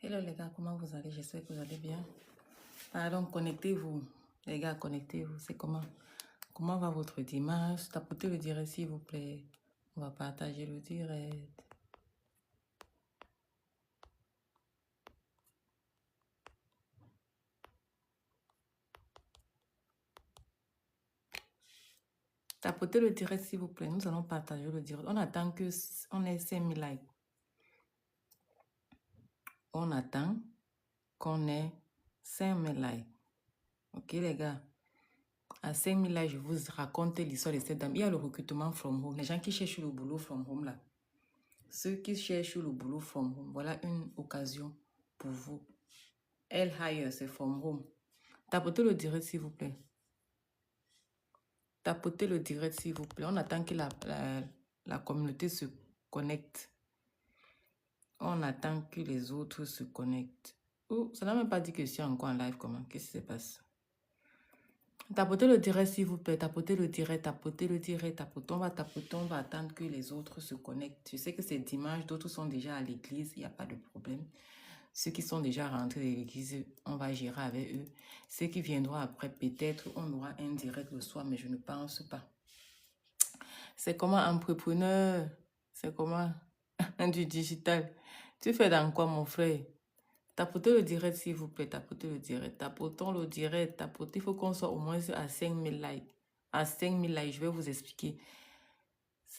Hello les gars, comment vous allez? J'espère que vous allez bien. Alors, connectez-vous. Les gars, connectez-vous. C'est comment? Comment va votre dimanche? Tapotez le direct s'il vous plaît. On va partager le direct. Tapotez le direct s'il vous plaît. Nous allons partager le direct. On attend que on ait 5000 likes. On attend qu'on ait 5000 likes. Ok les gars? À 5000 likes, je vous raconte l'histoire de cette dame. Il y a le recrutement from home. Les gens qui cherchent le boulot from home là. Ceux qui cherchent le boulot from home, voilà une occasion pour vous. Elle hire, c'est from home. Tapotez le direct s'il vous plaît. Tapotez le direct s'il vous plaît. On attend que la communauté se connecte. On attend que les autres se connectent. Oh, ça n'a même pas dit que je suis encore en live. Comment? Qu'est-ce qui se passe? Tapotez le direct s'il vous plaît. Tapotez le direct, tapotez le direct, tapotez. On va tapoter, on va attendre que les autres se connectent. Je sais que c'est dimanche, d'autres sont déjà à l'église, il n'y a pas de problème. Ceux qui sont déjà rentrés de l'église, on va gérer avec eux. Ceux qui viendront après, peut-être on aura un direct le soir, mais je ne pense pas. C'est comment entrepreneur? C'est comment du digital? Tu fais dans quoi, mon frère? Tapotez le direct, s'il vous plaît. Tapotez le direct. Tapotons le direct. Tapotez. Il faut qu'on soit au moins à 5000 likes. À 5000 likes, je vais vous expliquer.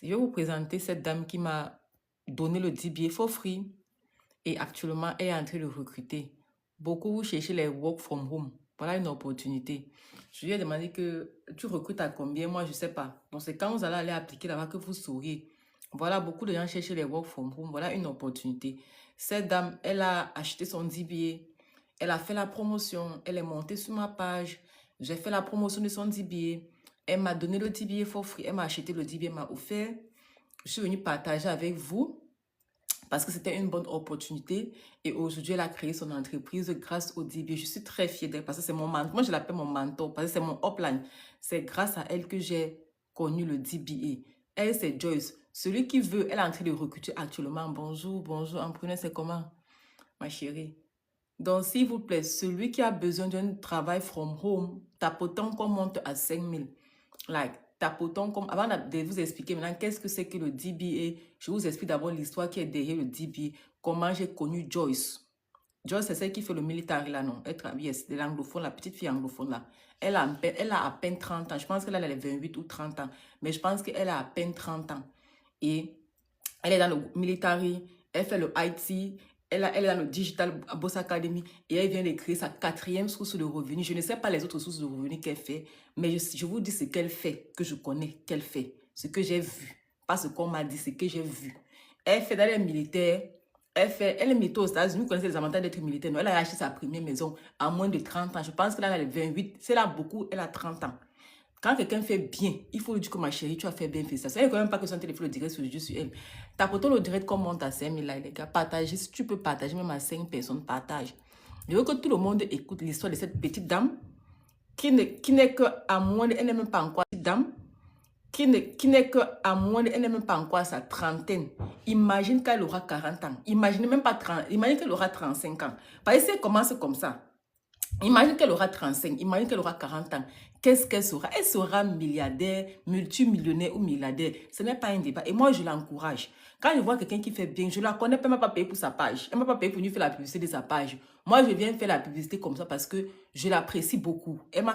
Je vais vous présenter cette dame qui m'a donné le DBA for free. Et actuellement, elle est en train de recruter. Beaucoup vous cherchez les work from home. Voilà une opportunité. Je lui ai demandé que tu recrutes à combien? Moi, je ne sais pas. Donc, c'est quand vous allez aller appliquer là-bas que vous saurez. Voilà, beaucoup de gens cherchent les work from home. Voilà une opportunité. Cette dame, elle a acheté son DBA. Elle a fait la promotion. Elle est montée sur ma page. J'ai fait la promotion de son DBA. Elle m'a donné le DBA for free. Elle m'a acheté le DBA, elle m'a offert. Je suis venue partager avec vous parce que c'était une bonne opportunité. Et aujourd'hui, elle a créé son entreprise grâce au DBA. Je suis très fière d'elle parce que c'est mon mentor. Moi, je l'appelle mon mentor parce que c'est mon upline. C'est grâce à elle que j'ai connu le DBA. Elle, c'est Joyce. Celui qui veut, elle est en train de recruter actuellement. Bonjour, bonjour. En prenant, c'est comment, ma chérie? Donc, s'il vous plaît, celui qui a besoin d'un travail from home, tapotons qu'on monte à 5000. Like, tapotons comme... Avant de vous expliquer maintenant qu'est-ce que c'est que le DBA, je vous explique d'abord l'histoire qui est derrière le DBA, comment j'ai connu Joyce. Joyce, c'est celle qui fait le military là, non? Yes, de l'anglophone, la petite fille anglophone là. Elle a à peine 30 ans. Je pense qu'elle a les 28 ou 30 ans. Mais je pense qu'elle a à peine 30 ans. Et elle est dans le military, elle fait le IT, elle est dans le Digital Boss Academy et elle vient de créer sa 4e source de revenus. Je ne sais pas les autres sources de revenus qu'elle fait, mais je vous dis ce qu'elle fait, que je connais, qu'elle fait, ce que j'ai vu. Pas ce qu'on m'a dit, ce que j'ai vu. Elle fait dans les militaires, elle est militaire aux États-Unis. Vous connaissez les avantages d'être militaire. Non, elle a acheté sa première maison à moins de 30 ans. Je pense qu'elle a les 28. C'est là beaucoup, elle a 30 ans. Quand quelqu'un fait bien, il faut lui dire que ma chérie, tu as fait bien, fait ça. Ça n'est quand même pas que son téléphone le direct sur elle. Tapotons le direct comme monte à 5000 là, les gars. Partagez, si tu peux partager, même à 5 personnes, partage. Je veux que tout le monde écoute l'histoire de cette petite dame qui n'est qu'à moins de, elle n'est même pas encore cette dame, qui n'est qu'à moins de, elle n'est même pas encore à sa trentaine. Imagine qu'elle aura 40 ans. Imagine même pas 30, imagine qu'elle aura 35 ans. Parce que ça commence comme ça. Imagine qu'elle aura 35, imagine qu'elle aura 40 ans. Qu'est-ce qu'elle sera? Elle sera milliardaire, multimillionnaire ou milliardaire. Ce n'est pas un débat. Et moi, je l'encourage. Quand je vois quelqu'un qui fait bien, je la connais, elle ne m'a pas payé pour sa page. Elle ne m'a pas payé pour lui faire la publicité de sa page. Moi, je viens faire la publicité comme ça parce que je l'apprécie beaucoup. Elle m'a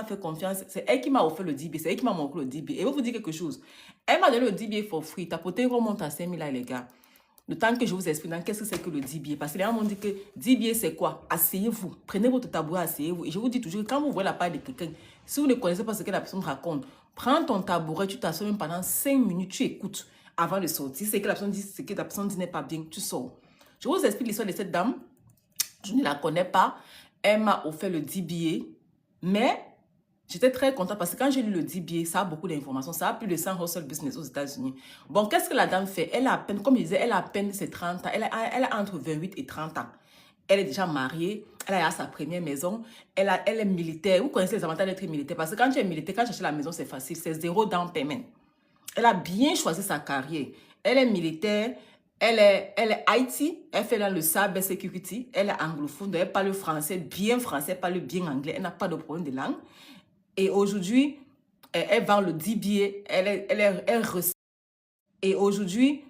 fait confiance. C'est elle qui m'a offert le DB. C'est elle qui m'a montré le DB. Et je vais vous dire quelque chose. Elle m'a donné le DB for free. Tapotez, on monte à 5000 là, les gars. Le temps que je vous explique qu'est-ce que c'est que le DBA. Parce que les gens m'ont dit que DBA, c'est quoi? Asseyez-vous. Prenez votre tabouret, asseyez-vous. Et je vous dis toujours, quand vous voyez la page de quelqu'un, si vous ne connaissez pas ce que la personne raconte, prends ton tabouret, tu t'assois même pendant 5 minutes, tu écoutes avant de sortir. Si c'est que la personne dit, ce que la personne dit n'est pas bien, tu sors. Je vous explique l'histoire de cette dame. Je ne la connais pas. Elle m'a offert le DBA. Mais j'étais très contente parce que quand j'ai lu le DBA, ça a beaucoup d'informations. Ça a plus de 100 hustle business aux États-Unis. Bon, qu'est-ce que la dame fait? Elle a à peine, comme je disais, elle a à peine ses 30 ans. Elle a entre 28 et 30 ans. Elle est déjà mariée. Elle a sa première maison. Elle est militaire. Vous connaissez les avantages d'être militaire. Parce que quand tu es militaire, quand tu achètes la maison, c'est facile. C'est 0 down payment. Elle a bien choisi sa carrière. Elle est militaire. Elle est Haïti, elle fait dans le cyber security, elle est anglophone, elle parle français, elle parle bien anglais, elle n'a pas de problème de langue. Et aujourd'hui, elle vend le DBA, elle recèle. Et aujourd'hui,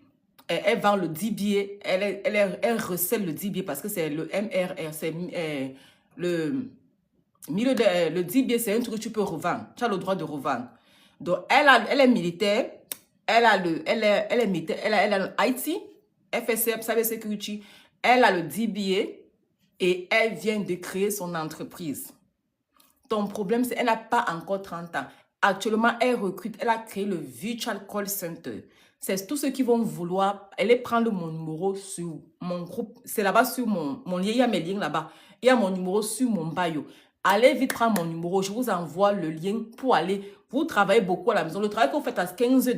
elle vend le DBA, elle recèle le DBA parce que c'est le MRR, c'est le milieu de, le DBA, c'est un truc que tu peux revendre. Tu as le droit de revendre. Donc, elle est militaire, elle est militaire, elle a le IT, elle fait cyber security, elle a le DBA et elle vient de créer son entreprise. Ton problème, c'est qu'elle n'a pas encore 30 ans. Actuellement, elle recrute, elle a créé le Virtual Call Center. C'est tous ceux qui vont vouloir, aller prendre mon numéro sur mon groupe. C'est là-bas sur mon lien, il y a mes liens là-bas. Il y a mon numéro sur mon bio. Allez vite prendre mon numéro, je vous envoie le lien pour aller. Vous travaillez beaucoup à la maison. Le travail que vous faites à 15 $.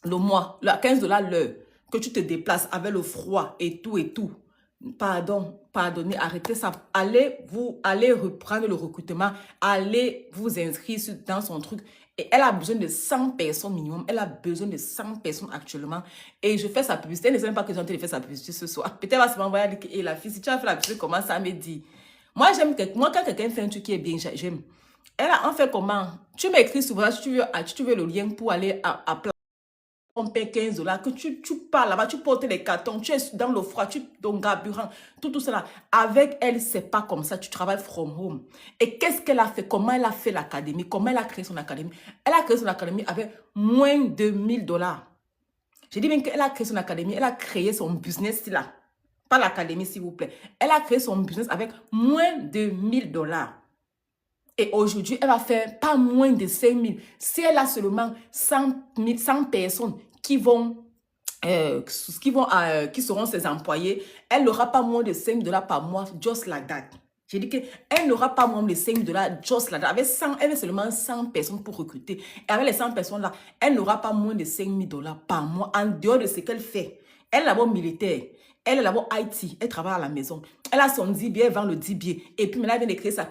Le mois, à 15 $ l'heure, que tu te déplaces avec le froid et tout. Pardonnez, arrêtez ça. Allez reprendre le recrutement, allez vous inscrire dans son truc. Et elle a besoin de 100 personnes minimum. Elle a besoin de 100 personnes actuellement. Et je fais sa publicité. Elle ne sait même pas que j'ai en train de faire sa publicité ce soir. Peut-être elle va se m'envoyer et la fille, si tu as fait la publicité, comment ça me dit? Moi, quand quelqu'un fait un truc qui est bien, j'aime. Elle a en fait comment? Tu m'écris souvent si tu veux le lien pour aller à on paie 15 $, que tu pars là-bas, tu portes les cartons, tu es dans le froid, ton carburant, tout cela. Avec elle, c'est pas comme ça, tu travailles from home. Et qu'est-ce qu'elle a fait? Comment elle a fait l'académie? Comment elle a créé son académie? Elle a créé son académie avec moins de 1000 $. J'ai dit bien qu'elle a créé son académie, elle a créé son business là. Pas l'académie, s'il vous plaît. Elle a créé son business avec moins de 1000 $. Et aujourd'hui, elle va faire pas moins de 5 000. Si elle a seulement 100 personnes qui seront ses employés, elle n'aura pas moins de 5 $ par mois, just like that. J'ai dit qu'elle n'aura pas moins de 5 $, just like that. Elle a seulement 100 personnes pour recruter. Et avec les 100 personnes-là, elle n'aura pas moins de 5 000 $ par mois en dehors de ce qu'elle fait. Elle est d'abord militaire. Elle est d'abord IT. Elle travaille à la maison. Elle a son DBA, elle vend le DBA. Et puis maintenant, elle vient de créer sa...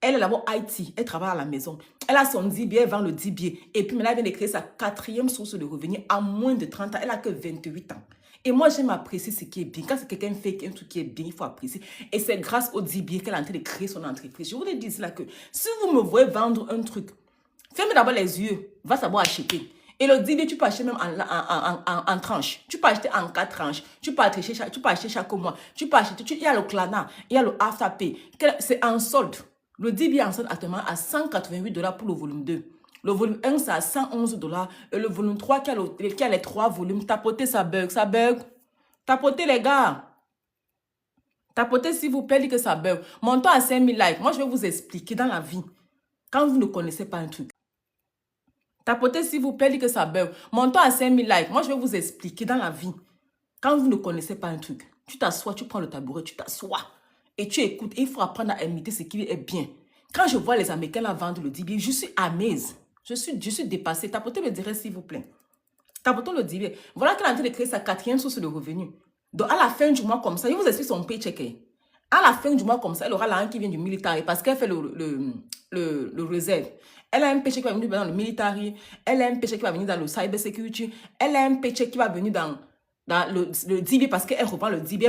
Elle est d'abord IT, elle travaille à la maison. Elle a son DBA, elle vend le DBA. Et puis maintenant, elle vient de créer sa 4e source de revenus à moins de 30 ans. Elle n'a que 28 ans. Et moi, j'aime apprécier ce qui est bien. Quand quelqu'un fait un truc qui est bien, il faut apprécier. Et c'est grâce au DBA qu'elle est en train de créer son entreprise. Je voulais dire là que si vous me voyez vendre un truc, fermez d'abord les yeux, va savoir acheter. Et le DBA, tu peux acheter même en tranches. Tu peux acheter en 4 tranches. Tu peux acheter chaque mois. Tu peux acheter, il y a le Klarna, il y a le Afterpay. C'est en solde. Le DBA est en solde actuellement à 188 $ pour le volume 2. Le volume 1, c'est à 111 $. Et le volume 3, qui a les 3 volumes, tapotez, ça bug. Tapotez, les gars. Tapotez, s'il vous plaît, dit que ça bug. Montons à 5000 likes. Moi, je vais vous expliquer dans la vie. Quand vous ne connaissez pas un truc. Tapotez, s'il vous plaît, dit que ça bug. Montons à 5000 likes. Moi, je vais vous expliquer dans la vie. Quand vous ne connaissez pas un truc, tu t'assois, tu prends le tabouret, tu t'assois. Et tu écoutes, il faut apprendre à imiter ce qui est bien. Quand je vois les Américains là vendre le DBA, je suis amazed. Je suis dépassée. Tapotez le direct, s'il vous plaît. Tapotons le DBA. Voilà qu'elle est en train de créer sa 4e source de revenus. Donc, à la fin du mois comme ça, il vous explique son paycheck. À la fin du mois comme ça, elle aura l'argent qui vient du military parce qu'elle fait le réserve. Elle a un paycheck qui va venir dans le military. Elle a un paycheck qui va venir dans le cyber security. Elle a un paycheck qui va venir dans le DBA parce qu'elle reprend le DBA,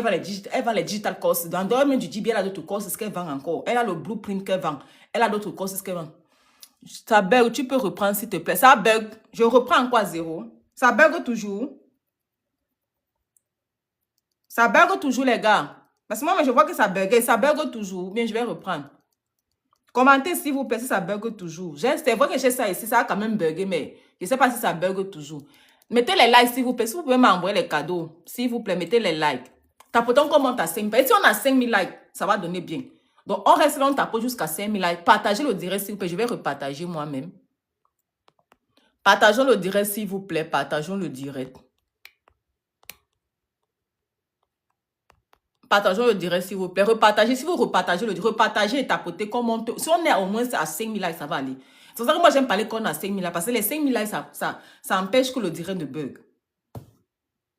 elle vend les digital courses. Dans le domaine du DBA, elle a d'autres courses qu'elle vend encore. Elle a le blueprint qu'elle vend. Elle a d'autres courses qu'elle vend. Ça bug, tu peux reprendre s'il te plaît. Ça bug. Je reprends encore à 0. Ça bug toujours. Ça bug toujours, les gars. Parce que moi, je vois que ça bug. Ça bug toujours. Bien, je vais reprendre. Commentez s'il vous plaît si ça bug toujours. C'est vrai que j'ai ça ici, ça a quand même bugué, mais je ne sais pas si ça bug toujours. Mettez les likes s'il vous plaît. Si vous pouvez m'envoyer les cadeaux, s'il vous plaît, mettez les likes. Tapotons qu'on monte à 5 000. Et si on a 5 000 likes, ça va donner bien. Donc, on reste là, on tapote jusqu'à 5 000 likes. Partagez le direct s'il vous plaît. Je vais repartager moi-même. Partageons le direct s'il vous plaît. Partageons le direct. Partageons le direct s'il vous plaît. Repartagez. Si vous repartagez le direct, repartagez et tapotez. Si on est au moins à 5 000 likes, ça va aller. C'est pour ça que moi, j'aime parler qu'on a 5 000 likes. Parce que les 5 000 likes, ça empêche que le direct ne bug.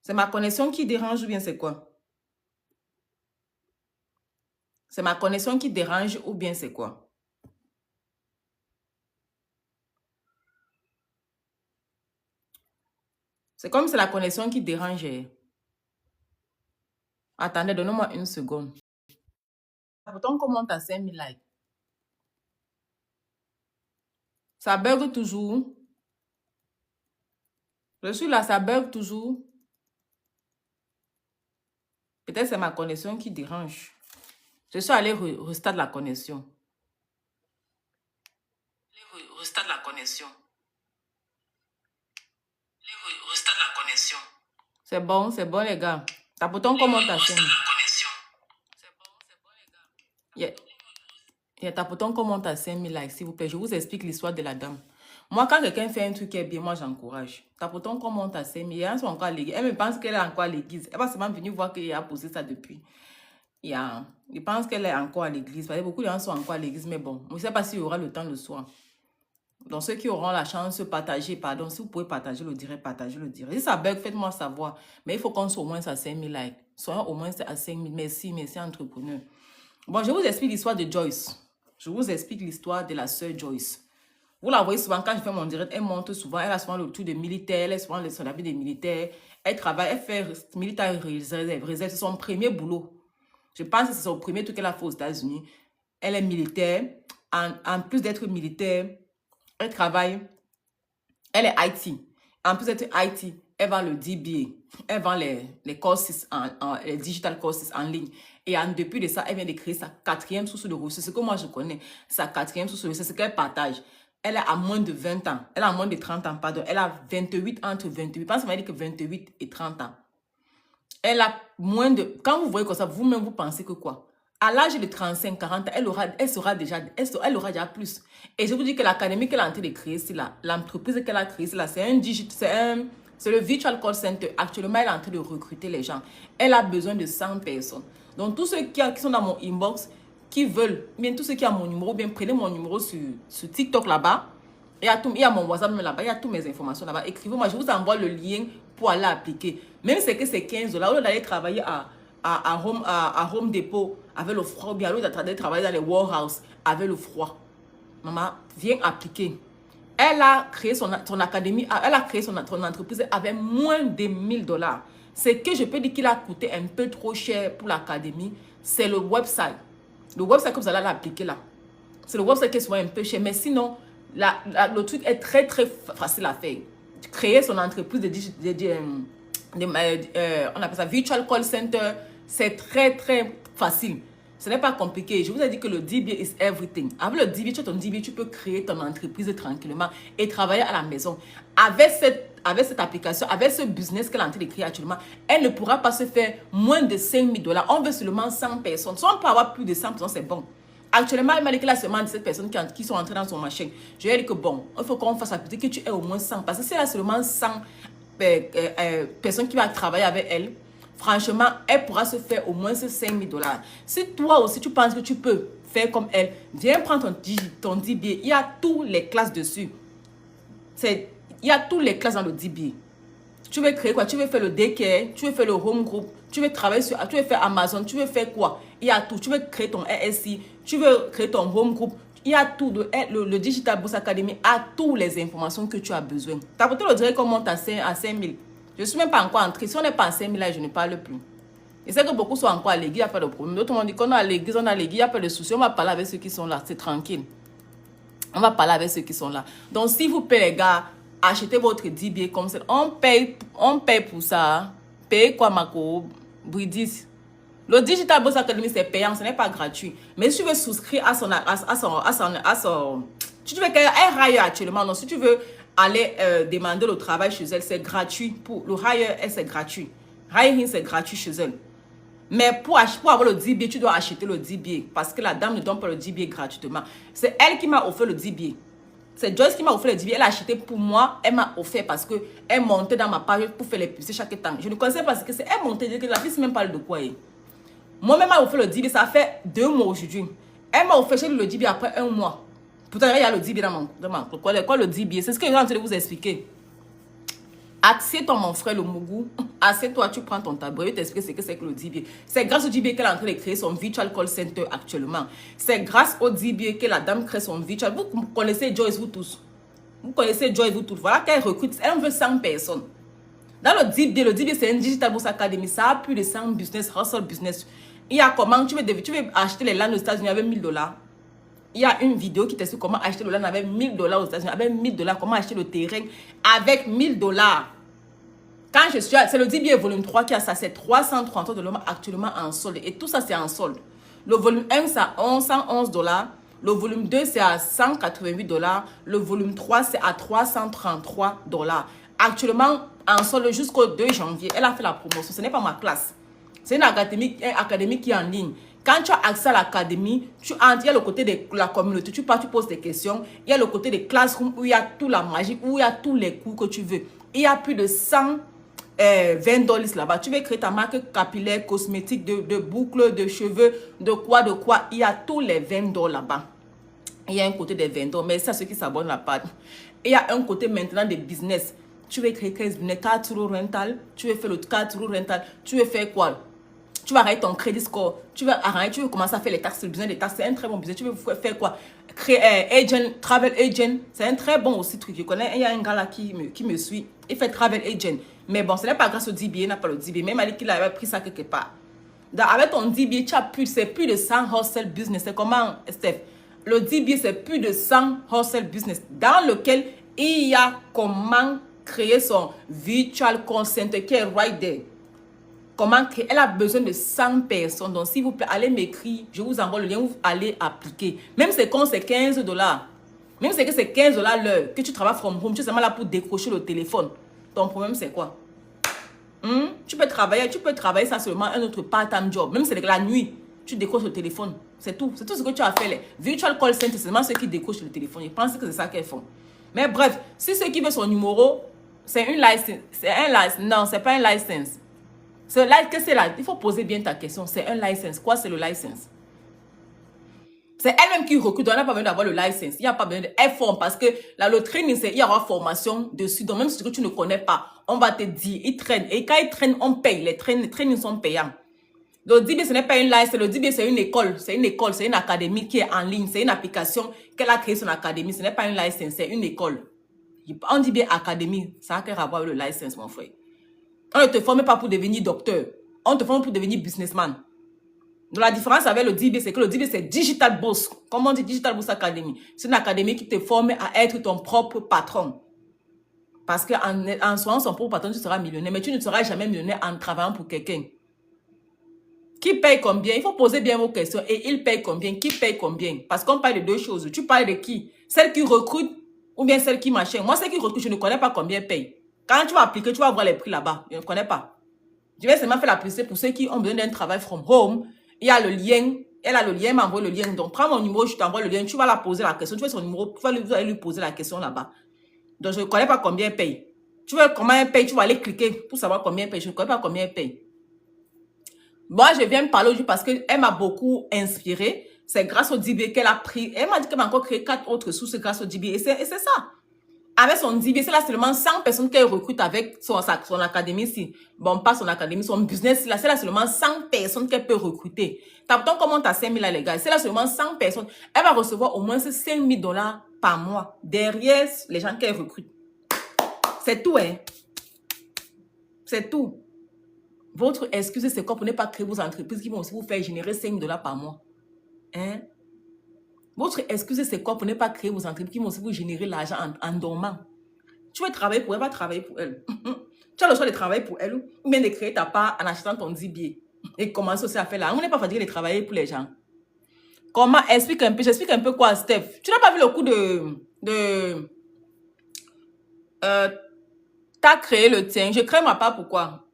C'est ma connexion qui dérange ou bien c'est quoi? C'est ma connexion qui dérange ou bien c'est quoi? C'est comme c'est la connexion qui dérange. Attendez, donnez-moi une seconde. Pourtant, qu'on monte à 5000 likes. Ça bug toujours. Je suis là, ça bug toujours. Peut-être c'est ma connexion qui dérange. Je suis allé restart la connexion. Restart la connexion. Restart la connexion. C'est bon les gars. Tapotons comment ta scène. Tapotons comment ta 5000 likes, s'il vous plaît. Je vous explique l'histoire de la dame. Moi, quand quelqu'un fait un truc qui est bien, moi j'encourage. Tapotons comment ta 5000. Elle sont encore à l'église. Elle me pense qu'elle est encore à l'église. Elle va seulement venir voir qu'il a posé ça depuis. Il pense qu'elle est encore à l'église. Beaucoup de gens sont encore à l'église, mais bon, je ne sais pas s'il y aura le temps le soir. Donc, ceux qui auront la chance de partager, pardon, si vous pouvez partager le direct, partagez le direct. Si ça bug, faites-moi savoir. Mais il faut qu'on soit au moins à 5000 likes. Soyons au moins à 5000. Merci, entrepreneur. Bon, je vous explique l'histoire de Joyce. Je vous explique l'histoire de la sœur Joyce. Vous la voyez souvent, quand je fais mon direct, elle monte souvent, elle a souvent le tour de militaire, elle a souvent son habit de militaire. Elle travaille, elle fait militaire réserve. C'est son premier boulot. Je pense que c'est son premier truc qu'elle a fait aux États-Unis. Elle est militaire. En plus d'être militaire, elle travaille. Elle est IT. En plus d'être IT, elle vend le DBA. Elle vend les courses, les digital courses en ligne. Et depuis de ça, elle vient de créer sa 4e source de ressources. C'est que moi, je connais. Sa 4e source de ressources, c'est qu'elle partage. Elle a moins de 20 ans. Elle a moins de 30 ans, pardon. Elle a 28, entre 28. Je pense qu'elle m'a dit que 28 et 30 ans. Elle a moins de... Quand vous voyez comme ça, vous-même, vous pensez que quoi? À l'âge de 35, 40 ans, elle aura déjà plus. Et je vous dis que l'académie qu'elle est en train de créer, c'est là. L'entreprise qu'elle a créée, c'est là. C'est le Virtual Call Center. Actuellement, elle est en train de recruter les gens. Elle a besoin de 100 personnes. Donc, tous ceux qui sont dans mon inbox, qui veulent, bien tous ceux qui ont mon numéro, bien prenez mon numéro sur TikTok là-bas. Il y a mon WhatsApp là-bas, il y a toutes mes informations là-bas. Écrivez-moi, je vous envoie le lien pour aller appliquer. Même si c'est que c'est 15 $, au lieu d'aller travailler à Home Depot avec le froid, ou bien au lieu d'aller travailler dans les warehouses avec le froid. Maman, viens appliquer. Elle a créé son académie, elle a créé son entreprise avec moins de 1000 $. Ce que je peux dire qu'il a coûté un peu trop cher pour l'académie, c'est le website. Le website que vous allez appliquer là. C'est le website qui est souvent un peu cher, mais sinon, le truc est très facile à faire. Créer son entreprise on appelle ça Virtual Call Center, c'est très facile. Ce n'est pas compliqué. Je vous ai dit que le DBA is everything. Avec le DBA, tu peux créer ton entreprise tranquillement et travailler à la maison. Avec cette application, avec ce business qu'elle est en train de créer actuellement, elle ne pourra pas se faire moins de 5000 $. On veut seulement 100 personnes. Si on peut avoir plus de 100 personnes, c'est bon. Actuellement, elle m'a dit qu'elle a seulement 17 personnes qui sont entrées dans son machin. Je lui ai dit que bon, il faut qu'on fasse la petite que tu aies au moins 100. Parce que si elle a seulement 100 personnes qui vont travailler avec elle, franchement, elle pourra se faire au moins 5000 $. Si toi aussi, tu penses que tu peux faire comme elle, viens prendre ton DBA. Il y a toutes les classes dessus. Il y a toutes les classes dans le DBA. Tu veux créer quoi? Tu veux faire le daycare, tu veux faire le home group, tu veux travailler tu veux faire Amazon, tu veux faire quoi? Il y a tout. Tu veux créer ton RSI, tu veux créer ton home group. Il y a tout. Le Digital Bourse Academy a toutes les informations que tu as besoin. T'as peut-être le direct qu'on monte à 5000. Je ne suis même pas encore entrée. Si on n'est pas à 5000 là, je ne parle plus. Et c'est que beaucoup sont encore à l'église, il n'y a pas de problème. D'autres m'ont dit qu'on est à l'église, il n'y a pas de souci. On va parler avec ceux qui sont là. C'est tranquille. On va parler avec ceux qui sont là. Donc, s'il vous plaît, les gars, achetez votre DBA comme ça. On paye pour ça. Payez quoi, Marco? Bridis. Le Digital Boss Academy, c'est payant, ce n'est pas gratuit. Mais si tu veux souscrire à son si tu veux qu'elle hire actuellement, donc si tu veux aller demander le travail chez elle, c'est gratuit. Pour le hire, c'est gratuit. Hiring, c'est gratuit chez elle. Mais pour avoir le DBA, tu dois acheter le DBA. Parce que la dame ne donne pas le DBA gratuitement. C'est elle qui m'a offert le DBA. C'est Joyce qui m'a offert le DBA. Elle a acheté pour moi. Elle m'a offert parce qu'elle montait dans ma page pour faire les publicités chaque temps. Je ne connaissais pas ce que c'est. Elle montait. La fille ne sait même pas de quoi. Moi-même, elle m'a offert le DBA. Ça fait 2 mois aujourd'hui. Elle m'a offert le DBA après 1 mois. Pourtant, il y a le DBA dans mon quoi le DBA? C'est ce que je suis en train de vous expliquer. Assieds-toi, mon frère, le Mougou. Assieds-toi, tu prends ton tabouret. Je t'explique ce que c'est que le DBA. C'est grâce au DBA qu'elle est en train de créer son Virtual Call Center actuellement. C'est grâce au DBA que la dame crée son Virtual. Vous connaissez Joyce, vous tous. Vous connaissez Joyce, vous tous. Voilà qu'elle recrute. Elle veut 100 personnes. Dans le DBA, c'est une Digital Bourse Academy. Ça a plus de 100 business, hustle business. Il y a comment tu veux acheter les lands aux États-Unis avec $1000. Il y a une vidéo qui t'explique comment acheter le land avec $1000 aux États-Unis. Avec $1000, comment acheter le terrain avec $1000. Quand je suis, c'est le DBA volume 3 qui a ça, c'est $330 actuellement en solde. Et tout ça, c'est en solde. Le volume 1, c'est à $111. Le volume 2, c'est à $188. Le volume 3, c'est à $333. Actuellement, en solde jusqu'au 2 janvier. Elle a fait la promotion. Ce n'est pas ma classe. C'est une académie qui est en ligne. Quand tu as accès à l'académie, il y a le côté de la communauté. Tu poses des questions. Il y a le côté des classrooms où il y a toute la magie, où il y a tous les cours que tu veux. Il y a plus de 120 $ là-bas. Tu veux créer ta marque capillaire, cosmétique, de boucles, de cheveux, de quoi. Il y a tous les $20 là-bas. Il y a un côté des $20, mais c'est à ceux qui s'abonnent la page. Il y a un côté maintenant des business. Tu veux créer 15 business, 4 euros rental. Tu veux faire le 4 euros rental. Tu veux faire quoi? Tu vas arrêter ton crédit score. Tu veux commencer à faire les taxes, le business des taxes. C'est un très bon business. Tu veux faire quoi? Créer agent, travel agent. C'est un très bon aussi truc. Je connais, il y a un gars là qui me suit. Il fait travel agent. Mais bon, ce n'est pas grâce au DBA, il n'a pas le DBA. Même Ali qu'il avait pris ça quelque part. Donc, avec ton DBA, c'est plus de 100 hustle business. C'est comment, Steph? Le DBA, c'est plus de 100 hustle business dans lequel il y a comment créer son virtual call center qui est right there. Comment créer? Elle a besoin de 100 personnes. Donc, s'il vous plaît, allez m'écrire. Je vous envoie le lien où vous allez appliquer. Même si c'est $15. Même si c'est $15 l'heure que tu travailles from home, tu es seulement là pour décrocher le téléphone. Ton problème, c'est quoi? Tu peux travailler ça seulement un autre part-time job. Même si c'est la nuit, tu décroches le téléphone. C'est tout. C'est tout ce que tu as fait. Les virtual call center, c'est seulement ceux qui décrochent le téléphone. Je pense que c'est ça qu'elles font. Mais bref, si ceux qui veulent son numéro, c'est une licence. C'est un license. Non, c'est pas un license. Qu'est-ce que c'est là? Il faut poser bien ta question. C'est un license. Quoi, c'est le license? C'est elle-même qui recrute. On n'a pas besoin d'avoir le license. Il n'y a pas besoin d'elle forme parce que le training, c'est il y aura formation dessus. Donc, même si tu ne connais pas, on va te dire, ils traînent. Et quand ils traînent, on paye. Les trainings sont payants. Le DBA, ce n'est pas une license. Le DBA, c'est une école. C'est une académie qui est en ligne. C'est une application qu'elle a créée son académie. Ce n'est pas une license. C'est une école. On dit bien académie. Ça a qu'à avoir le license, mon frère. On ne te forme pas pour devenir docteur. On te forme pour devenir businessman. Donc, la différence avec le DBA, c'est que le DBA, c'est Digital Bourse. Comme on dit Digital Bourse Academy. C'est une académie qui te forme à être ton propre patron. Parce qu'en soyant son propre patron, tu seras millionnaire. Mais tu ne seras jamais millionnaire en travaillant pour quelqu'un. Qui paye combien? Il faut poser bien vos questions. Et il paye combien? Qui paye combien? Parce qu'on parle de deux choses. Tu parles de qui? Celle qui recrute ou bien celle qui machin? Moi, celle qui recrute, je ne connais pas combien paye. Quand tu vas appliquer, tu vas voir les prix là-bas. Je ne connais pas. Je vais seulement faire la publicité pour ceux qui ont besoin d'un travail from home. Il y a le lien. Elle a le lien, m'envoie le lien. Donc, prends mon numéro, je t'envoie le lien. Tu vas la poser la question. Tu veux son numéro, tu vas lui poser la question là-bas. Donc, je ne connais pas combien elle paye. Tu veux comment elle paye, tu vas aller cliquer pour savoir combien elle paye. Je ne connais pas combien elle paye. Moi, je viens me parler aujourd'hui parce qu'elle m'a beaucoup inspiré. C'est grâce au DBA qu'elle a pris. Elle m'a dit qu'elle m'a encore créé 4 autres sources grâce au DBA. Et c'est ça. Avec son DBA, c'est là seulement 100 personnes qu'elle recrute avec son académie ici. Bon, pas son académie, son business. C'est là seulement 100 personnes qu'elle peut recruter. Tape-t-on comment t'as 5 000 là, les gars. C'est là seulement 100 personnes. Elle va recevoir au moins 5 000 $ par mois derrière les gens qu'elle recrute. C'est tout, hein. C'est tout. Votre excuse, c'est quoi pour ne pas créer vos entreprises qui vont aussi vous faire générer 5 $ par mois? Hein? Votre excuse, c'est quoi pour ne pas créer vos entreprises qui vont aussi vous générer l'argent en dormant? Tu veux travailler pour elle, va travailler pour elle. Tu as le choix de travailler pour elle ou bien de créer ta part en achetant ton DBA et commencer aussi à faire là. On n'est pas fatigué de travailler pour les gens. Comment? Explique un peu. J'explique un peu quoi, Steph? Tu n'as pas vu le coup de t'as créé le tien. Je crée ma part pourquoi?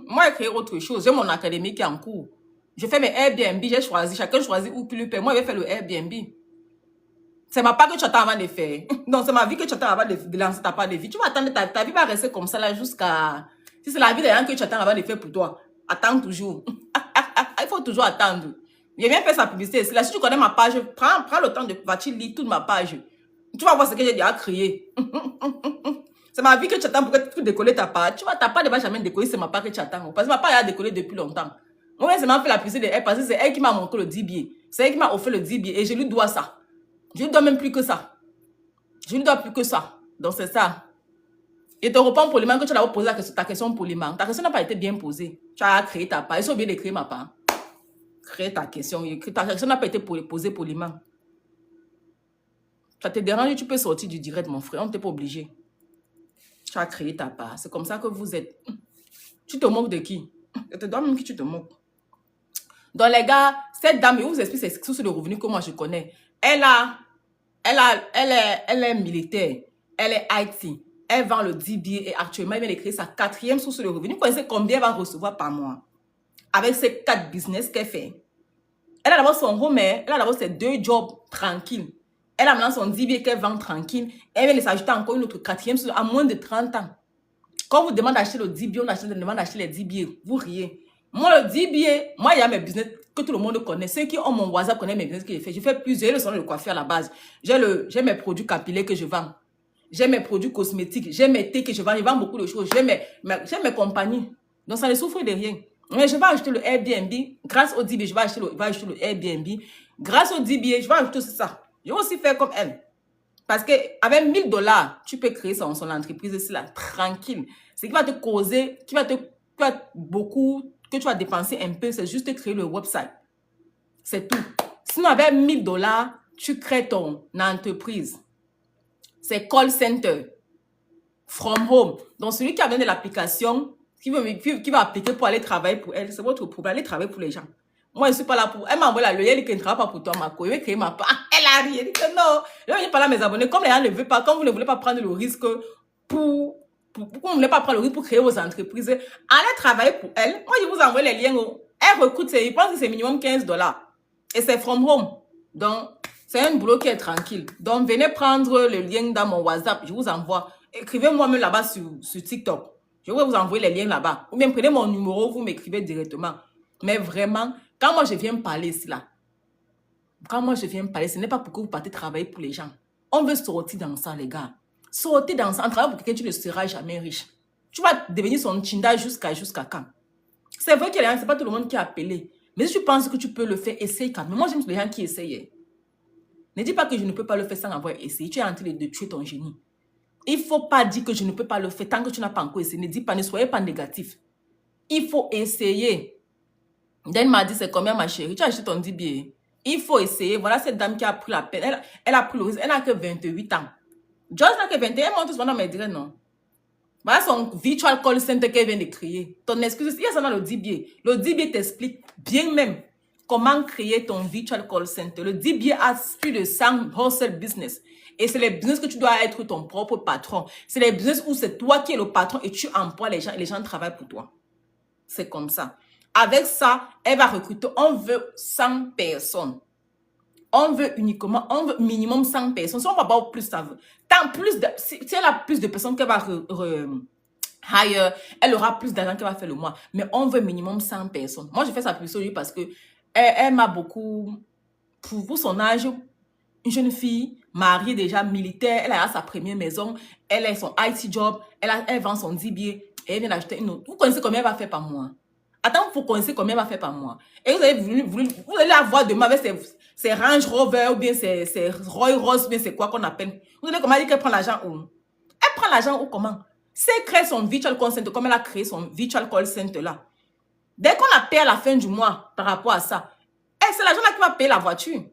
Moi, j'ai créé autre chose. J'ai mon académie qui est en cours. Je fais mes Airbnb, j'ai choisi. Chacun choisit où plus lui paye. Moi, je vais faire le Airbnb. C'est ma part que tu attends avant de faire. Non, c'est ma vie que tu attends avant de lancer ta part de vie. Tu vas attendre, ta vie va rester comme ça là jusqu'à... Si c'est la vie des gens que tu attends avant de faire pour toi, attends toujours. Il faut toujours attendre. J'ai bien fait sa publicité. Là, si tu connais ma page, prends le temps de lire toute ma page. Tu vas voir ce que j'ai déjà créé. C'est ma vie que tu attends pour décoller ta part. Tu vois, ta part ne va jamais décoller, c'est ma part que tu attends. Parce que ma part a décollé depuis longtemps. Moi, c'est m'a fait la publicité de elle parce que c'est elle qui m'a montré le DBA. C'est elle qui m'a offert le DBA et je lui dois ça. Je lui dois même plus que ça. Je lui dois plus que ça. Donc, c'est ça. Je te réponds poliment que tu as posé ta question poliment. Ta question n'a pas été bien posée. Tu as créé ta part. Ils sont bien d'écrire ma part. Créer ta question. Ta question n'a pas été posée poliment. Ça te dérange, tu peux sortir du direct, mon frère. On t'est pas obligé. Tu as créé ta part. C'est comme ça que vous êtes. Tu te moques de qui? Je te dois même que tu te moques. Donc, les gars, cette dame, je vous explique ses sources de revenus que moi je connais. Elle est militaire. Elle est IT. Elle vend le DBA et actuellement, elle vient de créer sa 4e source de revenus. Vous connaissez combien elle va recevoir par mois? Avec ces 4 business qu'elle fait. Elle a d'abord son home, elle a d'abord ses 2 jobs tranquilles. Elle a maintenant son DBA qu'elle vend tranquille. Elle vient de s'ajouter encore une autre 4e source à moins de 30 ans. Quand vous demandez d'acheter le DBA, on demande d'acheter les DBA. Vous riez. Moi, le DBA, moi, il y a mes business que tout le monde connaît. Ceux qui ont mon WhatsApp connaissent mes business que j'ai fait. Je fais plusieurs. J'ai le salon de coiffure à la base. J'ai mes produits capillaires que je vends. J'ai mes produits cosmétiques. J'ai mes thés que je vends. Je vends beaucoup de choses. J'ai mes compagnies. Donc, ça ne souffre de rien. Mais je vais acheter le Airbnb. Grâce au DBA, je vais acheter le Airbnb. Grâce au DBA, je vais acheter ça. Je vais aussi faire comme elle. Parce qu'avec 1000 $, tu peux créer son entreprise ici, là, tranquille. Ce qui va te causer, que tu vas dépenser un peu, c'est juste créer le website. C'est tout. Sinon, avec 1000 $, tu crées ton entreprise. C'est call center. From home. Donc, celui qui a besoin de l'application, qui va appliquer pour aller travailler pour elle, c'est votre problème. Aller travailler pour les gens. Moi, je ne suis pas là pour... Elle m'a envoyé la loyale qui ne travaille pas pour toi, Marco. Je vais créer ma part. Elle a ri. Elle dit que non. Je vais parler à mes abonnés. Comme les gens ne veulent pas, comme vous ne voulez pas prendre le risque pourquoi vous ne voulez pas prendre le risque pour créer vos entreprises, allez travailler pour elle. Moi, je vous envoie les liens. Elle recrute, je pense que c'est minimum 15 $. Et c'est from home. Donc, c'est un boulot qui est tranquille. Donc, venez prendre le lien dans mon WhatsApp. Je vous envoie. Écrivez-moi même là-bas sur TikTok. Je vais vous envoyer les liens là-bas. Ou bien prenez mon numéro, vous m'écrivez directement. Mais vraiment, quand moi je viens parler ici, là, ce n'est pas pour que vous partez travailler pour les gens. On veut sortir dans ça, les gars. Sortir dans ça. En travaillant pour quelqu'un, tu ne seras jamais riche. Tu vas devenir son chinda jusqu'à quand? C'est vrai qu'il y a c'est pas tout le monde qui a appelé. Mais si tu penses que tu peux le faire, essaye quand même. Moi, j'aime les gens qui essayent. Ne dis pas que je ne peux pas le faire sans avoir essayé. Tu es en train de tuer ton génie. Il ne faut pas dire que je ne peux pas le faire tant que tu n'as pas encore essayé. Ne dis pas, ne soyez pas négatif. Il faut essayer. Dan m'a dit, c'est combien ma chérie? Tu as acheté ton DBA. Il faut essayer. Voilà cette dame qui a pris la peine. Elle a pris le risque. Elle n'a que 28 ans. Joyce n'a que 21. Elle monte tout dans mes directs, non. Voilà son virtual call center qu'elle vient de créer. Ton excuse, il y a ça dans le DBA. Le DBA t'explique bien même comment créer ton virtual call center. Le DBA a plus de 100 wholesale business. Et c'est les business que tu dois être ton propre patron. C'est les business où c'est toi qui es le patron et tu emploies les gens et les gens travaillent pour toi. C'est comme ça. Avec ça, elle va recruter. On veut 100 personnes. On veut minimum 100 personnes. Si on va pas plus, ça veut. Si elle a plus de personnes qu'elle va hire, elle aura plus d'argent qu'elle va faire le mois. Mais on veut minimum 100 personnes. Moi, je fais ça plus parce que elle m'a beaucoup, pour son âge, une jeune fille, mariée déjà, militaire, elle a sa première maison, elle a son IT job, elle vend son DBA et elle vient d'acheter une autre. Vous connaissez combien elle va faire par mois? Attends, vous connaissez combien elle va faire par mois? Et vous allez la voir demain avec ses Range Rover ou bien ses Roy Ross, ou bien c'est quoi qu'on appelle. Vous allez comment dire qu'elle prend l'argent où? Elle prend l'argent où comment? Si elle crée son virtual call center, comme elle a créé son virtual call center là, dès qu'on la paie à la fin du mois par rapport à ça, c'est l'argent là qui va payer la voiture.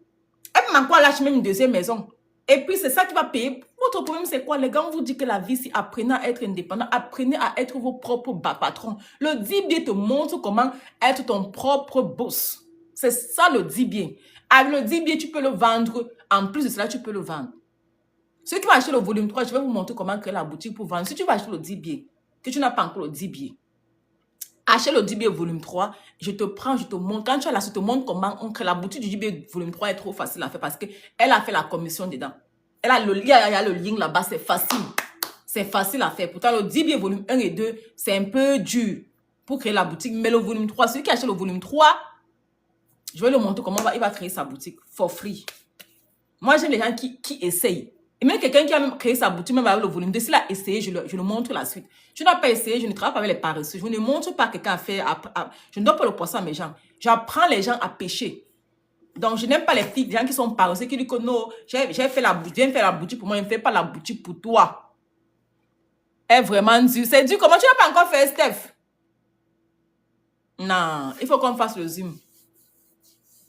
Elle peut encore lâcher même une deuxième maison. Et puis, c'est ça qui va payer. Votre problème, c'est quoi? Les gars, on vous dit que la vie, c'est apprenez à être indépendant. Apprenez à être vos propres patrons. Le DBA te montre comment être ton propre boss. C'est ça le DBA. Avec le DBA, tu peux le vendre. En plus de cela, tu peux le vendre. Ceux qui vont acheter le volume 3, je vais vous montrer comment créer la boutique pour vendre. Si tu vas acheter le DBA, que tu n'as pas encore le DBA, achète le DBA volume 3, je te prends, je te montre. Quand tu as là, je te montre comment on crée la boutique du DBA volume 3 est trop facile à faire parce qu'elle a fait la commission dedans. Elle a le lien, il y a le lien là-bas, c'est facile. C'est facile à faire. Pourtant, le DBA volume 1 et 2, c'est un peu dur pour créer la boutique. Mais le volume 3, celui qui achète le volume 3, je vais le montrer comment il va créer sa boutique for free. Moi, j'aime les gens qui essayent. Et même quelqu'un qui a même créé sa boutique, même avec le volume 2, s'il a essayé, je le montre la suite. Je n'ai pas essayé, je ne travaille pas avec les paresseux. Je ne montre pas quelqu'un à faire. Je ne donne pas le poisson à mes gens. J'apprends les gens à pêcher. Donc, je n'aime pas les filles, les gens qui sont paresseux, qui disent que non, j'ai fait la boutique, viens faire la boutique pour moi, je ne fais pas la boutique pour toi. est vraiment dur. C'est dur. Comment tu n'as pas encore fait, Steph? Non, il faut qu'on fasse le zoom.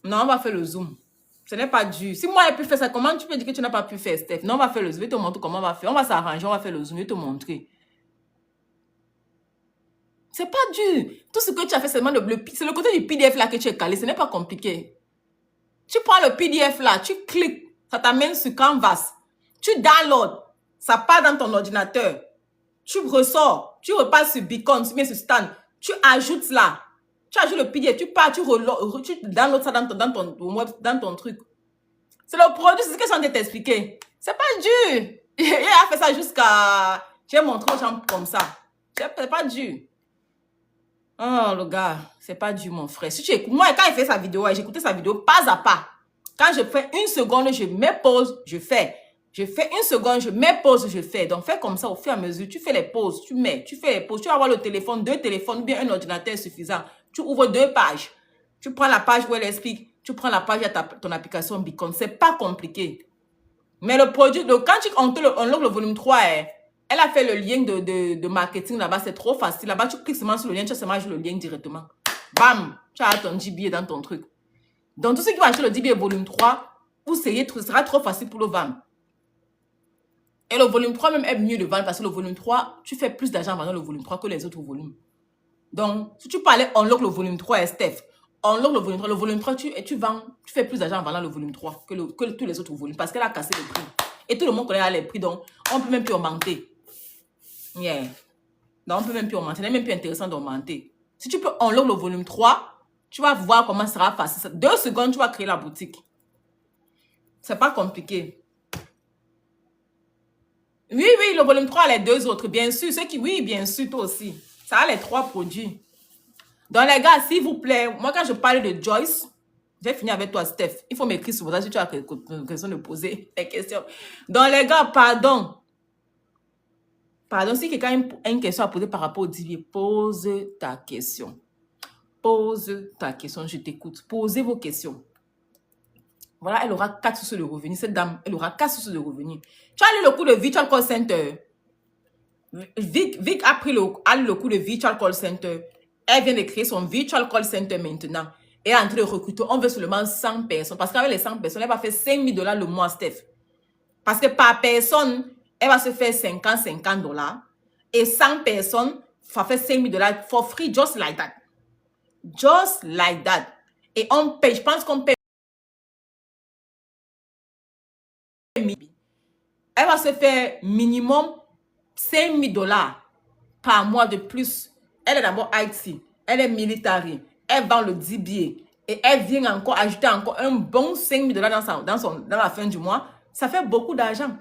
Non, on va faire le zoom. Ce n'est pas dur. Si moi, j'ai pu faire ça, comment tu peux dire que tu n'as pas pu faire, Steph? Non, on va faire le zoom. Je vais te montrer comment on va faire. On va s'arranger, on va faire le zoom. Je vais te montrer. C'est pas dur. Tout ce que tu as fait, c'est le côté du PDF là que tu es calé. Ce n'est pas compliqué. Tu prends le PDF là, tu cliques, ça t'amène sur Canvas. Tu downloads, ça part dans ton ordinateur. Tu ressors, tu repasses sur Beacon, tu mets sur Stan. Tu ajoutes là. Tu ajoutes le PDF, tu pars, tu downloads ça dans ton truc. C'est le produit, c'est ce que je suis en train de t'expliquer. C'est pas dur. Il a fait ça jusqu'à... J'ai montré aux gens comme ça. C'est pas dur. Oh, le gars, c'est pas dur, mon frère. Si tu écoutes, moi, quand il fait sa vidéo, j'écoutais sa vidéo pas à pas. Quand je fais une seconde, je mets pause, je fais. Je fais une seconde, je mets pause, je fais. Donc, fais comme ça au fur et à mesure. Tu fais les pauses, tu fais les pauses. Tu vas avoir le téléphone, 2 téléphones, ou bien un ordinateur suffisant. Tu ouvres 2 pages. Tu prends la page où elle explique. Tu prends la page à ton application Beacon. C'est pas compliqué. Mais le produit, quand tu unlock le volume 3, elle a fait le lien de marketing là-bas. C'est trop facile. Là-bas, tu cliques seulement sur le lien, tu seulement le lien directement. Bam! Tu as ton DBA dans ton truc. Donc, tous ceux qui vont acheter le DBA volume 3, vous essayez, ce sera trop facile pour le vendre. Et le volume 3 même est mieux de vendre parce que le volume 3, tu fais plus d'argent en vendant le volume 3 que les autres volumes. Donc, si tu parlais unlock le volume 3, Steph, unlock le volume 3, tu vends, tu fais plus d'argent en vendant le volume 3 que tous les autres volumes parce qu'elle a cassé le prix. Et tout le monde connaît les prix, donc on ne peut même plus augmenter. Yeah. Donc, on ne peut même plus augmenter. Ce n'est même plus intéressant d'augmenter. Si tu peux unlock le volume 3, tu vas voir comment ça sera facile. 2 secondes, tu vas créer la boutique. C'est pas compliqué. Oui, oui, le volume 3 a les 2 autres. Bien sûr, oui, bien sûr, toi aussi. Ça a les 3 produits. Donc, les gars, s'il vous plaît, moi, quand je parle de Joyce, j'ai fini avec toi, Steph. Il faut m'écrire sur ça si tu as une question de poser des questions. Donc, les gars, pardon. Pardon, si quelqu'un a une question à poser par rapport au DBA, pose ta question. Pose ta question, je t'écoute. Posez vos questions. Voilà, elle aura 4 sources de revenus. Cette dame, elle aura 4 sources de revenus. Tu as lu le cours de Virtual Call Center. Vic a lu le cours de Virtual Call Center. Elle vient de créer son Virtual Call Center maintenant. Et elle est en train de recruter. On veut seulement 100 personnes. Parce qu'avec les 100 personnes, elle va faire 5 000 $ le mois, Steph. Parce que par personne, elle va se faire 50 $. Et 100 personnes, ça fait 5 000 $ for free, just like that. Just like that. Et on paye, je pense qu'on paye. Elle va se faire minimum 5 000 $ par mois de plus. Elle est d'abord IT. Elle est military. Elle vend le DBA. Et elle vient encore ajouter encore un bon 5 000 $ dans la fin du mois. Ça fait beaucoup d'argent.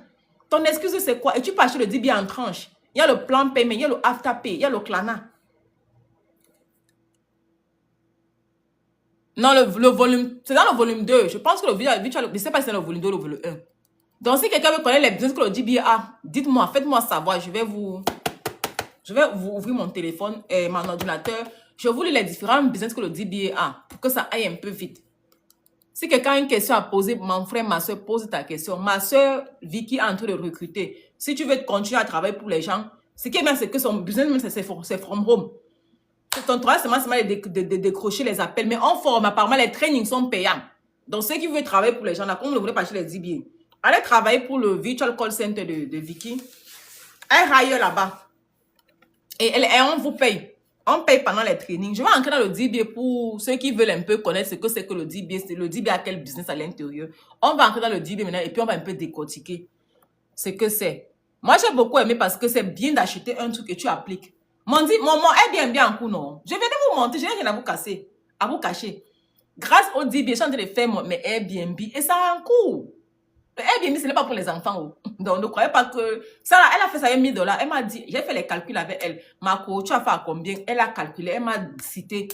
Ton excuse, c'est quoi? Et tu peux acheter le DBA en tranche. Il y a le plan paiement, il y a le afterpay, il y a le Klarna. Non, le volume, c'est dans le volume 2. Je pense que le virtual, je ne sais pas si c'est le volume 2 ou le volume 1. Donc, si quelqu'un veut connaître les business que le DBA a, dites-moi, faites-moi savoir. Je vais vous ouvrir mon téléphone et mon ordinateur. Je vous lis les différents business que le DBA a pour que ça aille un peu vite. Si quelqu'un a une question à poser, mon frère, ma soeur, pose ta question. Ma soeur Vicky est en train de recruter. Si tu veux continuer à travailler pour les gens, ce qui est bien, c'est que son business, c'est from home. Ton travail, c'est de décrocher les appels. Mais en forme, apparemment, les trainings sont payants. Donc, ceux qui veulent travailler pour les gens, là, comme vous ne voulez pas acheter les DBA, allez travailler pour le Virtual Call Center de Vicky. Elle raille là-bas. Et on vous paye. On paye pendant les trainings. Je vais entrer dans le DBA pour ceux qui veulent un peu connaître ce que c'est que le DBA. Le DBA a quel business à l'intérieur. On va entrer dans le DBA maintenant et puis on va un peu décortiquer ce que c'est. Moi, j'ai beaucoup aimé parce que c'est bien d'acheter un truc que tu appliques. Mon Airbnb en cours, non. Je viens de vous montrer, je n'ai rien à vous cacher. Grâce au DBA, je suis en train de faire mes Airbnb et ça a un coût. Le Airbnb, ce n'est pas pour les enfants. Donc, ne croyez pas que... Ça, elle a fait ça avec 1 000 $. Elle m'a dit, j'ai fait les calculs avec elle. Marco, tu as fait à combien? Elle a calculé, elle m'a cité.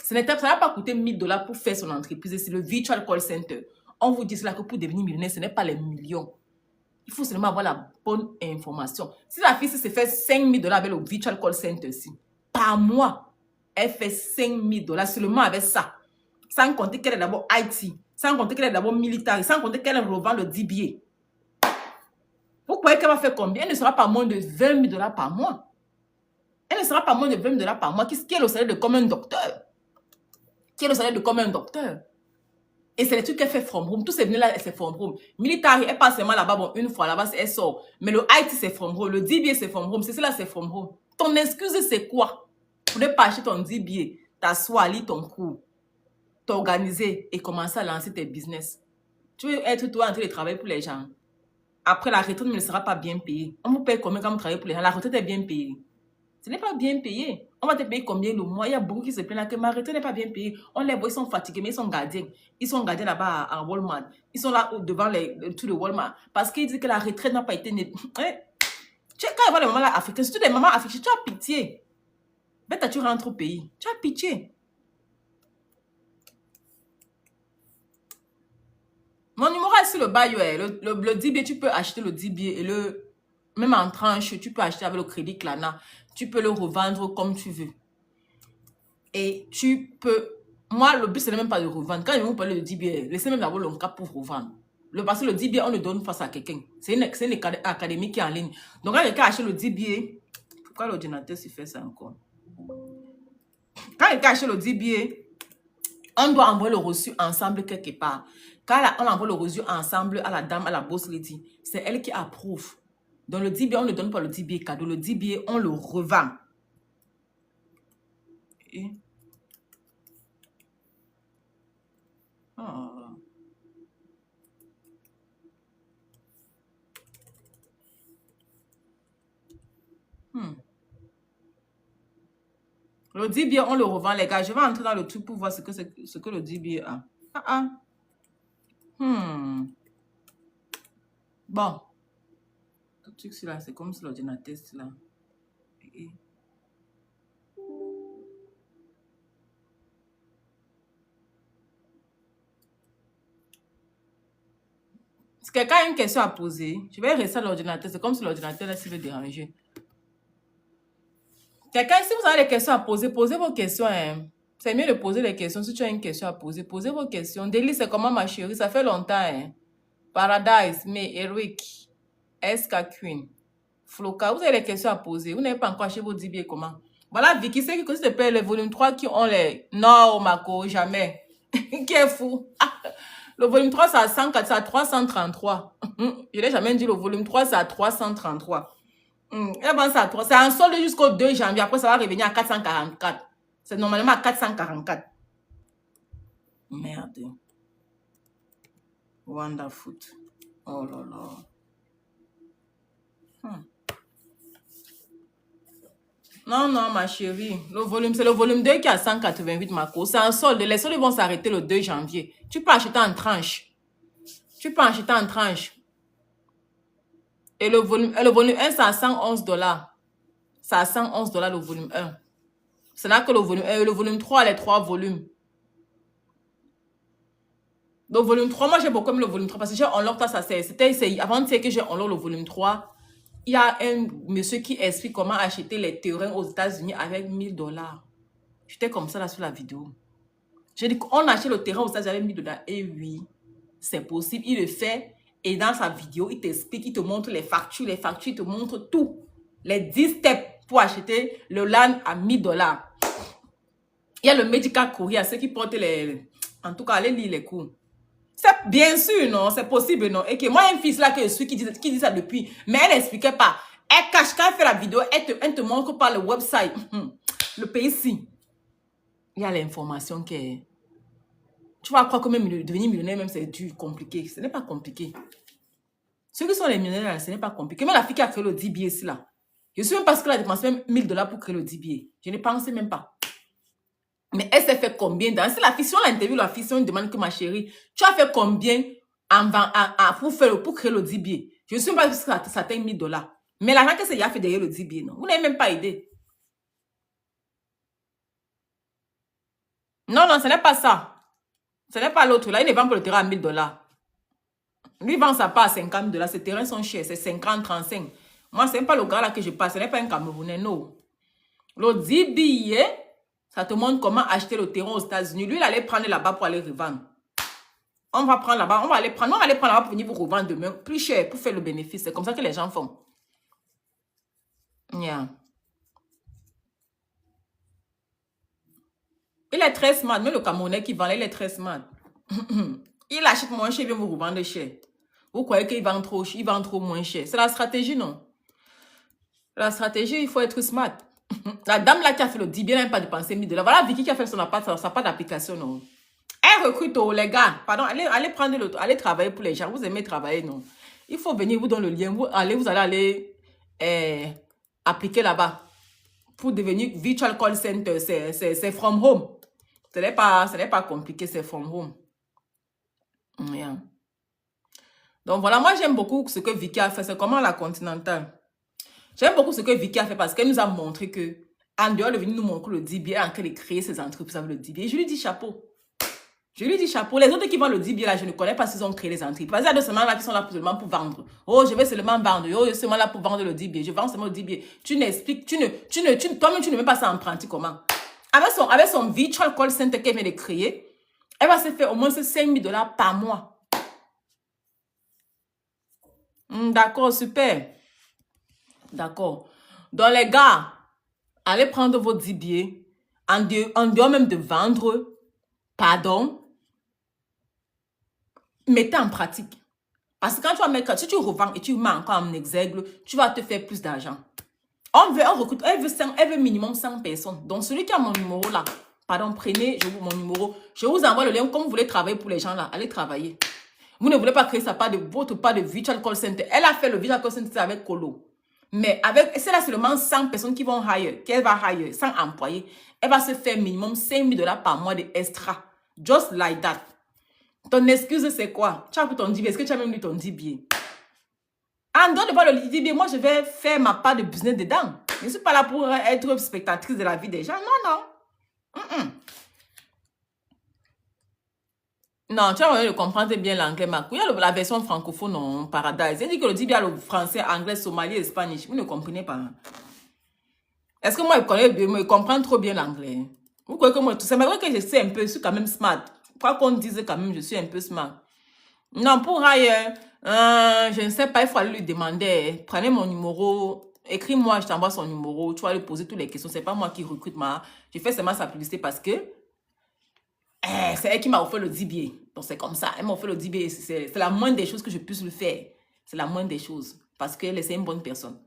Ça n'a pas coûté 1 000 $ pour faire son entreprise. C'est le Virtual Call Center. On vous dit cela que pour devenir millionnaire, ce n'est pas les millions. Il faut seulement avoir la bonne information. Si la fille se fait 5 000 $ avec le Virtual Call Center ici, par mois, elle fait 5 000 $ seulement avec ça. Sans compter qu'elle est d'abord IT, sans compter qu'elle est d'abord militaire, sans compter qu'elle revend le DBA. Vous croyez qu'elle va faire combien? Elle ne sera pas moins de 20 000 $ par mois. Elle ne sera pas moins de 20 000 $ par mois. Qui est le salaire de comme un docteur? Qui est le salaire de comme un docteur? Et c'est les trucs qu'elle fait from home. Tous ces venus-là, c'est from home. Military, elle passe seulement là-bas, bon, une fois là-bas, elle sort. Mais le IT, c'est from home. Le DBA, c'est from home. C'est cela, c'est from home. Ton excuse, c'est quoi? Pour ne pas acheter ton DBA, t'asseoir, lire ton cours, t'organiser et commencer à lancer tes business. Tu veux être toi en train de travailler pour les gens. Après, la retraite ne sera pas bien payée. On vous paye combien quand vous travaillez pour les gens? La retraite est bien payée. Ce n'est pas bien payé. On va te payer combien le mois? Il y a beaucoup qui se plaignent que ma retraite n'est pas bien payée. On les voit, ils sont fatigués, mais ils sont gardiens. Ils sont gardiens là-bas à Walmart. Ils sont là devant le tout de Walmart. Parce qu'ils disent que la retraite n'a pas été... Quand ils voient les mamans là africaines, surtout les mamans africaines, tu as pitié. Bête, tu rentres au pays. Tu as pitié. Mon numéro est sur le bas. Le DBA, tu peux acheter le DBA et le... Même en tranche, tu peux acheter avec le crédit Klarna. Tu peux le revendre comme tu veux. Et tu peux... Moi, le but, ce n'est même pas de revendre. Quand ils vont parler de DBA, laissez même d'abord le cas pour revendre. Parce que le DBA, on le donne face à quelqu'un. C'est une académie qui est en ligne. Donc, quand quelqu'un achète le DBA... Pourquoi l'ordinateur s'y fait ça encore? Quand quelqu'un achète le DBA, on doit envoyer le reçu ensemble quelque part. Quand on envoie le reçu ensemble à la dame, à la boss lady, c'est elle qui approuve. Donc, le DBA, on ne donne pas le DBA cadeau. Le DBA, on le revend. Et... Oh. Le DBA, on le revend, les gars. Je vais entrer dans le truc pour voir ce que le DBA a. Bon. Tout truc, là, c'est comme si l'ordinateur, là. Si quelqu'un a une question à poser, je vais rester à l'ordinateur. C'est comme si l'ordinateur, là, s'il veut déranger. Quelqu'un, si vous avez des questions à poser, posez vos questions. Hein. C'est mieux de poser les questions. Si tu as une question à poser, posez vos questions. Délice, c'est comment ma chérie? Ça fait longtemps. Hein. Paradise, mais Eric, SK Queen, Floka, vous avez des questions à poser. Vous n'avez pas encore acheté vos DBA comment? Voilà, Vicky, c'est qui se paye les volumes 3 qui ont les... Non, Marco, jamais. Qui est fou? Le volume 3, c'est à 104, c'est à 333. Je n'ai jamais dit le volume 3, c'est à 333. C'est un solde jusqu'au 2 janvier. Après, ça va revenir à 444. C'est normalement à 444. Merde. Wonderful. Oh là là. Non, ma chérie. C'est le volume 2 qui est à 188, Marco. C'est un solde. Les soldes vont s'arrêter le 2 janvier. Tu peux acheter en tranche. Et le volume 1, c'est à 111 $. C'est à 111 $ le volume 1. Ce n'est que le volume 1. Le volume 3, les 3 volumes. Le volume 3, moi j'ai beaucoup aimé le volume 3 parce que j'ai unlock ça. C'était avant de dire que j'ai unlock le volume 3. Il y a un monsieur qui explique comment acheter les terrains aux États-Unis avec 1000 $. J'étais comme ça là sur la vidéo. J'ai dit qu'on achète le terrain aux États-Unis avec 1000 $. Et oui, c'est possible. Il le fait. Et dans sa vidéo, il t'explique, il te montre les factures. Les factures, il te montre tout. Les 10 steps pour acheter le land à 1000 $. Il y a le medical courier, ceux qui portent les... En tout cas, allez lire les cours. C'est bien sûr, non? C'est possible, non? Et que moi, il y a une fille là que je suis qui dit ça depuis. Mais elle n'expliquait pas. Elle cache, quand elle fait la vidéo, elle te montre par le website. Le pays-ci. Il y a l'information qui est... Tu vas croire que même devenir millionnaire, même c'est dur, compliqué. Ce n'est pas compliqué. Ceux qui sont les millionnaires, ce n'est pas compliqué. Même la fille qui a créé le DBA ici, là. Je suis même pas sûre qu'elle a dépensé même 1000 $ pour créer le DBA. Je ne pensais même pas. Mais elle s'est fait combien dans... Si on l'interview, la fille, si on demande que ma chérie, tu as fait combien pour créer le DBA? Je ne suis pas sûre que ça t'aille 1000 $. Mais l'argent que c'est déjà fait derrière le DBA, non? Vous n'avez même pas aidé. Non, ce n'est pas ça. Ce n'est pas l'autre. Là, il ne vend pas le terrain à 1000 $. Lui, il vend ça pas à 50 $. Ces terrains sont chers. C'est 50, 35. Moi, ce n'est pas le gars là que je passe. Ce n'est pas un Camerounais, non. Le DBA, ça te montre comment acheter le terrain aux États-Unis. Lui, il allait prendre là-bas pour aller revendre. On va prendre là-bas, on va aller prendre là-bas pour venir vous revendre demain plus cher pour faire le bénéfice. C'est comme ça que les gens font. Yeah. Il est très smart. Même le Camerounais qui vend, il est très smart. Il achète moins cher, il vient vous revendre cher. Vous croyez qu'il vend trop moins cher. C'est la stratégie, non? La stratégie, il faut être smart. La dame là qui a fait le 10 bien, elle n'a pas dépensé 1000 $. Voilà Vicky qui a fait son appart, ça n'a pas d'application, non? Elle recrute, les gars. Pardon, allez travailler pour les gens. Vous aimez travailler, non? Il faut venir, vous donne le lien. Vous allez appliquer là-bas pour devenir virtual call center. C'est from home. Ce n'est pas compliqué, c'est from home. Yeah. Donc voilà, moi j'aime beaucoup ce que Vicky a fait. C'est comment la Continentale. J'aime beaucoup ce que Vicky a fait parce qu'elle nous a montré que, en dehors de venir nous montrer le DBA, elle est en train de créer ses entreprises avec le DBA. Je lui dis chapeau. Je lui dis chapeau. Les autres qui vendent le DBA là, je ne connais pas s'ils ont créé les entreprises. Il y a d'autres seulement là qui sont là seulement pour vendre. Oh, je vais seulement vendre. Oh, je suis seulement là pour vendre le DBA. Je vends seulement le DBA. Tu n'expliques, toi-même tu ne mets pas ça en pratique comment. Avec son virtual call center qu'elle vient de créer, elle va se faire au moins 5 000 $ par mois. D'accord, super. D'accord. Donc, les gars, allez prendre vos 10 billets. En dehors même de vendre, pardon, mettez en pratique. Parce que quand tu vas mettre, si tu revends et tu mets encore en exergue, tu vas te faire plus d'argent. On recrute, elle veut minimum 100 personnes. Donc, celui qui a mon numéro là, pardon, prenez mon numéro. Je vous envoie le lien. Comme vous voulez travailler pour les gens là, allez travailler. Vous ne voulez pas créer ça, votre part de virtual call center. Elle a fait le virtual call center avec Colo. Mais c'est là seulement 100 personnes qui vont qu'elle va hire, 100 employés. Elle va se faire minimum 5 000 $ par mois d'extra. Just like that. Ton excuse, c'est quoi? Tu as pris ton DBA. Est-ce que tu as même lu ton DBA? En dehors de voir le DBA, moi, je vais faire ma part de business dedans. Je ne suis pas là pour être spectatrice de la vie des gens. Non. Non, tu as envie de comprendre bien l'anglais, Marc. Il y a la version francophone en Paradise. Il dit que le DBA, le français, anglais, somalien, espagnol. Vous ne comprenez pas. Est-ce que moi, je comprends trop bien l'anglais? Vous croyez que moi, c'est vrai que je sais un peu, je suis quand même smart. Quoi qu'on dise quand même, je suis un peu smart. Non, pour ailleurs, je ne sais pas, il faut aller lui demander. Prenez mon numéro, écris-moi, je t'envoie son numéro. Tu vas lui poser toutes les questions. C'est pas moi qui recrute, je fais seulement sa publicité parce que c'est elle qui m'a offert le DBA. Donc, c'est comme ça. Elle m'a offert le DBA. C'est la moindre des choses que je puisse lui faire. C'est la moindre des choses. Parce qu'elle est une bonne personne.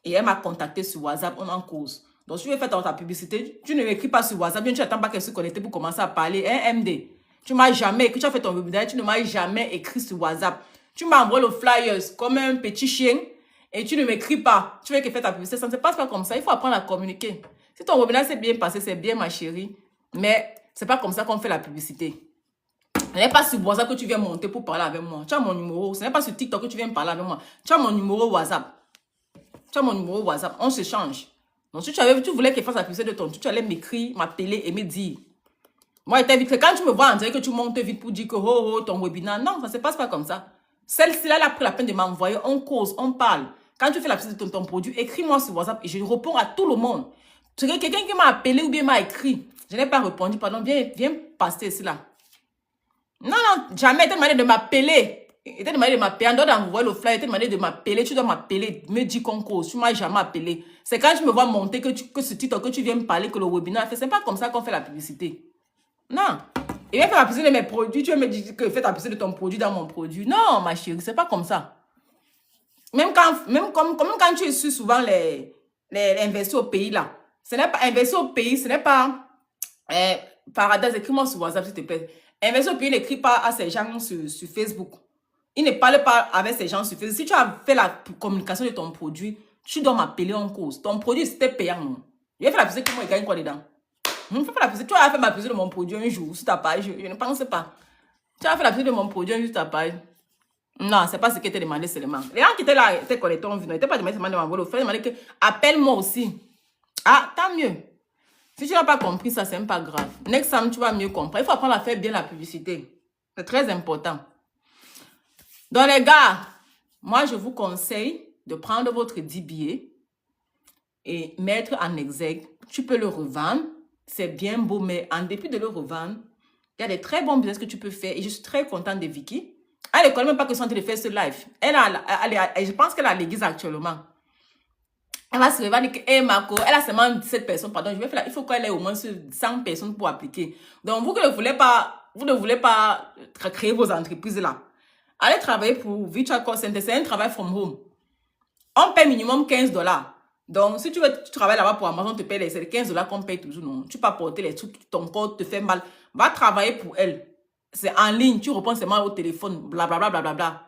Et elle m'a contacté sur WhatsApp, on en cause. Donc, si tu veux faire ta publicité, tu ne m'écris pas sur WhatsApp, tu n'attends pas qu'elle se connecte pour commencer à parler. MD. Tu m'as jamais écrit, tu as fait ton webinaire, tu ne m'as jamais écrit sur WhatsApp. Tu m'as envoyé le flyers comme un petit chien et tu ne m'écris pas. Tu veux qu'elle fasse ta publicité, ça ne se passe pas comme ça. Il faut apprendre à communiquer. Si ton webinaire s'est bien passé, c'est bien, ma chérie. Mais c'est pas comme ça qu'on fait la publicité. Ce n'est pas sur WhatsApp que tu viens monter pour parler avec moi. Tu as mon numéro. Ce n'est pas sur TikTok que tu viens parler avec moi. Tu as mon numéro WhatsApp. Tu as mon numéro WhatsApp. On se change. Donc, si tu voulais qu'elle fasse la publicité de ton truc, tu allais m'écrire, m'appeler et me dire. Moi, vite. Quand tu me vois, on dirait que tu montes vite pour dire que ton webinaire. Non, ça ne se passe pas comme ça. Celle-ci, elle a pris la peine de m'envoyer. On cause, on parle. Quand tu fais la publicité de ton produit, écris-moi sur WhatsApp et je réponds à tout le monde. Quelqu'un qui m'a appelé ou bien m'a écrit. Je n'ai pas répondu. Pardon, viens passer ici là. Non, jamais. Elle t'a demandé de m'appeler. Elle t'a demandé de m'appeler. En dehors d'envoyer le flyer, elle t'a demandé de m'appeler. Tu dois m'appeler, me dire qu'on cause. Tu ne m'as jamais appelé. C'est quand je me vois monter que ce titre que tu viens me parler, que le webinaire fait. Ce n'est pas comme ça qu'on fait la publicité. Non. Et bien, faire la publicité de mes produits. Tu veux me dire que fais la publicité de ton produit dans mon produit. Non, ma chérie, ce n'est pas comme ça. Même quand tu suis souvent les investir au pays là. Ce n'est pas investir au pays, ce n'est pas Paradise, écris-moi sur WhatsApp s'il te plaît. Investir au pays, n'écrit pas à ces gens sur Facebook. Il ne parle pas avec ces gens sur Facebook. Si tu as fait la communication de ton produit, tu dois m'appeler en cause. Ton produit, c'était payant. Non? Je vais faire la publicité que moi, je gagne quoi dedans? Tu as fait ma publicité de mon produit un jour sur ta page. Je ne pense pas. Tu as fait la publicité de mon produit un jour sur ta page. Non, ce n'est pas ce qui t'a demandé seulement. Les gens qui étaient là, étaient connectés, on n'était pas demandé seulement de m'envoyer le fait. Ils m'ont dit que appelle-moi aussi. Ah, tant mieux. Si tu n'as pas compris ça, c'est même pas grave. Next time, tu vas mieux comprendre. Il faut apprendre à faire bien la publicité. C'est très important. Donc, les gars, moi, je vous conseille de prendre votre DBA et mettre en exergue. Tu peux le revendre. C'est bien beau, mais en dépit de le revendre, Il y a des très bons business que tu peux faire et je suis très contente de Vicky. Elle ne connaît même pas que c'est en train de faire ce live. Je pense qu'elle est à l'église actuellement. Elle va se réveiller et dire que, hey, Marco, elle a seulement 17 personnes, pardon, je vais faire, il faut qu'elle ait au moins 100 personnes pour appliquer. Donc, vous ne voulez pas créer vos entreprises là. Allez travailler pour Virtual Call Center, c'est un travail from home. On paie minimum $15. Donc, si tu travailles là-bas pour Amazon, te paye c'est les $15 qu'on paye toujours, non. Tu peux pas porter les trucs, ton corps te fait mal. Va travailler pour elle. C'est en ligne, tu réponds seulement au téléphone, blablabla, blablabla.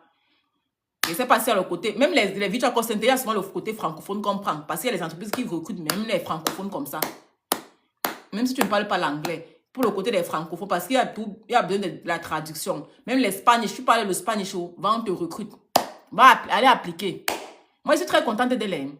Et c'est passé à le côté, même les Virtual Call Center, il y a souvent le côté francophone qu'on prend. Parce qu'il y a les entreprises qui recrutent même les francophones comme ça. Même si tu ne parles pas l'anglais, pour le côté des francophones, parce qu'il y a besoin de la traduction. Même l'espagnol, si tu parles le Spanish, va, on te recrute. Va aller appliquer. Moi, je suis très contente d'elle.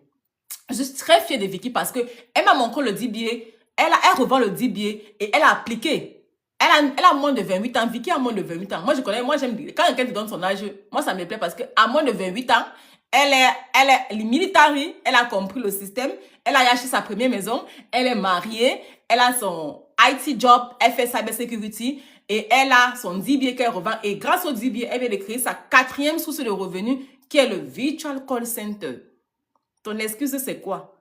Je suis très fière de Vicky parce qu'elle m'a montré le DBA. Elle revend le DBA et elle a appliqué. Elle a moins de 28 ans. Vicky a moins de 28 ans. Moi, j'aime dire, quand quelqu'un te donne son âge, moi, ça me plaît parce qu'à moins de 28 ans, elle est military, elle a compris le système, elle a acheté sa première maison, elle est mariée, elle a son IT job, elle fait cybersecurity et elle a son DBA qu'elle revend. Et grâce au DBA, elle vient de créer sa 4e source de revenus qui est le Virtual Call Center. Ton excuse, c'est quoi?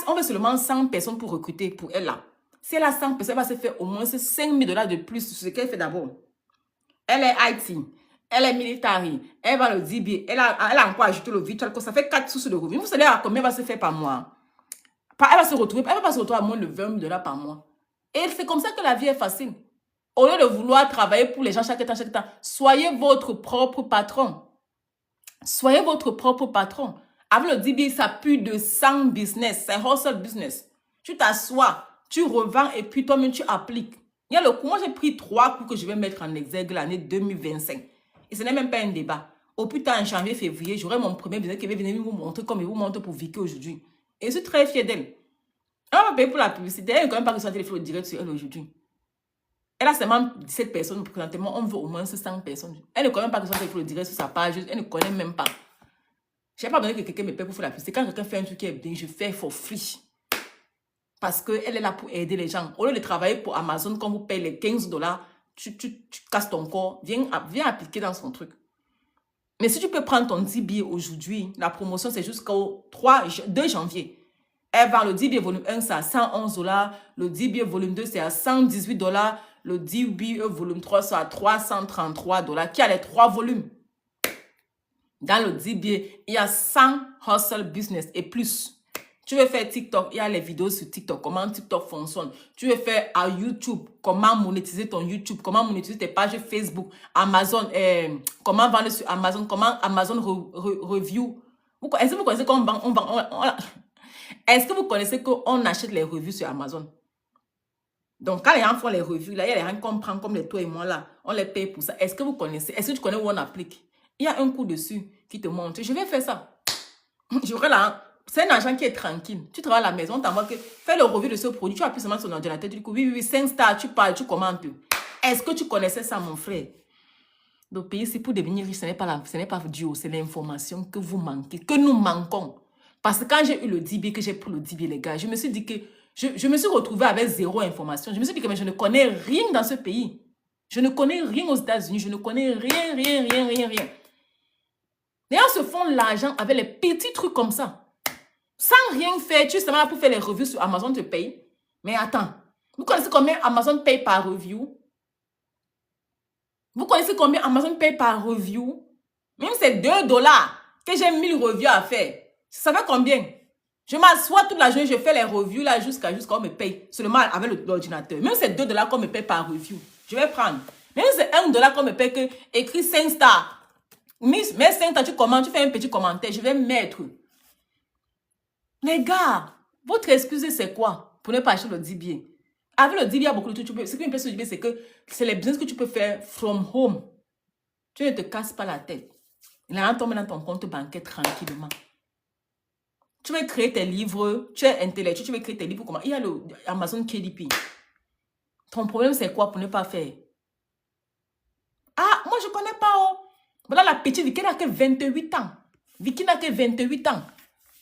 On veut seulement 100 personnes pour recruter pour elle là. Si elle a 100 personnes, elle va se faire au moins $5,000 de plus sur ce qu'elle fait d'abord. Elle est IT, elle est military, elle va le DBA, elle a encore ajouté le virtual, ça fait 4 sources de revenus. Vous savez à combien elle va se faire par mois? Elle va pas se retrouver à moins de $20 par mois. Et c'est comme ça que la vie est facile. Au lieu de vouloir travailler pour les gens chaque temps, soyez votre propre patron. Soyez votre propre patron. Avec le DBA, ça pue de 100 business. C'est hustle business. Tu t'assois, tu revends et puis toi-même tu appliques. Il y a le coup. Moi, j'ai pris 3 coups que je vais mettre en exergue l'année 2025. Et ce n'est même pas un débat. Au plus tard, en janvier, février, j'aurai mon premier business qui va venir vous montrer comme il vous montre pour Vicky aujourd'hui. Et je suis très fière d'elle. Elle va payer pour la publicité. Elle n'a quand même pas que son téléphone direct sur elle aujourd'hui. Elle a seulement 17 personnes présentement. On veut au moins 100 personnes. Elle ne connaît même pas que son téléphone direct sur sa page. Elle ne connaît même pas. Je n'ai pas besoin que quelqu'un me paye pour faire la publicité. Quand quelqu'un fait un truc qui est bien, je fais for free. Parce qu'elle est là pour aider les gens. Au lieu de travailler pour Amazon, quand vous payez les $15, tu casses ton corps. Viens appliquer dans son truc. Mais si tu peux prendre ton DBA aujourd'hui, la promotion c'est jusqu'au 2 janvier. Elle vend le DBA volume 1, c'est à $111. Le DBA volume 2, c'est à $118. Le DBA volume 3, c'est à $333. Qui a les 3 volumes? Dans le DBA, il y a 100 hustle business et plus. Tu veux faire TikTok, il y a les vidéos sur TikTok, comment TikTok fonctionne. Tu veux faire à YouTube, comment monétiser ton YouTube, comment monétiser tes pages Facebook, Amazon, comment vendre sur Amazon, comment Amazon review. Est-ce que vous connaissez est-ce que vous connaissez qu'on achète les revues sur Amazon? Donc, quand les gens font les revues, là, il y a les gens qu'on prend comme les toi et moi là, on les paye pour ça. Est-ce que vous connaissez? Est-ce que tu connais où on applique? Il y a un coup dessus qui te montre. Je vais faire ça. J'aurai là. C'est un agent qui est tranquille. Tu travailles à la maison, t'envoies que fais le revue de ce produit. Tu appuies seulement sur ton ordinateur. Tu dis oui, 5 stars, tu parles, tu commentes. Est-ce que tu connaissais ça, mon frère? Le pays, c'est pour devenir riche, ce n'est pas Dieu, c'est l'information que vous manquez, que nous manquons. Parce que quand j'ai eu le DBA, que j'ai pris le DBA, les gars, je me suis dit que je me suis retrouvée avec 0 information. Je me suis dit que mais je ne connais rien dans ce pays. Je ne connais rien aux États-Unis. Je ne connais rien. Les gens se font l'argent avec les petits trucs comme ça. Sans rien faire, tu es seulement là pour faire les reviews sur Amazon, te paye. Mais attends, vous connaissez combien Amazon paye par review? Vous connaissez combien Amazon paye par review? Même c'est $2 que j'ai 1000 reviews à faire. Ça fait combien? Je m'assois toute la journée, je fais les reviews là jusqu'à qu'on me paye. Seulement avec l'ordinateur. Même c'est $2 qu'on me paye par review. Je vais prendre. Même c'est $1 qu'on me paye que écrit 5 stars. Mais 5 stars, tu commentes, tu fais un petit commentaire. Je vais mettre. Les gars, votre excuse, c'est quoi pour ne pas acheter le DBA? Avec le DBA, il y a beaucoup de trucs. Ce qui me plaît sur le DBA, c'est que c'est les business que tu peux faire from home. Tu ne te casses pas la tête. Il a tombé dans ton compte bancaire tranquillement. Tu veux créer tes livres, tu es intellectuel, tu veux créer tes livres comment? Il y a le Amazon KDP. Ton problème, c'est quoi pour ne pas faire? Ah, moi, je ne connais pas. Oh. Voilà la petite Vicky n'a que 28 ans. Vicky n'a que 28 ans.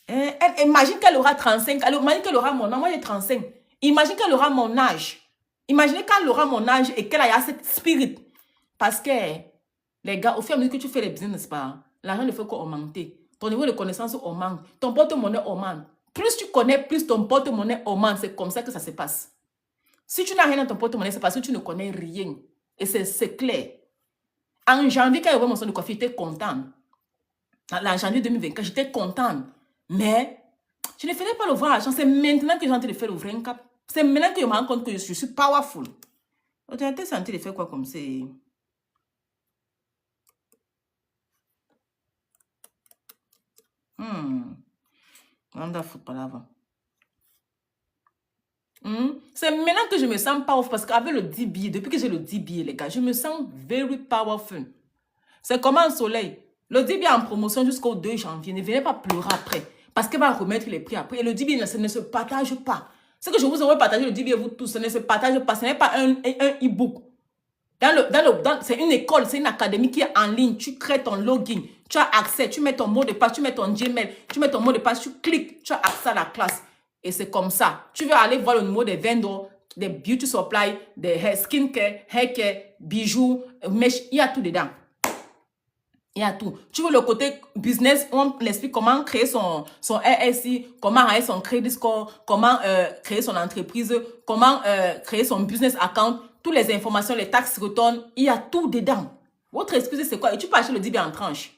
Elle imagine qu'elle aura 35. Elle imagine qu'elle aura mon âge. Moi, j'ai 35. Imagine qu'elle aura mon âge. Imaginez quand elle aura mon âge et qu'elle a cette spirit. Parce que, les gars, au fur et à mesure que tu fais les business, n'est-ce pas, l'argent ne fait qu'augmenter. Ton niveau de connaissance augmente. Ton porte-monnaie augmente. Plus tu connais, plus ton porte-monnaie augmente. C'est comme ça que ça se passe. Si tu n'as rien dans ton porte-monnaie, c'est parce que tu ne connais rien. Et c'est clair. En janvier, quand il y avait mon salon de coiffure, j'étais contente. En janvier 2024, j'étais contente. Mais je ne faisais pas le voir l'argent. C'est maintenant que j'ai envie de faire le vrai cap. C'est maintenant que je me rends compte que je suis powerful. Tu as été senti de faire quoi comme c'est... Wonderful palaver. C'est maintenant que je me sens powerful parce qu'avec le 10 billets, depuis que j'ai le 10 billets, les gars, je me sens very powerful. C'est comme un soleil. Le 10 billets en promotion jusqu'au 2 janvier. Ne venez pas pleurer après. Parce qu'elle va remettre les prix après. Et le 10 billets ne se partage pas. Ce que je vous aurais partagé le 10 billets, vous tous, ce ne se partage pas. Ce n'est pas un e-book. C'est une école, c'est une académie qui est en ligne. Tu crées ton login. Tu as accès. Tu mets ton mot de passe. Tu mets ton Gmail. Tu mets ton mot de passe. Tu cliques. Tu as accès à la classe. Et c'est comme ça. Tu veux aller voir le numéro des vendors, des beauty supply, des skincare, haircare, bijoux, mèches. Il y a tout dedans. Il y a tout. Tu veux le côté business, on l'explique comment créer son RSI, comment avoir son credit score, comment créer son entreprise, comment créer son business account, toutes les informations, les taxes return, il y a tout dedans. Votre excuse, c'est quoi? Et tu peux acheter le 10 billets en tranche.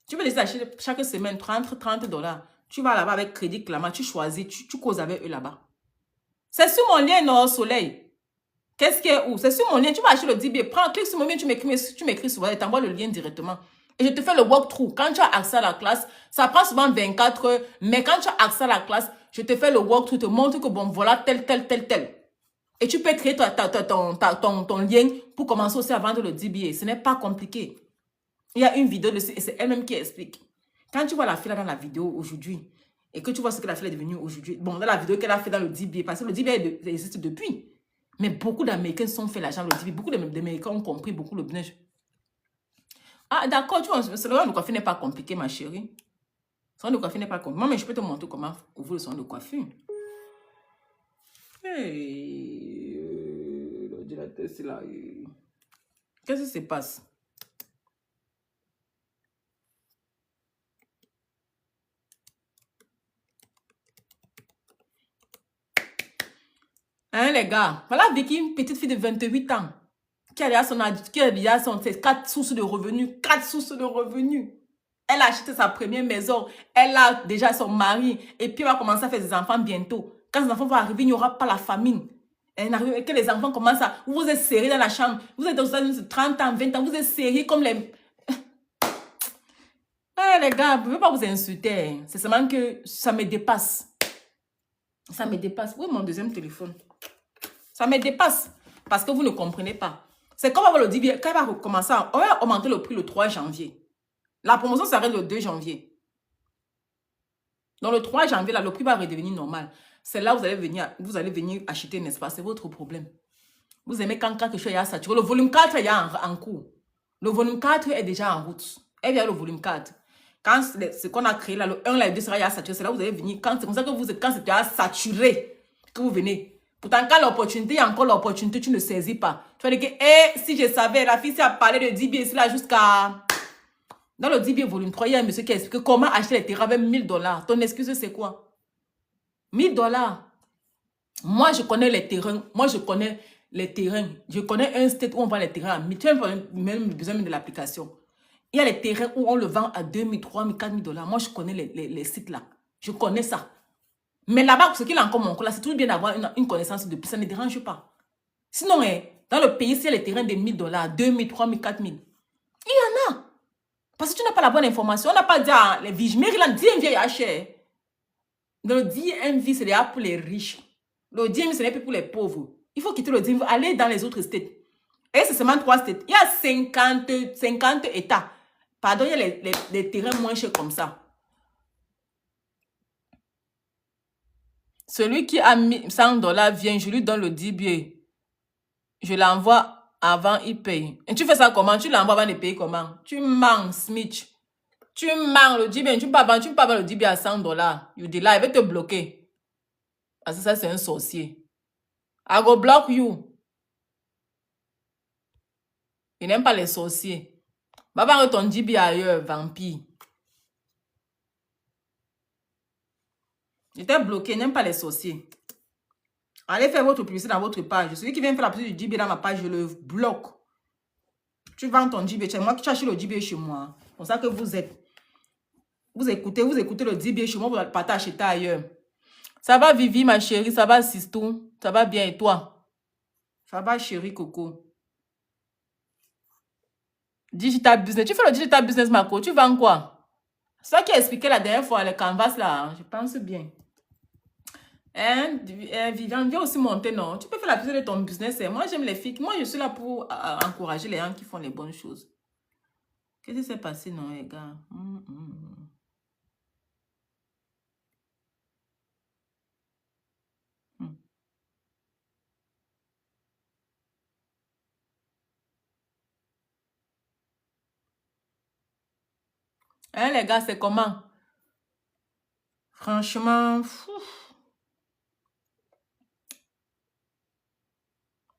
Tu peux les acheter chaque semaine, 30 $. Tu vas là-bas avec Crédit Clama, tu choisis, tu causes avec eux là-bas. C'est sur mon lien Nord Soleil. Qu'est-ce qu'il y a où? C'est sur mon lien. Tu vas acheter le 10 billets. Prends, clique sur mon lien, tu m'écris souvent et t'envoies le lien directement. Et je te fais le walkthrough. Quand tu as accès à la classe, ça prend souvent 24 heures. Mais quand tu as accès à la classe, je te fais le walkthrough, te montre que bon, voilà, tel. Et tu peux créer ton lien pour commencer aussi à vendre le 10 billets. Ce n'est pas compliqué. Il y a une vidéo dessus et c'est elle-même qui explique. Quand tu vois la fille là dans la vidéo aujourd'hui et que tu vois ce que la fille est devenue aujourd'hui, bon, dans la vidéo qu'elle a fait dans le 10 billets, parce que le 10 billets existe depuis. Mais beaucoup d'Américains se sont fait l'argent le 10 billets. Beaucoup d'Américains ont compris beaucoup le business. Ah, d'accord, tu vois, le salon de coiffure n'est pas compliqué, ma chérie. Le salon de coiffure n'est pas compliqué. Moi, mais je peux te montrer comment ouvrir le salon de coiffure. Hey, l'ordinateur, c'est là. Qu'est-ce qui se passe? Hein, les gars? Voilà Vicky, une petite fille de 28 ans qui a déjà son 4 sources de revenus. 4 sources de revenus. Elle a acheté sa première maison. Elle a déjà son mari. Et puis, elle va commencer à faire des enfants bientôt. Quand les enfants vont arriver, il n'y aura pas la famine. Et que les enfants commencent à... Vous êtes serrés dans la chambre. Vous êtes dans 30 ans, 20 ans. Vous êtes serrés comme les... les gars, je ne veux pas vous insulter. C'est seulement que ça me dépasse. Ça me dépasse. Où est mon deuxième téléphone? Ça me dépasse. Parce que vous ne comprenez pas. C'est comme avoir le 10 billets. Quand elle va recommencer, on va augmenter le prix le 3 janvier. La promotion s'arrête le 2 janvier. Donc le 3 janvier, là, le prix va redevenir normal. C'est là où vous allez venir acheter, n'est-ce pas? C'est votre problème. Vous aimez quand quelque chose est saturé. Le volume 4 est en cours. Le volume 4 est déjà en route. Et bien le volume 4. Quand ce qu'on a créé là, le 1, là, le 2 sera saturé, c'est là où vous allez venir. C'est comme ça que vous êtes, quand c'est saturé, que vous venez. Pourtant, quand l'opportunité, il y a encore l'opportunité, tu ne saisis pas. Tu vas dire que, si je savais, la fille s'est parlé de 10 billets, c'est là jusqu'à... Dans le 10 billets volume 3, il y a un monsieur qui explique comment acheter les terrains avec 1000 $. Ton excuse, c'est quoi? 1000 $. Moi, je connais les terrains. Je connais un state où on vend les terrains à 1000. Tu n'as même besoin de l'application. Il y a les terrains où on le vend à 2000, 3000, 4000 $. Moi, je connais les sites là. Je connais ça. Mais là-bas, ce qu'il a encore mon là, c'est toujours bien d'avoir une connaissance de plus. Ça ne dérange pas. Sinon, dans le pays, c'est les terrains de 1000 $, 2000, 3000, 4000. Il y en a. Parce que tu n'as pas la bonne information. On n'a pas dit les vies. Mais il a DMV est cher. Le DMV, c'est déjà pour les riches. Le DMV, ce n'est plus pour les pauvres. Il faut quitter le DMV, aller dans les autres states. Et c'est seulement 3 states. Il y a 50 États. Pardon, il y a les terrains moins chers comme ça. Celui qui a mis 100 $ vient, je lui donne le 10 billets. Je l'envoie avant, il paye. Et tu fais ça comment? Tu l'envoies avant de payer comment? Tu manques, Smith. Tu manques le 10 billets. Tu ne peux pas vendre le 10 billets à 100 $. You dis là, il va te bloquer. Parce que ça, c'est un sorcier. I go block you. Il n'aime pas les sorciers. Va voir ton DB ailleurs, vampire. Il était bloqué, il n'aime pas les sorciers. Allez faire votre publicité dans votre page. Celui qui vient faire la publicité du DB dans ma page, je le bloque. Tu vends ton DB chez moi, tu achètes le DB chez moi. C'est pour ça que vous êtes. Vous écoutez le DB chez moi, vous partez acheter ailleurs. Ça va, Vivi, ma chérie, ça va, Sistou, ça va bien, et toi? Ça va, chérie Coco. Digital business. Tu fais le digital business, Marco, tu vends quoi? C'est ça qui a expliqué la dernière fois, le canvas là, hein? Je pense bien. Hein, Viviane, viens aussi monter, non? Tu peux faire la publicité de ton business. Moi, j'aime les filles. Moi, je suis là pour encourager les gens qui font les bonnes choses. Qu'est-ce qui s'est passé, non, les gars? Hein, les gars, c'est comment? Franchement,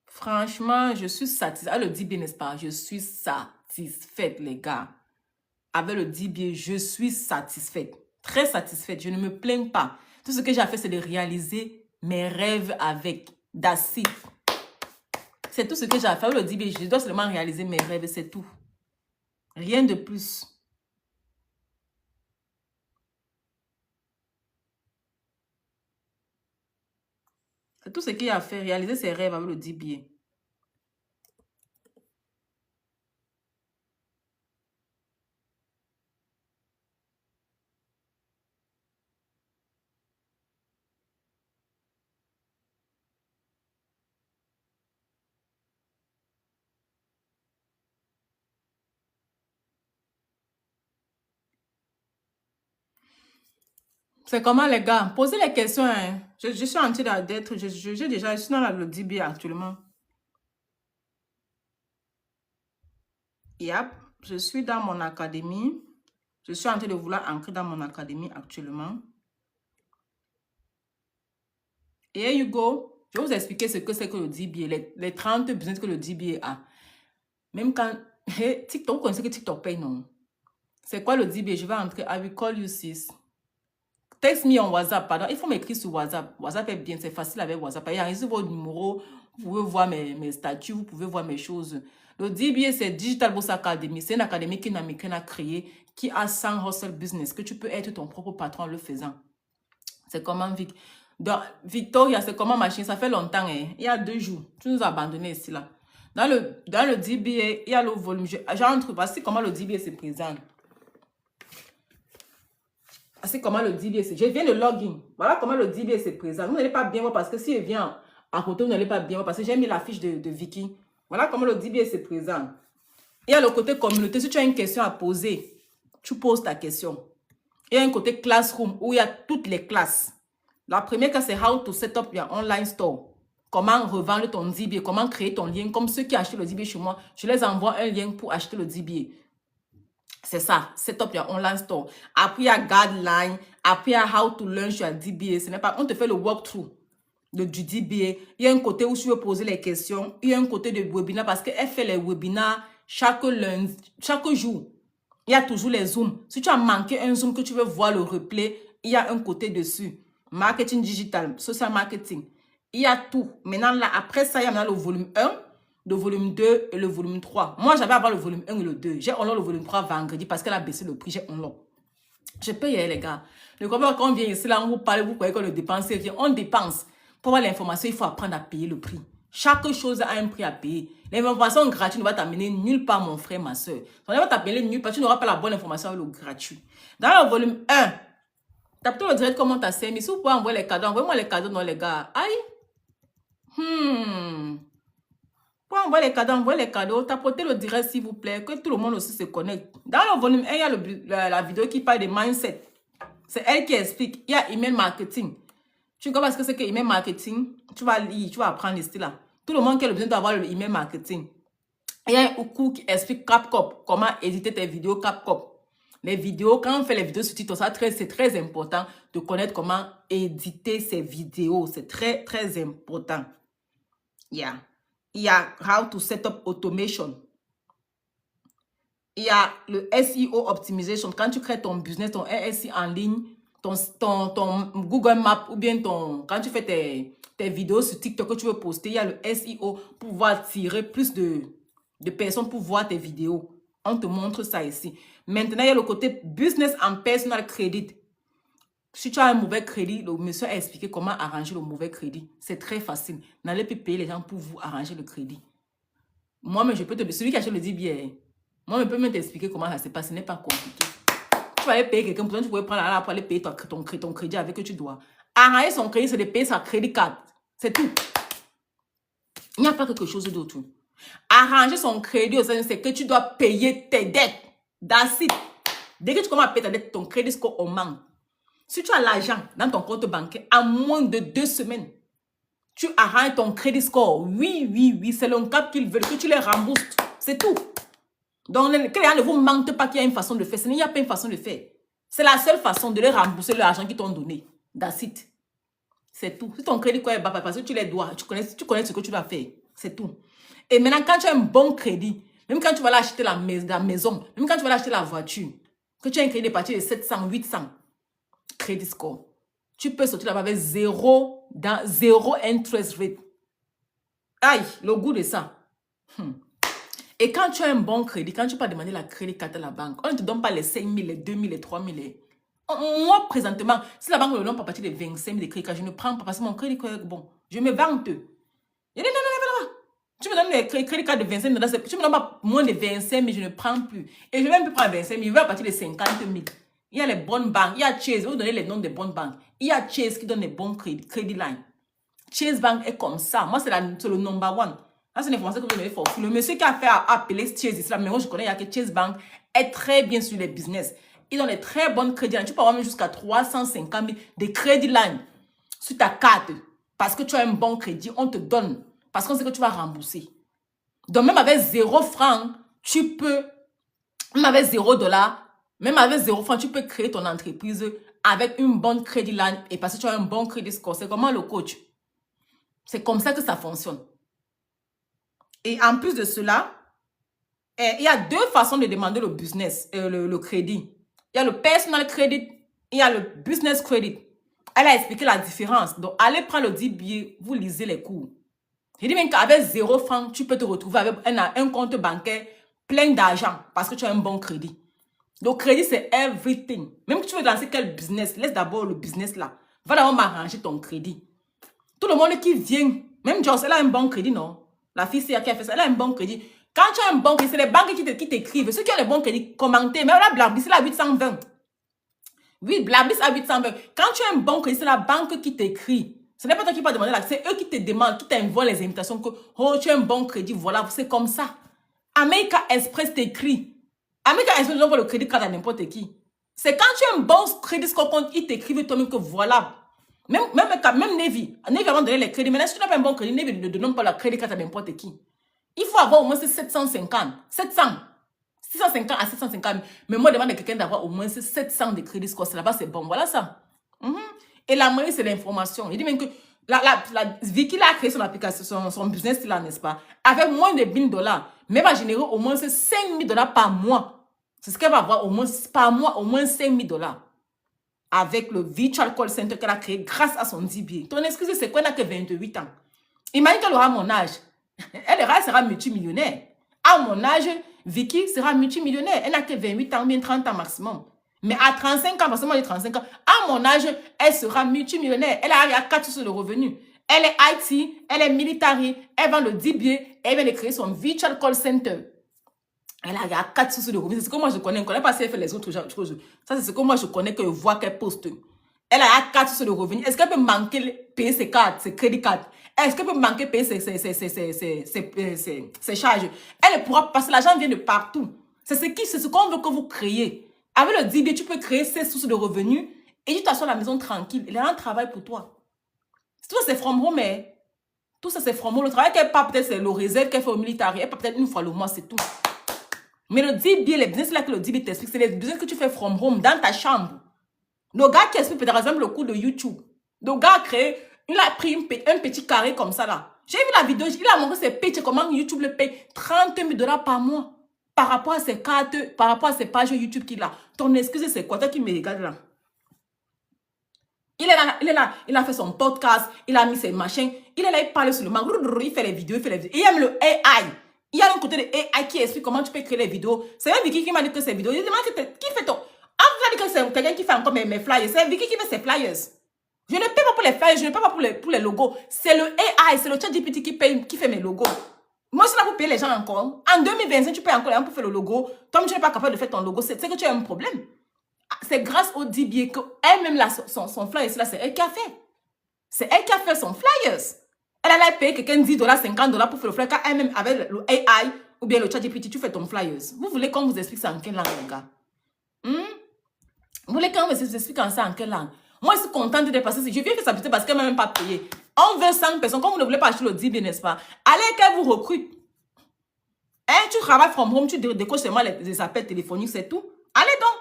franchement, je suis satisfaite. Ah, le DB, n'est-ce pas? Je suis satisfaite, les gars. Avec le DB, je suis satisfaite. Très satisfaite. Je ne me plains pas. Tout ce que j'ai fait, c'est de réaliser mes rêves avec Daci. C'est tout ce que j'ai fait. Avec le DB, je dois seulement réaliser mes rêves, c'est tout. Rien de plus. C'est tout ce qu'il y a à faire, réaliser ses rêves avec le DB. C'est comment, les gars? Posez les questions. Hein. Je suis en train d'être... Je suis dans le DB actuellement. Yep. Je suis dans mon académie. Je suis en train de vouloir entrer dans mon académie actuellement. Et here you go. Je vais vous expliquer ce que c'est que le DBA. Les 30 business que le DBA a. Même quand... TikTok, vous connaissez que TikTok paye, non? C'est quoi le DBA? Je vais entrer. I will call you sis. Text me en WhatsApp, pardon. Il faut m'écrire sur WhatsApp. WhatsApp est bien, c'est facile avec WhatsApp. Il y a ici votre numéro. Vous pouvez voir mes statuts, vous pouvez voir mes choses. Le DBA, c'est Digital Boss Academy. C'est une académie qu'une américaine a créée qui a 100 hustle business, que tu peux être ton propre patron en le faisant. C'est comment, Vic? Donc, Victoria, c'est comment, machine? Ça fait longtemps, hein? Il y a 2 jours. Tu nous as abandonnés ici, là. Dans le DBA, il y a le volume. J'entre, voici comment le DBA se présente. C'est comment le DBA se... Je viens de login. Voilà comment le DBA se présente. Vous n'allez pas bien voir parce que s'il vient à côté, vous n'allez pas bien voir parce que j'ai mis la fiche de Vicky. Voilà comment le DBA se présente. Il y a le côté communauté. Si tu as une question à poser, tu poses ta question. Il y a un côté classroom où il y a toutes les classes. La première classe, c'est how to set up your online store. Comment revendre ton DBA, comment créer ton lien. Comme ceux qui achètent le DBA chez moi, je les envoie un lien pour acheter le DBA. C'est ça, set up your online store. Après, il y a guideline. Après, il y a how to launch your DBA. Ce n'est pas, on te fait le walkthrough du DBA. Il y a un côté où tu veux poser les questions. Il y a un côté de webinaire parce qu'elle fait les webinaires chaque lundi, chaque jour. Il y a toujours les zooms. Si tu as manqué un zoom que tu veux voir le replay, il y a un côté dessus. Marketing digital, social marketing. Il y a tout. Maintenant, là, après ça, il y a maintenant le volume 1. Le volume 2 et le volume 3. Moi, j'avais avoir le volume 1 et le 2. J'ai unlock le volume 3 vendredi parce qu'elle a baissé le prix. J'ai unlock. Je paye, les gars. Le problème, quand on vient ici, là, on vous parle, vous croyez qu'on ne dépense rien. On dépense. Pour avoir l'information, il faut apprendre à payer le prix. Chaque chose a un prix à payer. L'information gratuite ne va t'amener nulle part, mon frère, ma soeur. Ça ne va t'amener nulle part. Tu n'auras pas la bonne information avec le gratuit. Dans le volume 1, t'as plutôt le direct comment t'as servi. Si vous pouvez envoyer les cadeaux, envoyez-moi les cadeaux, non, les gars. Aïe. Envoyez les cadeaux, tapotez le direct s'il vous plaît, que tout le monde aussi se connecte. Dans le volume 1, il y a la vidéo qui parle de mindset. C'est elle qui explique. Il y a email marketing. Tu comprends ce que c'est que email marketing? Tu vas lire, tu vas apprendre ici là. Tout le monde qui a besoin d'avoir le email marketing. Il y a un cours qui explique CapCut, comment éditer tes vidéos CapCut. Les vidéos, quand on fait les vidéos sur TikTok, c'est très important de connaître comment éditer ces vidéos. C'est très, très important. Yeah. Il y a How to Set Up Automation. Il y a le SEO Optimization. Quand tu crées ton business, ton RSI en ligne, ton Google Maps ou bien quand tu fais tes vidéos sur TikTok que tu veux poster, il y a le SEO pour pouvoir tirer plus de personnes pour voir tes vidéos. On te montre ça ici. Maintenant, il y a le côté Business and Personal Credit. Si tu as un mauvais crédit, le monsieur a expliqué comment arranger le mauvais crédit. C'est très facile. N'allez plus payer les gens pour vous arranger le crédit. Moi, mais je peux te... Celui qui achète le dit bien. Moi, je peux même t'expliquer comment ça se passe. Ce n'est pas compliqué. Tu vas aller payer quelqu'un, pour tu pourrais prendre là pour aller payer ton crédit avec que tu dois. Arranger son crédit, c'est de payer sa crédit card. C'est tout. Il n'y a pas quelque chose d'autre. Arranger son crédit, c'est que tu dois payer tes dettes. That's it. Dès que tu commences à payer ta dette, ton crédit score augmente. Si tu as l'argent dans ton compte bancaire, en moins de 2 semaines, tu arranges ton crédit score. Oui, c'est le cap qu'ils veulent, que tu les rembourses. C'est tout. Donc, les clients ne vous mentent pas qu'il y a une façon de faire. Il n'y a pas une façon de faire. C'est la seule façon de les rembourser l'argent qu'ils t'ont donné. That's it. C'est tout. Si ton crédit score est bas, parce que tu les dois, tu connais ce que tu dois faire. C'est tout. Et maintenant, quand tu as un bon crédit, même quand tu vas acheter la maison, même quand tu vas acheter la voiture, que tu as un crédit à partir de 700, 800, crédit score, tu peux sortir là-bas avec zéro interest rate. Aïe, le goût de ça. Et quand tu as un bon crédit, quand tu peux demander la crédit carte à la banque, on ne te donne pas les 5 000, les 2 000, les 3 000. Moi, présentement, si la banque me donne pas à partir de 25 000 de crédit carte, je ne prends pas parce que mon crédit carte est bon. Je me vante. Je dis non. Tu me donnes les crédit carte de 25 000, tu me donnes pas moins de 25 000, je ne prends plus. Et je ne vais même plus prendre 25 000, je vais à partir de 50 000. Il y a les bonnes banques, il y a Chase, je vais vous donner les noms des bonnes banques. Il y a Chase qui donne les bons crédit line. Chase Bank est comme ça. Moi, c'est le number one. C'est une information que vous avez fait. Le monsieur qui a fait appeler Chase ici, mais moi, je connais, il y a que Chase Bank est très bien sur les business. Ils ont des très bonnes crédits line. Tu peux avoir même jusqu'à 350 000 de crédit line sur ta carte. Parce que tu as un bon crédit, on te donne. Parce qu'on sait que tu vas rembourser. Donc, même avec 0 francs, tu peux, même avec 0 $, même avec 0 francs, tu peux créer ton entreprise avec une bonne crédit line et parce que tu as un bon crédit score. C'est comment le coach? C'est comme ça que ça fonctionne. Et en plus de cela, il y a 2 façons de demander le business, le crédit. Il y a le personal credit, il y a le business credit. Elle a expliqué la différence. Donc, allez prendre le 10 billets, vous lisez les cours. Je dis même qu'avec 0 francs, tu peux te retrouver avec un compte bancaire plein d'argent parce que tu as un bon crédit. Donc, crédit, c'est everything. Même que tu veux lancer quel business, laisse d'abord le business là. Va d'abord m'arranger ton crédit. Tout le monde qui vient, même Joss, elle a un bon crédit, non? La fille qui a fait ça, elle a un bon crédit. Quand tu as un bon crédit, c'est les banques qui t'écrivent. Ceux qui ont les bons crédits, commentez. Mais là, Blablis, c'est à 820. Oui, Blablis à 820. Quand tu as un bon crédit, c'est la banque qui t'écrit. Ce n'est pas toi qui vas demander là, c'est eux qui te demandent, qui t'envoient les invitations que, oh, tu as un bon crédit, voilà, c'est comme ça. America Express t'écrit. America Express ne donne pas le crédit card à n'importe qui. C'est quand tu as un bon crédit score, ils t'écrivent toi-même que voilà. Même Navy. Navy avant de donner les crédits. Maintenant, si tu n'as pas un bon crédit, Navy ne donne pas le crédit card à n'importe qui. Il faut avoir au moins 750. 650 à 750. Mais moi, je demande à quelqu'un d'avoir au moins 700 de crédit score. Là-bas, c'est bon. Voilà ça. Et la moyenne, c'est l'information. Il dit même que Vicky a créé son application, son business là, n'est-ce pas? Avec moins de 1 000 $. Mais elle va générer au moins 5 000 $ par mois. C'est ce qu'elle va avoir au moins par mois, au moins 5 000 $. Avec le virtual call center qu'elle a créé grâce à son 10 billets. Ton excuse, c'est quoi? Elle n'a que 28 ans. Imagine qu'elle aura mon âge. Elle sera multimillionnaire. À mon âge, Vicky sera multimillionnaire. Elle n'a que 28 ans, bien 30 ans maximum. Mais à 35 ans, parce que moi j'ai 35 ans, à mon âge, elle sera multimillionnaire. Elle a 4 sources de revenus. Elle est IT, elle est military, elle vend le 10 billets, elle vient de créer son virtual call center. Elle a 4 sources de revenus. C'est ce que moi je connais. Je ne connais pas si elle fait les autres choses. Ça, c'est ce que moi je connais, que je vois qu'elle poste. Elle a 4 sources de revenus. Est-ce qu'elle peut manquer payer ses cartes, ses crédits cartes? Est-ce qu'elle peut manquer payer ses charges? Elle ne pourra pas, parce que l'argent vient de partout. C'est ce qu'on veut que vous créez. Avec le 10 billets, tu peux créer 16 sources de revenus et tu t'assois à la maison tranquille. Il y a un travail pour toi. Tout ça, c'est from home, mais tout ça, c'est from home. Le travail qu'elle part, peut-être, c'est le réserve qu'elle fait au militaire. Elle part peut-être une fois le mois, c'est tout. Mais le 10 billets, les business là que le 10 billets t'explique, c'est les business que tu fais from home, dans ta chambre. Le gars qui explique, par exemple, le cours de YouTube. Le gars a créé, il a pris un petit carré comme ça là. J'ai vu la vidéo, il a montré ses pitchs, comment YouTube le paye 30 000 $ par mois par rapport à ses cartes, par rapport à ses pages YouTube qu'il a. Ton excuse, c'est quoi? Toi qui me regardes là. Il est là, il a fait son podcast, il a mis ses machins, il est là, il parle sur le manque, il fait les vidéos, Il aime le AI. Il y a un côté de AI qui explique comment tu peux créer les vidéos. C'est même Vicky qui m'a dit que ces vidéos, il demande qui fait ton... Ah, vous avez dit que c'est quelqu'un qui fait encore mes flyers. C'est Vicky qui fait ses flyers. Je ne paie pas pour les flyers, je ne paie pas pour les logos. C'est le AI, c'est le ChatGPT qui fait mes logos. Moi, je suis là pour payer les gens encore. En 2025, tu payes encore les gens pour faire le logo. Toi, tu n'es pas capable de faire ton logo. C'est que tu as un problème. C'est grâce au DBA qu'elle-même, son flyer, c'est elle qui a fait. C'est elle qui a fait son flyers. Elle allait payer quelqu'un 10 $, 50 $ pour faire le flyer. Quand elle-même, avec le AI ou bien le ChatGPT, tu fais ton flyers. Vous voulez qu'on vous explique ça en quelle langue, les gars? Vous voulez qu'on vous explique ça en quelle langue? Moi, je suis contente de dépasser. Je viens faire ça parce qu'elle ne m'a même pas payé. On veut 5 personnes. Comme vous ne voulez pas acheter le DBA, n'est-ce pas? Allez qu'elle vous recrute. Hein, tu travailles from home, tu décoches seulement les appels téléphoniques, c'est tout. Allez donc.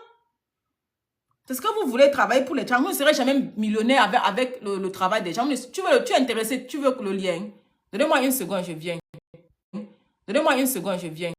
C'est ce que vous voulez travailler pour les gens. Vous ne serez jamais millionnaire avec le travail des gens. Tu es intéressé, tu veux le lien. Donnez-moi une seconde, je viens. Donnez-moi une seconde, je viens.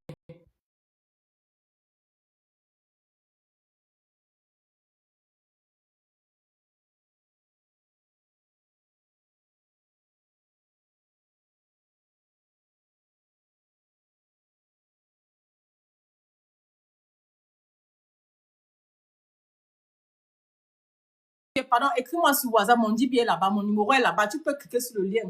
Pardon, écris-moi sur WhatsApp, mon DBA est là-bas, mon numéro est là-bas. Tu peux cliquer sur le lien.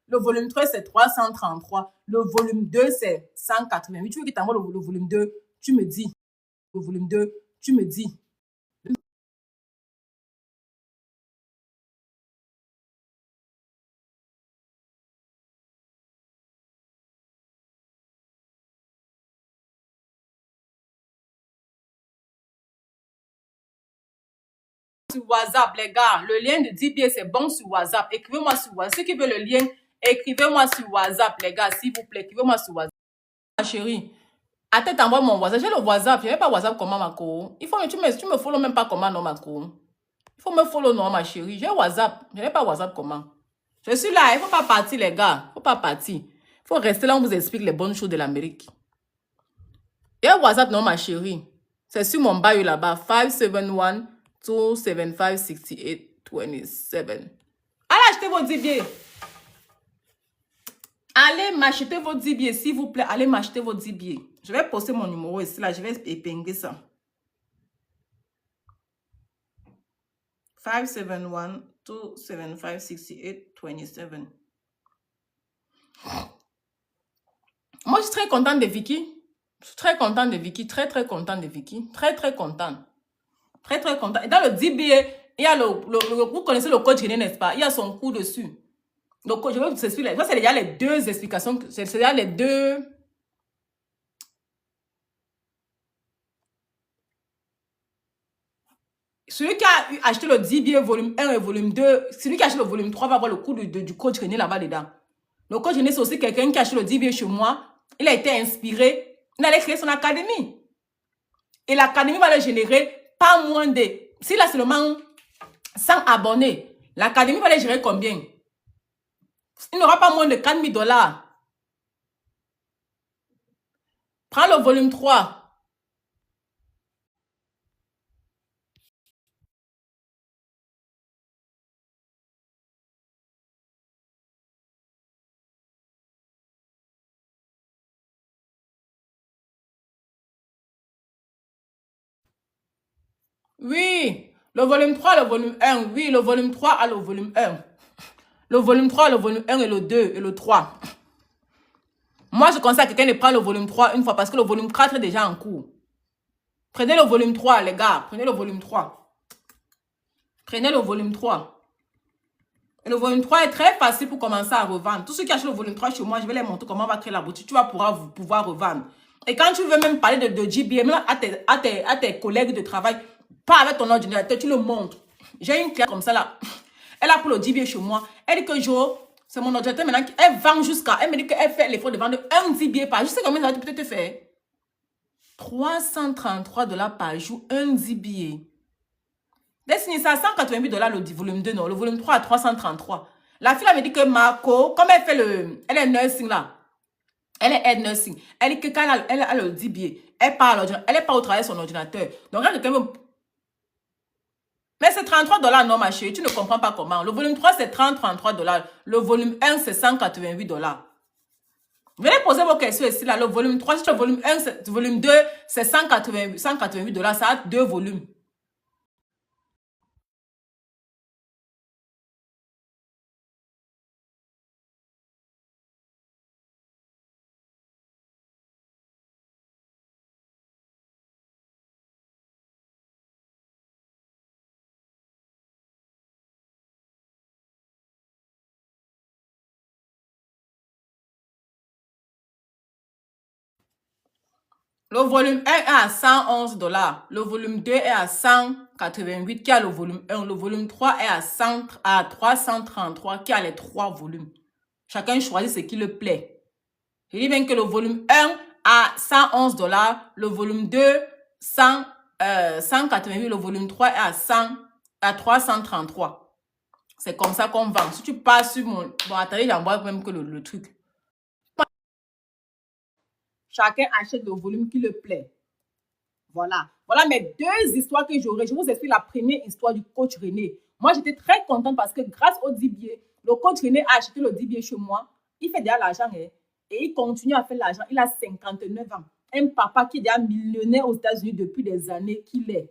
Le volume 3, c'est 333. Le volume 2, c'est 188. Tu veux qu'il t'envoie le volume 2, tu me dis. Le volume 2, tu me dis. Sur WhatsApp, les gars, le lien de DBA, c'est bon sur WhatsApp. Écrivez-moi sur WhatsApp. Ceux qui veulent le lien, écrivez-moi sur WhatsApp, les gars, s'il vous plaît. Écrivez-moi sur WhatsApp. Ma chérie, attends, t'envoies mon WhatsApp. J'ai le WhatsApp. Je n'ai pas WhatsApp comment, ma co. Tu me follow même pas comment, non, ma co. Il faut me follow, non, ma chérie. J'ai WhatsApp. Je n'ai pas WhatsApp comment. Je suis là. Il ne faut pas partir, les gars. Il ne faut pas partir. Il faut rester là, on vous explique les bonnes choses de l'Amérique. J'ai WhatsApp, non, ma chérie. C'est sur mon bio là-bas. 571-275-6827. Allez acheter vos 10 billets. Allez m'acheter vos 10 billets, s'il vous plaît. Allez m'acheter vos 10 billets. Je vais poster mon numéro ici, là. Je vais épingler ça. 571-275-6827. Moi, je suis très contente de Vicky. Je suis très contente de Vicky. Très, très contente de Vicky. Très, très contente. Très, très contente. Et dans le DBA, il y a vous connaissez le code René, n'est-ce pas? Il y a son coup dessus. Donc, je vais vous expliquer. Ça, c'est déjà les deux explications. C'est déjà les deux. Celui qui a acheté le DBA volume 1 et volume 2, celui qui a acheté le volume 3 va avoir le coup du coach René là-bas dedans. Le coach René, c'est aussi quelqu'un qui a acheté le DBA chez moi. Il a été inspiré. Il allait créer son académie. Et l'académie va le générer pas moins de... S'il a seulement 100 abonnés, l'académie va les gérer combien? Il n'aura pas moins de 4 000 $. Prends le volume 3. Oui, le volume 3, le volume 1. Oui, le volume 3 à le volume 1. Le volume 3, le volume 1 et le 2 et le 3. Moi, je conseille à quelqu'un de prendre le volume 3 une fois parce que le volume 4 est déjà en cours. Prenez le volume 3, les gars. Prenez le volume 3. Prenez le volume 3. Et le volume 3 est très facile pour commencer à revendre. Tous ceux qui achètent le volume 3 chez moi, je vais les montrer comment on va créer la boutique. Tu vas pouvoir revendre. Et quand tu veux même parler de GBM à tes collègues de travail, pas avec ton ordinateur, tu le montres. J'ai une cliente comme ça là. Elle a pour le GBA chez moi. Elle dit que c'est mon ordinateur maintenant. Elle vend jusqu'à... Elle me dit qu'elle fait l'effort de vendre un GBA par jour. Je sais combien ça va peut-être te faire. 333 $ par jour, un GBA. Dès signé ça à 188 $ le volume 2, non. Le volume 3 à 333. La fille, elle me dit que Marco, comme elle fait elle est nursing là, elle est head nursing, elle dit que quand elle a le DBA, elle n'est pas au travail de son ordinateur. Donc, quand quelqu'un veut... Mais c'est 33 $, non, ma chérie, tu ne comprends pas comment. Le volume 3, c'est 33 $. Le volume 1, c'est 188 $. Venez poser vos questions ici, là. Le volume 3, c'est le volume 1, le volume 2, c'est 188 $. Ça a 2 volumes. Le volume 1 est à 111 $. Le volume 2 est à 188 qui a le volume 1. Le volume 3 est à 333 qui a les 3 volumes. Chacun choisit ce qui le plaît. Je dis bien que le volume 1 à 111 $, le volume 2 188, le volume 3 est à 333. C'est comme ça qu'on vend. Si tu passes sur mon... Bon, attendez, j'envoie même que le truc. Chacun achète le volume qui le plaît. Voilà. Voilà mes 2 histoires que j'aurai. Je vous explique la première histoire du coach René. Moi, j'étais très contente parce que grâce au DBA, le coach René a acheté le DBA chez moi. Il fait déjà l'argent et il continue à faire l'argent. Il a 59 ans. Un papa qui est déjà millionnaire aux États-Unis depuis des années qu'il est.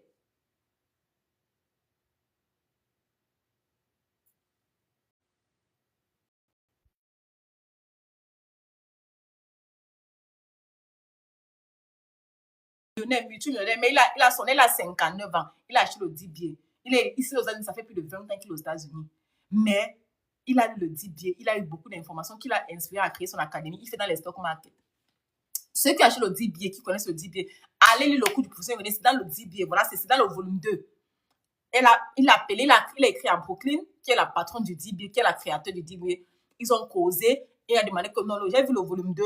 Multimillionnaire, mais il a 59 ans. Il a acheté le DBA. Il est ici aux États-Unis, ça fait plus de 20 ans qu'il est aux États-Unis. Mais il a eu le DBA, il a eu beaucoup d'informations qu'il a inspiré à créer son académie. Il fait dans les stock market. Ceux qui achètent le DBA, qui connaissent le DBA, allez lire le cours du professeur René, c'est dans le DBA. Voilà, c'est dans le volume 2. Il a écrit à Brooklyn, qui est la patronne du DBA, qui est la créateur du DBA. Ils ont causé et il a demandé que non, j'ai vu le volume 2,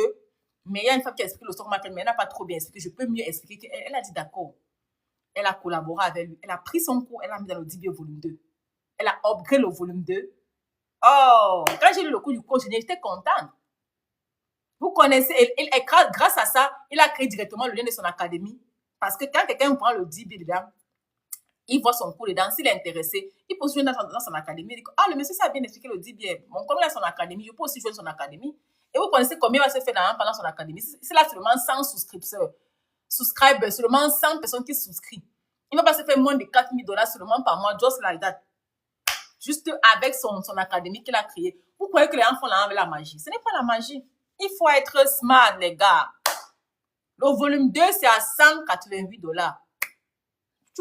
mais il y a une femme qui a expliqué le stock market, mais elle n'a pas trop bien expliqué. Je peux mieux expliquer. Elle a dit d'accord. Elle a collaboré avec lui. Elle a pris son cours, elle a mis dans le DBA volume 2. Elle a upgradé le volume 2. Oh, quand j'ai lu le cours du coach, j'étais contente. Vous connaissez, grâce à ça, il a créé directement le lien de son académie. Parce que quand quelqu'un prend le DBA dedans, il voit son cours dedans, s'il est intéressé, il peut se joindre dans son académie. Il dit, ah, le monsieur, ça a bien expliqué le DBA. Bon, comme il a son académie, je peux aussi joindre son académie. Et vous connaissez combien il va se faire pendant son académie? C'est là seulement 100 subscribers, seulement 100 personnes qui souscrivent. Il ne va pas se faire moins de 4 000 $ seulement par mois, just like that. Juste avec son académie qu'il a créée. Vous croyez que les gens font là avec la magie? Ce n'est pas la magie. Il faut être smart, les gars. Le volume 2, c'est à 188 $.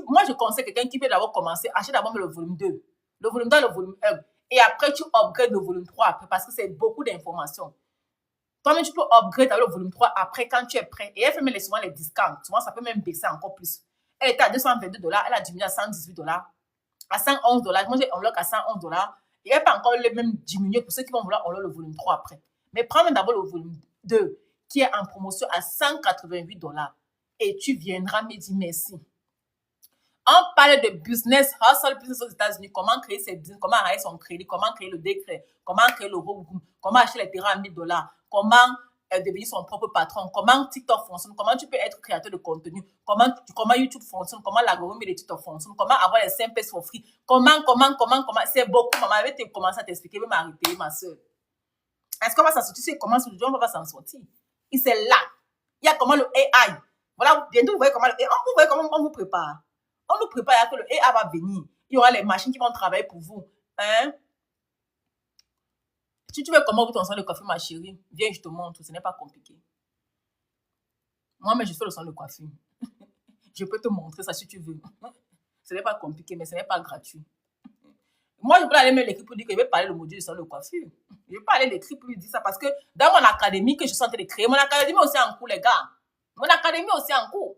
Moi, je conseille quelqu'un qui veut d'abord commencer, achète d'abord le volume 2. Le volume 2, le volume 1. Et après, tu upgrades le volume 3 après parce que c'est beaucoup d'informations. Toi-même, tu peux upgrade le volume 3 après quand tu es prêt. Et elle fait même souvent les discounts. Souvent, ça peut même baisser encore plus. Elle était à 222 $, elle a diminué à 118 $, à 111 $. Moi, j'ai unlock à 111 $. Et elle peut encore même diminuer pour ceux qui vont vouloir unlock le volume 3 après. Mais prends d'abord le volume 2 qui est en promotion à 188 $. Et tu viendras me dire merci. On parle de business, hustle business aux États-Unis, comment créer ses business, comment arrêter son crédit, comment créer le décret, comment créer le reboom, comment acheter les terrains à 1000 $, comment devenir son propre patron, comment TikTok fonctionne, comment tu peux être créateur de contenu, comment YouTube fonctionne, comment l'algorithme de TikTok fonctionne, comment avoir les 5 for free, comment, c'est beaucoup. Maman avait commencé à t'expliquer, même arrêter, ma soeur. Est-ce qu'on va s'en sortir? Tu sais comment on va s'en sortir? Et c'est là. Il y a comment le AI. Voilà, bientôt vous voyez comment le AI, vous voyez comment on vous prépare. On nous prépare à que le AI va venir. Il y aura les machines qui vont travailler pour vous. Hein? Si tu veux comment vous ton son de coiffure, ma chérie, viens, je te montre. Ce n'est pas compliqué. Moi, mais je fais le son de coiffure. Je peux te montrer ça si tu veux. Ce n'est pas compliqué, mais ce n'est pas gratuit. Moi, je peux aller mettre l'écrit pour dire que je vais parler le module de son de coiffure. Je ne vais pas aller l'écrit pour lui dire ça parce que dans mon académie que je suis en train de créer, mon académie aussi en cours, les gars. Mon académie aussi en cours.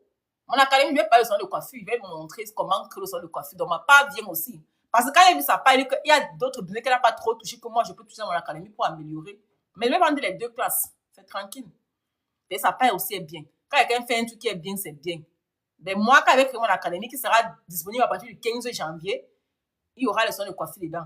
Mon académie, je vais parler de salon de coiffure, je vais me montrer comment créer le salon de coiffure. Donc, ma part vient aussi. Parce que quand il a vu sa part, il y a d'autres business qu'elle n'a pas trop touché que moi, je peux toucher dans mon académie pour améliorer. Mais je vais vendre les 2 classes. C'est tranquille. Et sa part aussi est bien. Quand quelqu'un fait un truc qui est bien, c'est bien. Mais moi, quand je vais créer mon académie qui sera disponible à partir du 15 janvier, il y aura le salon de coiffure dedans.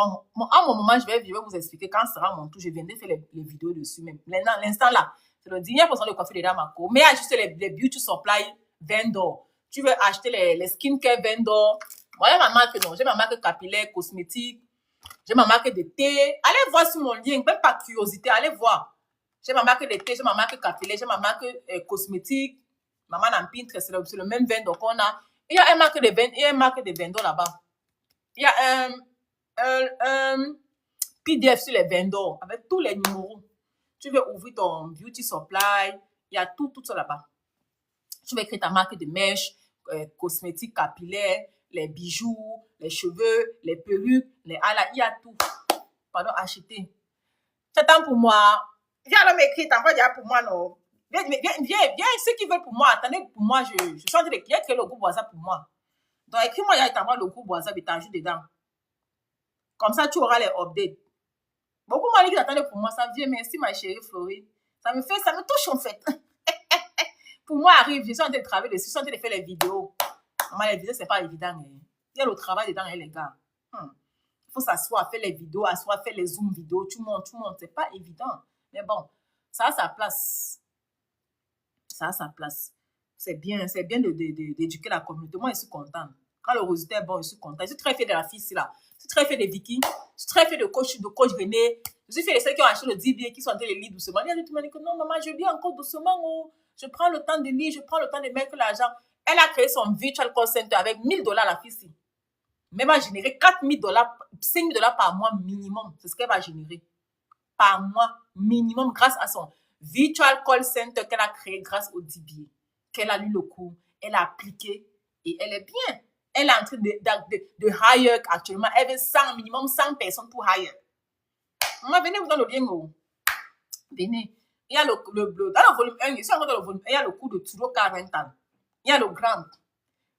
À mon moment, je vais vous expliquer quand sera mon tour. Je viendrai faire les vidéos dessus même. L'instant là, c'est le dernier % de coiffure de dame à court. Mais il y a juste les beauty supply vendor. Tu veux acheter les skincare vendor. Moi, j'ai ma marque, non. J'ai ma marque capillaire, cosmétique. J'ai ma marque de thé. Allez voir sur mon lien, même pas curiosité, allez voir. J'ai ma marque de thé, j'ai ma marque capillaire, j'ai ma marque cosmétique. Maman en Pinterest, c'est le même vendor qu'on a. Il y a une marque de vendor là-bas. Il y a un PDF sur les vendors avec tous les numéros. Tu veux ouvrir ton beauty supply, il y a tout ça là-bas. Tu veux créer ta marque de mèches, cosmétiques capillaires, les bijoux, les cheveux, les perruques, les halas, il y a tout. Pardon, acheter. T'attends pour moi. Viens là m'écrire, t'envoies déjà pour moi, non. Viens, ceux qui veulent pour moi, attendez pour moi, je suis en train de créer le groupe WhatsApp pour moi. Donc écris-moi, il t'envoie le groupe WhatsApp et t'ajoutes dedans. Comme ça, tu auras les updates. Beaucoup m'ont dit qu'ils attendaient pour moi, ça vient, merci ma chérie Florie. Ça me touche en fait. Pour moi, arrive, je suis en train de travailler dessus, je suis en train de faire les vidéos. Maman, les vidéos, c'est pas évident. Hein. Il y a le travail dedans, hein, les gars. Il faut s'asseoir, faire les vidéos, asseoir, faire les zooms vidéos, tout le monde. C'est pas évident. Mais bon, ça a sa place. Ça a sa place. C'est bien d'éduquer la communauté. Moi, je suis contente. Quand le résultat est bon, je suis contente. Je suis très fière de la fille ici, là. Je suis très fière de Vicky. Je suis très fière de coach René. Je suis fière de celles qui ont acheté le 10 billets, qui sont en train de lire doucement. Il y a tout le monde qui dit que non, maman, je lis encore doucement. Oh. Je prends le temps de lire, je prends le temps de mettre l'argent. Elle a créé son virtual call center avec $1000 la fille ici. Même à générer $4000, $5000 par mois minimum. C'est ce qu'elle va générer. Par mois minimum grâce à son virtual call center qu'elle a créé grâce au 10 billets. Qu'elle a lu le cours, elle a appliqué et elle est bien. Elle est en train de hire actuellement. Elle veut minimum 100 personnes pour hire. Venez vous donner le lien. Venez. Il y a dans le volume 1, je suis encore dans le volume 1, il y a le cours de Turoka Rental. Il y a le grand.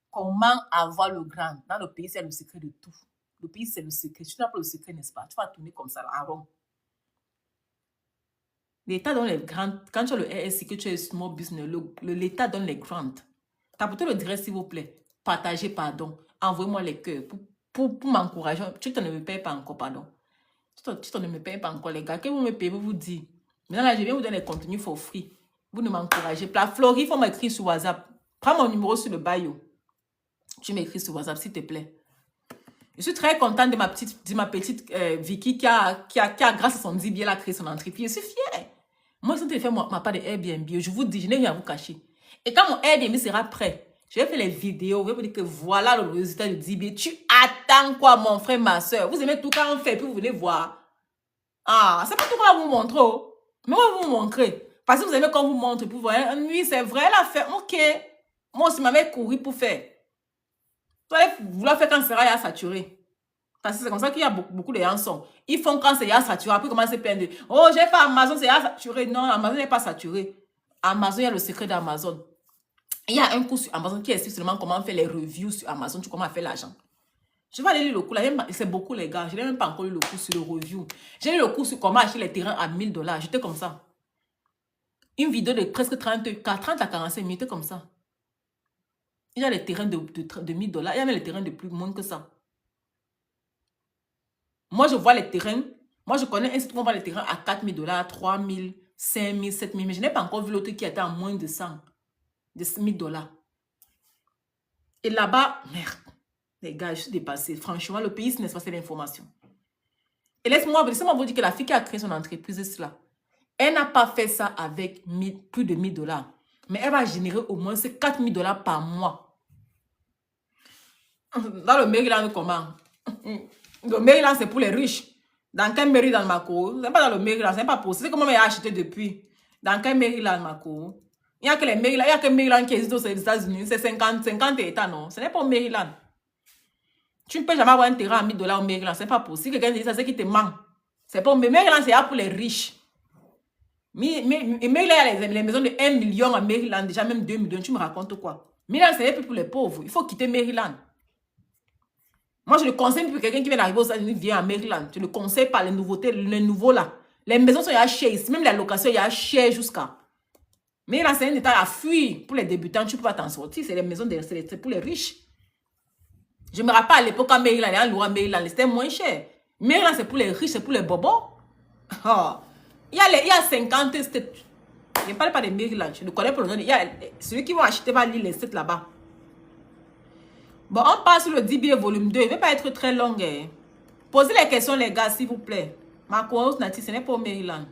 Comment avoir le grand? Dans le pays, c'est le secret de tout. Le pays, c'est le secret. Tu n'as pas le secret, n'est-ce pas? Tu vas tourner comme ça, à rond. L'État donne les grandes. Quand tu as le RSI, que tu es small business, l'État donne les grandes. Tapotez le direct, s'il vous plaît. Partagez, pardon. Envoyez-moi les cœurs pour m'encourager. Tu ne me payes pas encore, pardon. Tu ne me payes pas encore, les gars. Que vous me payez, vous dites. Maintenant, là, je viens vous donner les contenus for free. Vous ne m'encouragez pas. Florie, il faut m'écrire sur WhatsApp. Prends mon numéro sur le bio. Tu m'écris sur WhatsApp, s'il te plaît. Je suis très contente de ma petite Vicky qui a, grâce à son 10 billets, créé son entreprise. Je suis fière. Moi, je suis en train de faire ma part de Airbnb. Je vous dis, je n'ai rien à vous cacher. Et quand mon Airbnb sera prêt, je vais faire les vidéos. Je vais vous dire que voilà le résultat du 10 billets. Tu attends quoi, mon frère, ma soeur? Vous aimez tout quand on fait, puis vous venez voir. Ah, c'est pas tout qu'on va vous montrer. Oh. Mais on va vous montrer. Parce que vous aimez quand on vous montre. Pour voir, oui, c'est vrai, elle a fait. Ok. Moi aussi, m'avais couru pour faire. Vous allez vouloir faire quand sera saturé. Parce que c'est comme ça qu'il y a beaucoup de gens sont. Ils font quand c'est saturé. Après, comment c'est plein de... Oh, j'ai fait Amazon, c'est saturé. Non, Amazon n'est pas saturé. Amazon, il y a le secret d'Amazon. Il y a un cours sur Amazon qui explique seulement comment faire les reviews sur Amazon, comment faire l'argent. Je vais aller lire le cours. C'est beaucoup, les gars. Je n'ai même pas encore lu le cours sur le review. J'ai lu le cours sur comment acheter les terrains à $1000. J'étais comme ça. Une vidéo de presque 30 à 45 minutes, comme ça. Il y a les terrains de $1000. Il y a les terrains de plus moins que ça. Moi, je vois les terrains. Moi, je connais un site où on voit les terrains à $4000, $3000, $5000, $7000. Mais je n'ai pas encore vu l'autre qui était à moins de 100, de $1000. Et là-bas, merde. Les gars, je suis dépassée. Franchement, le pays, n'est-ce pas, c'est l'information. Et laissez-moi vous dire que la fille qui a créé son entreprise, cela, elle n'a pas fait ça avec plus de $1000. Mais elle va générer au moins $4000 par mois. Dans le Maryland, comment? Le Maryland, c'est pour les riches. Dans quel Maryland, Mako? C'est pas dans le Maryland, c'est pas possible. C'est comment elle a acheté depuis. Dans quel Maryland, Mako? Il n'y a que les Maryland, il y a que Maryland qui existe aux États-Unis. C'est 50 États, non? Ce n'est pas au Maryland. Tu ne peux jamais avoir un terrain à $1000 au Maryland. C'est pas possible. Si quelqu'un dit ça, c'est qu'il te ment. C'est pas au Maryland, c'est pour les riches. Mais Maryland, il y a les maisons de 1 million à Maryland, déjà même 2 millions. Tu me racontes quoi? Maryland, ce n'est plus pour les pauvres. Il faut quitter Maryland. Moi, je le conseille pour quelqu'un qui vient d'arriver aux États-Unis, vient à Maryland. Je ne le conseille pas les nouveautés, les nouveaux là. Les maisons sont à cher ici. Même la location, il y a cher jusqu'à. Mais là, c'est un état à fuir. Pour les débutants, tu ne peux pas t'en sortir. C'est les maisons, c'est pour les riches. Je me rappelle à l'époque, à Maryland, c'était moins cher. Maryland, c'est pour les riches, c'est pour les bobos. Oh. Il y a 50 states. Je ne parle pas de Maryland. Je ne connais pas le nom. Il y a celui qui va acheter va lire les states là-bas. Bon, on passe sur le DBA volume 2. Il ne va pas être très long. Hein. Posez les questions, les gars, s'il vous plaît. Ma co-host Nati, ce n'est pas au Maryland.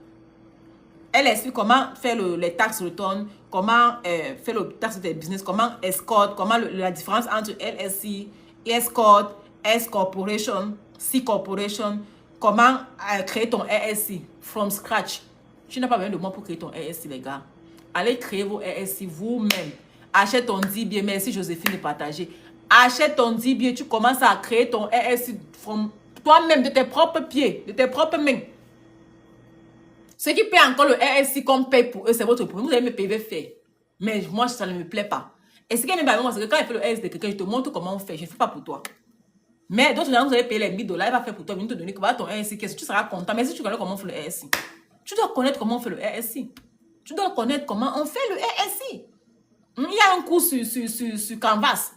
Elle explique comment faire les tax return, comment faire le tax de business, comment escort, comment la différence entre LSC, escort, S Corporation, C Corporation, comment créer ton LSC from scratch. Tu n'as pas besoin de moi pour créer ton LSC, les gars. Allez créer vos LSC vous-même. Achète ton DBA. Merci Joséphine de partager. Achète ton DBA. Tu commences à créer ton LSC from toi-même, de tes propres pieds, de tes propres mains. Ceux qui paient encore le RSC comme paye pour eux, c'est votre problème. Vous allez me payer faire. Mais moi, ça ne me plaît pas. Et ce qui est même moi, c'est que quand il fait le RSC de quelqu'un, je te montre comment on fait. Je ne fais pas pour toi. Mais d'autres gens, vous allez payer les $1000, il va faire pour toi, il va te donner ton RSC, tu seras content. Mais si tu connais comment on fait le RSC, tu dois connaître comment on fait le RSC. Tu dois connaître comment on fait le RSC. Il y a un cours sur Canvas.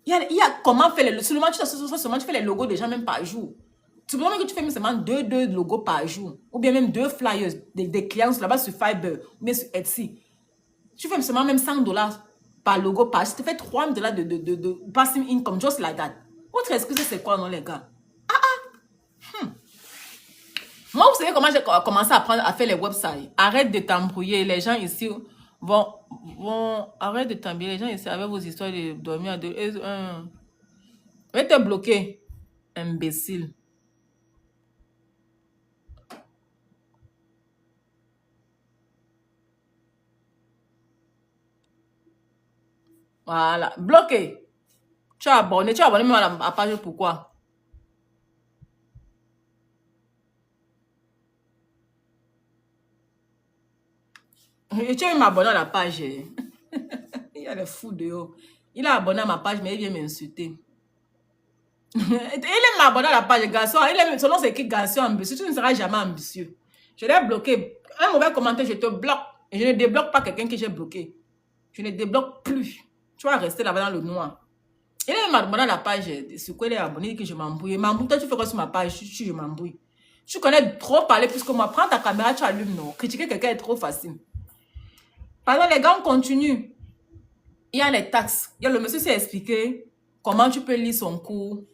Il y a comment faire les seulement tu fais les logos déjà même par jour. Tu peux que tu fais seulement deux logos par jour. Ou bien même 2 flyers des clients là-bas sur Fiverr ou bien sur Etsy. Tu fais seulement même $100 par logo par jour. Tu fais $3 de passive income, just like that. Votre excuse, c'est quoi, non, les gars? Moi, vous savez comment j'ai commencé à apprendre à faire les websites. Arrête de t'embrouiller. Les gens ici arrête de t'embrouiller. Les gens ici avec vos histoires de dormir à deux. Va te bloquer. Imbécile. Voilà. Bloqué. Tu as abonné même à la page. Pourquoi? Et tu as même abonné à la page. Il y a les fous de haut. Il a abonné à ma page, mais il vient m'insulter. Il aime m'abonner à la page, garçon. Son nom, c'est écrit garçon ambitieux. Tu ne seras jamais ambitieux. Je l'ai bloqué. Un mauvais commentaire, je te bloque. Et je ne débloque pas quelqu'un que j'ai bloqué. Je ne débloque plus. Tu vas rester là-bas dans le noir. Il aime m'abonner à la page. Sur quoi il est abonné, que je m'embrouille. Toi, tu fais quoi sur ma page? Je m'embrouille. Tu connais trop parler plus que moi. Prends ta caméra, tu allumes, non. Critiquer quelqu'un est trop facile. Pardon, les gars, on continue. Il y a les taxes. Le monsieur s'est expliqué comment tu peux lire son cours.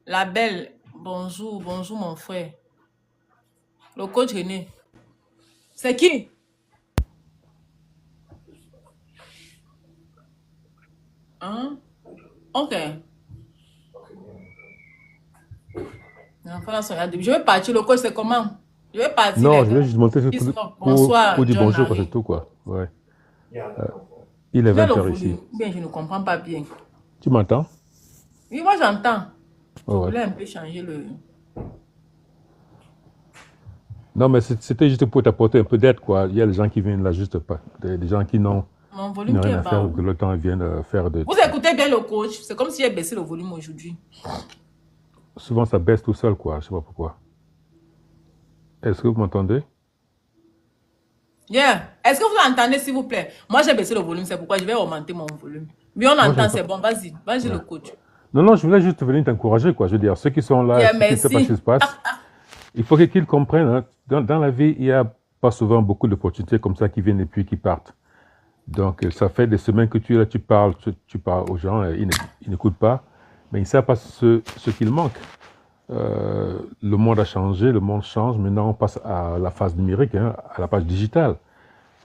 La belle, bonjour mon frère. Le coach René. C'est qui? Hein? Ok. Je vais partir. Le coach, c'est comment? Je vais partir. Non, je vais juste monter bonsoir. Pour dire bonjour, c'est tout, quoi. Ouais. Il est 20h ici. Bien, je ne comprends pas bien. Tu m'entends? Oui, moi j'entends. Oh, je voulais un peu changer le... Non, mais c'était juste pour t'apporter un peu d'aide, quoi. Il y a des gens qui viennent là juste pas. Des gens qui n'ont rien à faire ou que le temps vient de faire de... Vous écoutez bien le coach. C'est comme si j'ai baissé le volume aujourd'hui. Souvent, ça baisse tout seul, quoi. Je sais pas pourquoi. Est-ce que vous m'entendez? Yeah. Est-ce que vous entendez, s'il vous plaît? Moi, j'ai baissé le volume. C'est pourquoi je vais augmenter mon volume. Mais on entend, c'est bon. Vas-y. Vas-y, le coach. Non, je voulais juste venir t'encourager, quoi. Je veux dire, ceux qui sont là, ceux qui ne savent pas ce qui se passe, il faut qu'ils comprennent. Hein, dans la vie, il n'y a pas souvent beaucoup d'opportunités comme ça qui viennent et puis qui partent. Donc, ça fait des semaines que tu es là, tu parles aux gens, ils n'écoutent pas, mais ils ne savent pas ce qu'il manque. Le monde a changé, le monde change. Maintenant, on passe à la phase numérique, hein, à la page digitale.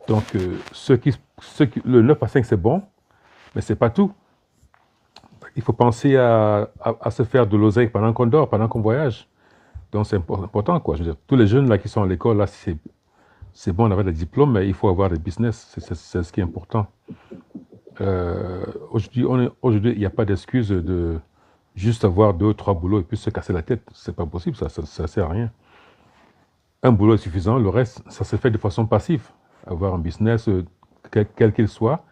Donc, le 9 à 5, c'est bon, mais ce n'est pas tout. Il faut penser à se faire de l'oseille pendant qu'on dort, pendant qu'on voyage. Donc, c'est important, quoi. Je veux dire, tous les jeunes là, qui sont à l'école, là, c'est bon d'avoir des diplômes, mais il faut avoir des business. C'est ce qui est important. Aujourd'hui, il n'y a pas d'excuse de juste avoir 2 ou 3 boulots et puis se casser la tête. C'est pas possible, ça ne sert à rien. Un boulot est suffisant, le reste, ça se fait de façon passive. Avoir un business, quel qu'il soit,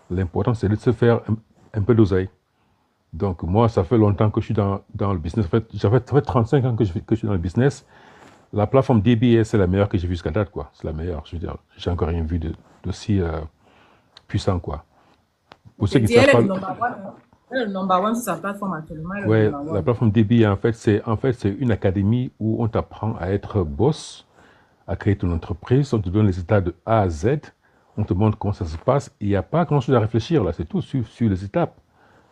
l'important, c'est de se faire un peu d'oseille. Donc, moi, ça fait longtemps que je suis dans le business. Ça fait 35 ans que je suis dans le business. La plateforme DBA, c'est la meilleure que j'ai vue jusqu'à date, quoi. C'est la meilleure. Je veux dire, j'ai encore rien vu d'aussi puissant, quoi. Pour ceux qui savent pas... Le number one sur sa plateforme actuellement. Ouais, la plateforme DB, en fait, c'est une académie où on t'apprend à être boss, à créer ton entreprise. On te donne les étapes de A à Z. On te montre comment ça se passe. Il n'y a pas grand-chose à réfléchir là. C'est tout sur les étapes.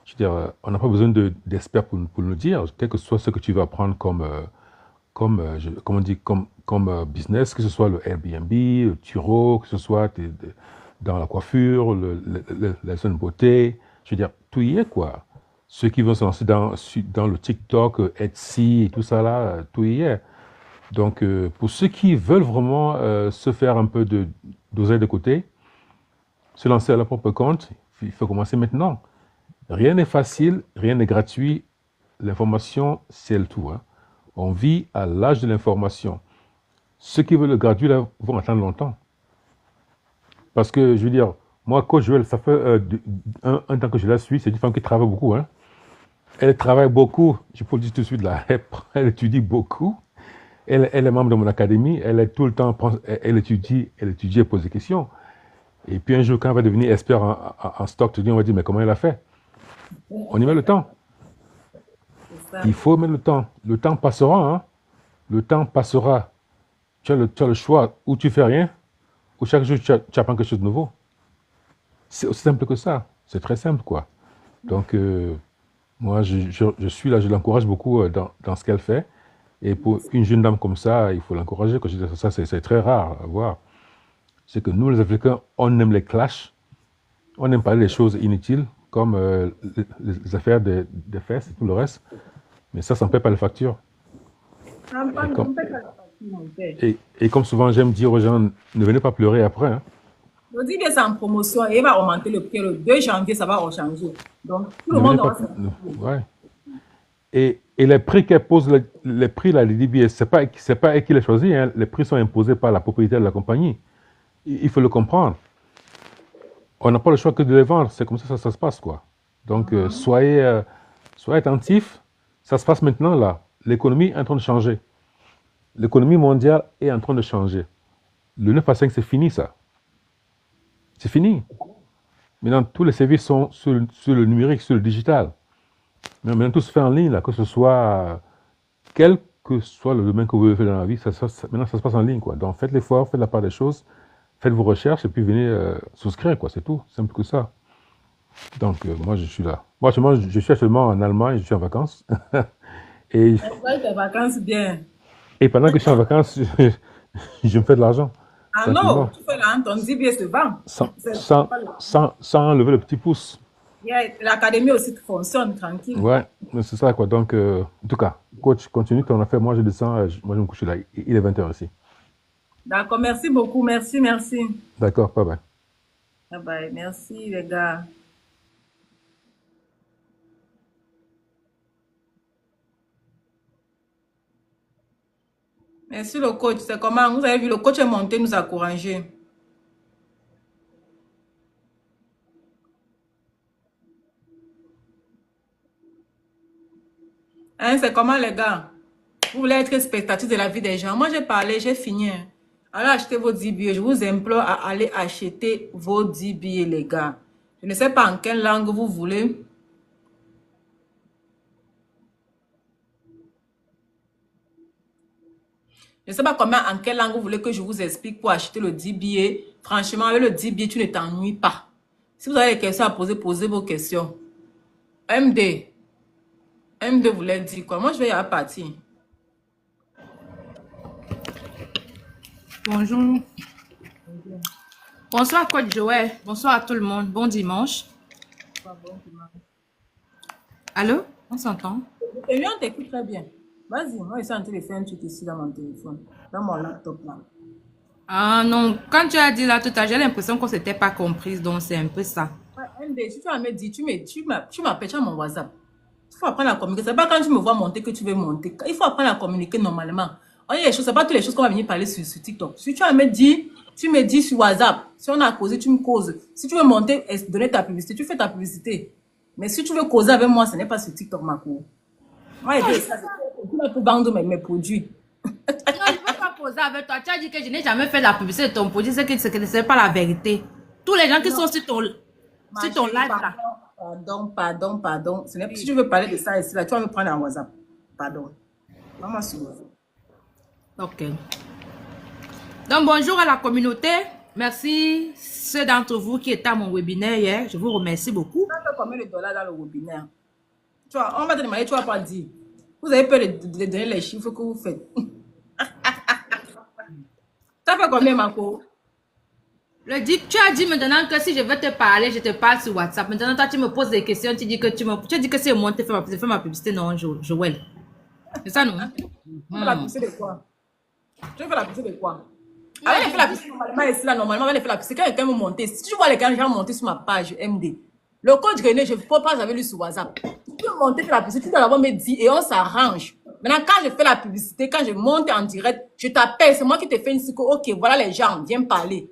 Je veux dire, on n'a pas besoin d'experts pour nous dire, quel que soit ce que tu vas apprendre comme business, que ce soit le Airbnb, le Turo, que ce soit dans la coiffure, la zone beauté. Je veux dire, tout y est, quoi. Ceux qui vont se lancer dans le TikTok, Etsy et tout ça là, tout y est. Donc, pour ceux qui veulent vraiment se faire un peu d'oseille de côté, se lancer à leur propre compte, il faut commencer maintenant. Rien n'est facile, rien n'est gratuit. L'information, c'est le tout. Hein. On vit à l'âge de l'information. Ceux qui veulent le gratuit là, vont attendre longtemps. Parce que, je veux dire, moi, Coach Joël, ça fait un temps que je la suis. C'est une femme qui travaille beaucoup. Hein. Elle travaille beaucoup. Je peux le dire tout de suite là. Elle étudie beaucoup. Elle est membre de mon académie. Elle est tout le temps, elle étudie, elle pose des questions. Et puis un jour, quand elle va devenir expert en stock, on va dire, mais comment elle a fait? On y met le temps. Il faut mettre le temps. Le temps passera. Hein. Le temps passera. Tu as le choix. Ou tu fais rien, ou chaque jour, tu apprends quelque chose de nouveau. C'est aussi simple que ça. C'est très simple, quoi. Donc, moi, je suis là, je l'encourage beaucoup dans ce qu'elle fait. Et pour une jeune dame comme ça, il faut l'encourager. Quand je dis ça, c'est très rare à voir. C'est que nous, les Africains, on aime les clashs. On aime parler des choses inutiles, comme les affaires des fesses et tout le reste. Mais ça ne paie pas les factures. Et comme souvent, j'aime dire aux gens, ne venez pas pleurer après. Hein. Je dis que c'est en promotion et il va augmenter le prix. Le 2 janvier, ça va changer. Donc, tout le monde ouais. Et les prix qu'elle pose, les prix, là, les DBS, c'est pas elle qui les choisit. Hein. Les prix sont imposés par la propriétaire de la compagnie. Il faut le comprendre. On n'a pas le choix que de les vendre. C'est comme ça que ça se passe, quoi. Donc, soyez attentifs. Ça se passe maintenant, là. L'économie est en train de changer. L'économie mondiale est en train de changer. Le 9 à 5, c'est fini, ça. C'est fini. Maintenant, tous les services sont sur le numérique, sur le digital. Mais maintenant, tout se fait en ligne, là, que ce soit quel que soit le domaine que vous voulez faire dans la vie, maintenant, ça se passe en ligne, quoi. Donc, faites l'effort, faites la part des choses, faites vos recherches et puis venez souscrire, quoi. C'est tout, simple que ça. Donc, moi, je suis là. Moi, je suis actuellement en Allemagne, je suis en vacances. Et tes vacances bien. Et pendant que je suis en vacances, je me fais de l'argent. Ah non, tu fais là, ton DBS se vend. Sans lever le petit pouce. L'académie aussi fonctionne tranquille. Ouais, c'est ça, quoi. Donc, en tout cas, coach, continue ton affaire. Moi, je descends, moi, je me couche là. Il est 20h ici. D'accord, merci beaucoup. Merci. D'accord, bye bye. Bye bye, merci les gars. Merci le coach. C'est comment? Vous avez vu, le coach est monté nous encourager. Hein, c'est comment les gars? Vous voulez être spectatrice de la vie des gens? Moi j'ai parlé, j'ai fini. Hein. Allez acheter vos 10 billets. Je vous implore à aller acheter vos 10 billets les gars. Je ne sais pas en quelle langue vous voulez. Je ne sais pas en quelle langue vous voulez que je vous explique pour acheter le 10 billets. Franchement, avec le 10 billets, tu ne t'ennuies pas. Si vous avez des questions à poser, posez vos questions. MD voulait dire quoi? Moi, je vais y aller partir. Bonjour. Bonsoir, coach Joël. Bonsoir à tout le monde. Bon dimanche. Allô? On s'entend? Et on t'écoute très bien. Vas-y, moi, je suis en train de faire un truc ici dans mon téléphone, dans mon laptop là. Ah non, quand tu as dit là tout à l'heure, j'ai l'impression qu'on ne s'était pas comprise, donc c'est un peu ça. Ouais, MD, si tu vas me dire, tu m'appelles, tu as mon WhatsApp. Il faut apprendre à communiquer. C'est pas quand tu me vois monter que tu veux monter. Il faut apprendre à communiquer normalement. Il y a des choses, c'est pas toutes les choses qu'on va venir parler sur TikTok. Si tu vas me dire, tu me dis sur WhatsApp. Si on a causé, tu me causes. Si tu veux monter et donner ta publicité, tu fais ta publicité. Mais si tu veux causer avec moi, ce n'est pas sur TikTok, ma cour. Moi, tu vas pour vendre mes produits. Non, je ne veux pas causer avec toi. Tu as dit que je n'ai jamais fait la publicité de ton produit. C'est que ce n'est pas la vérité. Tous les gens qui sont sur ton live là. Pardon. Si tu veux parler de ça ici, là, tu vas me prendre en WhatsApp. Pardon. Maman sur WhatsApp. Ok. Donc, bonjour à la communauté. Merci ceux d'entre vous qui étaient à mon webinaire hier. Je vous remercie beaucoup. Tu as fait combien de dollars dans le webinaire? Tu vois, on va te demander, tu vas pas dire. Vous avez peur de donner les chiffres que vous faites. Tu as fait combien, Marco? Tu as dit maintenant que si je veux te parler, je te parle sur WhatsApp. Maintenant, toi, tu me poses des questions. Tu dis que c'est moi qui fais ma publicité. Non, Joël. C'est ça, non? Tu fais la publicité de quoi? Tu fais la publicité de quoi? Elle fait la publicité normalement ici, là, normalement, elle fait la publicité. Quand quelqu'un me monter, si tu vois les gens monter sur ma page MD, le code René, je ne peux pas avec lui sur WhatsApp. Tu peux monter sur la publicité, tu dois d'abord me dire et on s'arrange. Maintenant, quand je fais la publicité, quand je monte en direct, je t'appelle, c'est moi qui te fais une psycho. Ok, voilà les gens, viens parler.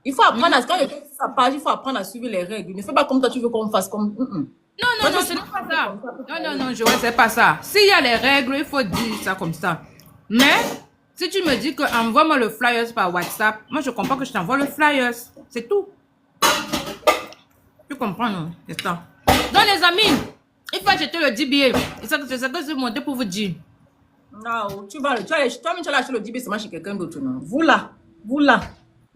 Il faut apprendre à, quand je fais sa page, il faut apprendre à suivre les règles. Ne fais pas comme toi, tu veux qu'on fasse comme. Non, ce n'est pas ça. Non, Joël, c'est pas ça. S'il y a les règles, il faut dire ça comme ça. Mais, si tu me dis que envoie-moi le flyers par WhatsApp, moi je comprends que je t'envoie le flyers. C'est tout. Tu comprends, non? C'est ça. Donc, les amis, il faut acheter le DBA. C'est ça que je suis monté pour vous dire. Non, toi-même, tu as acheté le DBA, c'est moi chez quelqu'un d'autre, non? Vous là.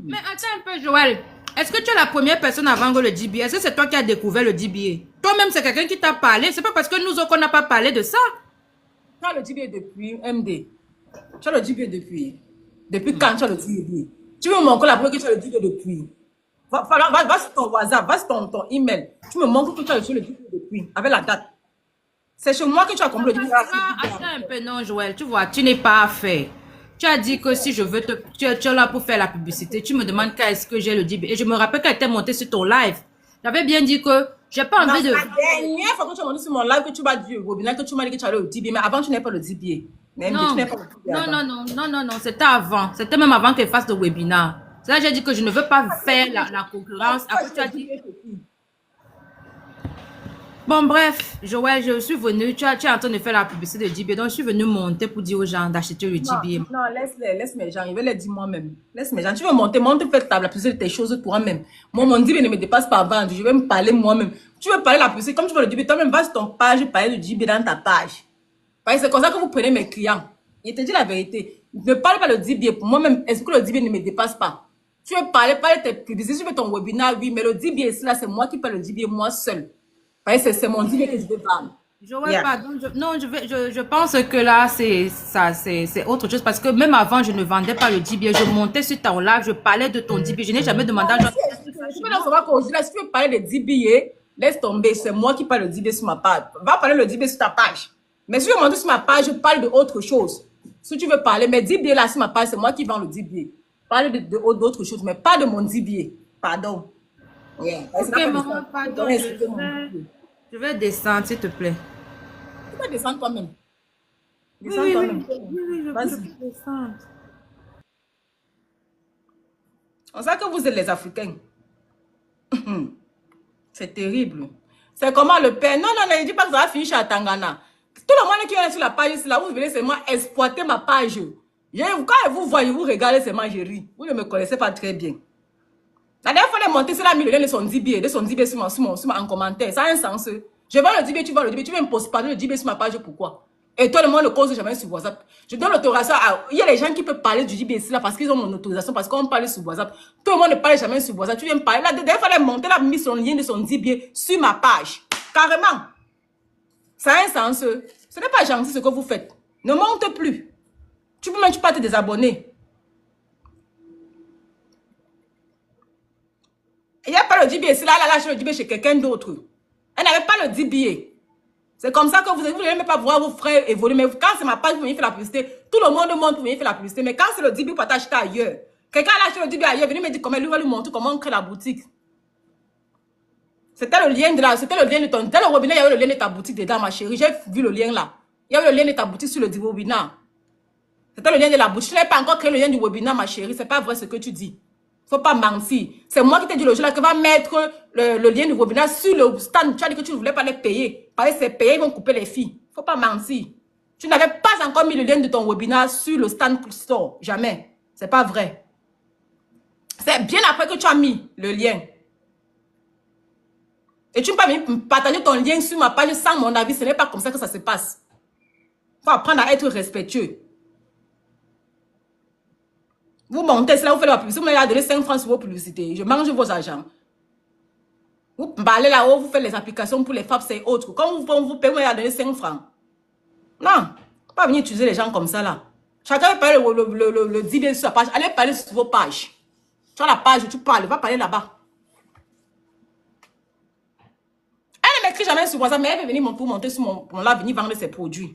Mais attends un peu, Joël. Est-ce que tu es la première personne à vendre le DBA? Est-ce que c'est toi qui as découvert le DBA? Toi-même, c'est quelqu'un qui t'a parlé. C'est pas parce que nous autres, on n'a pas parlé de ça. Tu as le DBA depuis MD. Tu as le DBA depuis. Depuis quand tu as le DBA? Tu me montres la preuve que tu as le DBA depuis. Va sur ton WhatsApp, va sur ton email. Tu me montres que tu as le DBA depuis, avec la date. C'est chez moi que tu as compris le DBA. Attends un peu, non, Joël. Tu vois, tu n'es pas fait. Tu as dit que si je veux tu es là pour faire la publicité, tu me demandes qu'est-ce que j'ai le DBA. Et je me rappelle qu'elle était montée sur ton live. J'avais bien dit que j'ai pas envie de. La dernière fois que tu as monté sur mon live, que tu m'as dit au webinaire, que tu m'as dit que tu avais le DBA, mais avant tu n'avais pas le DBA. Non, c'était avant. C'était même avant qu'elle fasse le webinaire. C'est là que j'ai dit que je ne veux pas faire la concurrence. Après, tu as dit. Bon, bref, Joël, je suis venue. Tu es en train de faire la publicité de DBA. Donc, je suis venue monter pour dire aux gens d'acheter le DBA. Non, laisse mes gens. Je vais les dire moi-même. Laisse mes gens. Tu veux monter, fais la publicité de tes choses toi-même. Moi, mon DBA ne me dépasse pas à vendre. Je vais me parler moi-même. Tu veux parler la publicité, comme tu veux le DBA, toi-même, va sur ton page, parler de DBA dans ta page. Parce que c'est comme ça que vous prenez mes clients. Je te dis la vérité. Ne parle pas le DBA pour moi-même. Est-ce que le DBA ne me dépasse pas? Tu veux parler de tes publicités, tu veux ton webinaire, oui, mais le DBA, là, c'est moi qui parle le DBA, moi seul. C'est mon DBA que je vais vendre. Je pense que là, c'est autre chose parce que même avant, je ne vendais pas le DBA. Je montais sur ton live, je parlais de ton DBA. Je n'ai jamais demandé à si tu veux parler de DBA, laisse tomber. C'est moi qui parle de DBA sur ma page. Va parler le DBA sur ta page. Mais si tu veux monter sur ma page, je parle de autre chose. Si tu veux parler, mais DBA là sur ma page, c'est moi qui vends le DBA. Parle d'autres choses, mais pas de mon DBA. Pardon. Yeah. Ok, maman, pardon. Je vais descendre, s'il te plaît. Tu peux descendre toi-même. Oui, je peux descendre. On sait que vous êtes les Africains. C'est terrible. C'est comment le père. Non, ne dis pas que ça va finir chez Tangana. Tout le monde qui est sur la page ici, là, vous venez seulement exploiter ma page. Quand vous voyez, vous regardez seulement, je ris. Vous ne me connaissez pas très bien. La dernière fois, les monter, c'est la mis le lien de son DBA en commentaire. Ça a un sens. Je vends le DBA, tu vends le DBA, tu veux me poster le DBA sur ma page, pourquoi? Et toi, le monde ne cause jamais sur WhatsApp. Je donne l'autorisation à. Il y a des gens qui peuvent parler du DBA ici, là, parce qu'ils ont mon autorisation, parce qu'on parle sur WhatsApp. Tout le monde ne parle jamais sur WhatsApp. Tu viens me parler. La dernière fois, elle a monté, elle a mis son lien de son DBA sur ma page. Carrément. Ça a un sens. Ce n'est pas gentil ce que vous faites. Ne monte plus. Tu peux même pas te désabonner. Il n'y a pas le DBA. C'est là, elle a lâché le DBA chez quelqu'un d'autre. Elle n'avait pas le DBA. C'est comme ça que vous n'allez même pas voir vos frères évoluer. Mais quand c'est ma page, vous venez faire la publicité. Tout le monde monte pour venir faire la publicité. Mais quand c'est le DBA, vous pouvez acheter ailleurs. Quelqu'un a acheté le DBA ailleurs. Venez me dire comment lui va lui montrer comment on crée la boutique. C'était le lien de là. C'était le lien de ton. Dans le webinaire, il y avait le lien de ta boutique dedans, ma chérie. J'ai vu le lien là. Il y avait le lien de ta boutique sur le webinaire. C'était le lien de la boutique. Je n'ai pas encore créé le lien du webinaire, ma chérie. C'est pas vrai ce que tu dis. Faut pas mentir. C'est moi qui t'ai dit le jour là que va mettre le lien du webinaire sur le stand. Tu as dit que tu ne voulais pas les payer. Parce que c'est payé, ils vont couper les filles. Faut pas mentir. Tu n'avais pas encore mis le lien de ton webinaire sur le stand store. Jamais. C'est pas vrai. C'est bien après que tu as mis le lien. Et tu ne peux pas venir partager ton lien sur ma page sans mon avis. Ce n'est pas comme ça que ça se passe. Il faut apprendre à être respectueux. Vous montez, c'est là où vous faites la publicité. Vous m'avez donné 5 francs sur vos publicités. Je mange vos agents. Vous parlez là-haut, vous faites les applications pour les femmes, c'est autre. Quand vous payez, vous m'avez donné 5 francs. Non, pas venir utiliser les gens comme ça là. Chacun parle le 10 bien sur la page. Allez parler sur vos pages. Tu as la page où tu parles, va parler là-bas. Elle ne m'écrit jamais sur WhatsApp, mais elle veut venir pour monter sur mon là, venir vendre ses produits.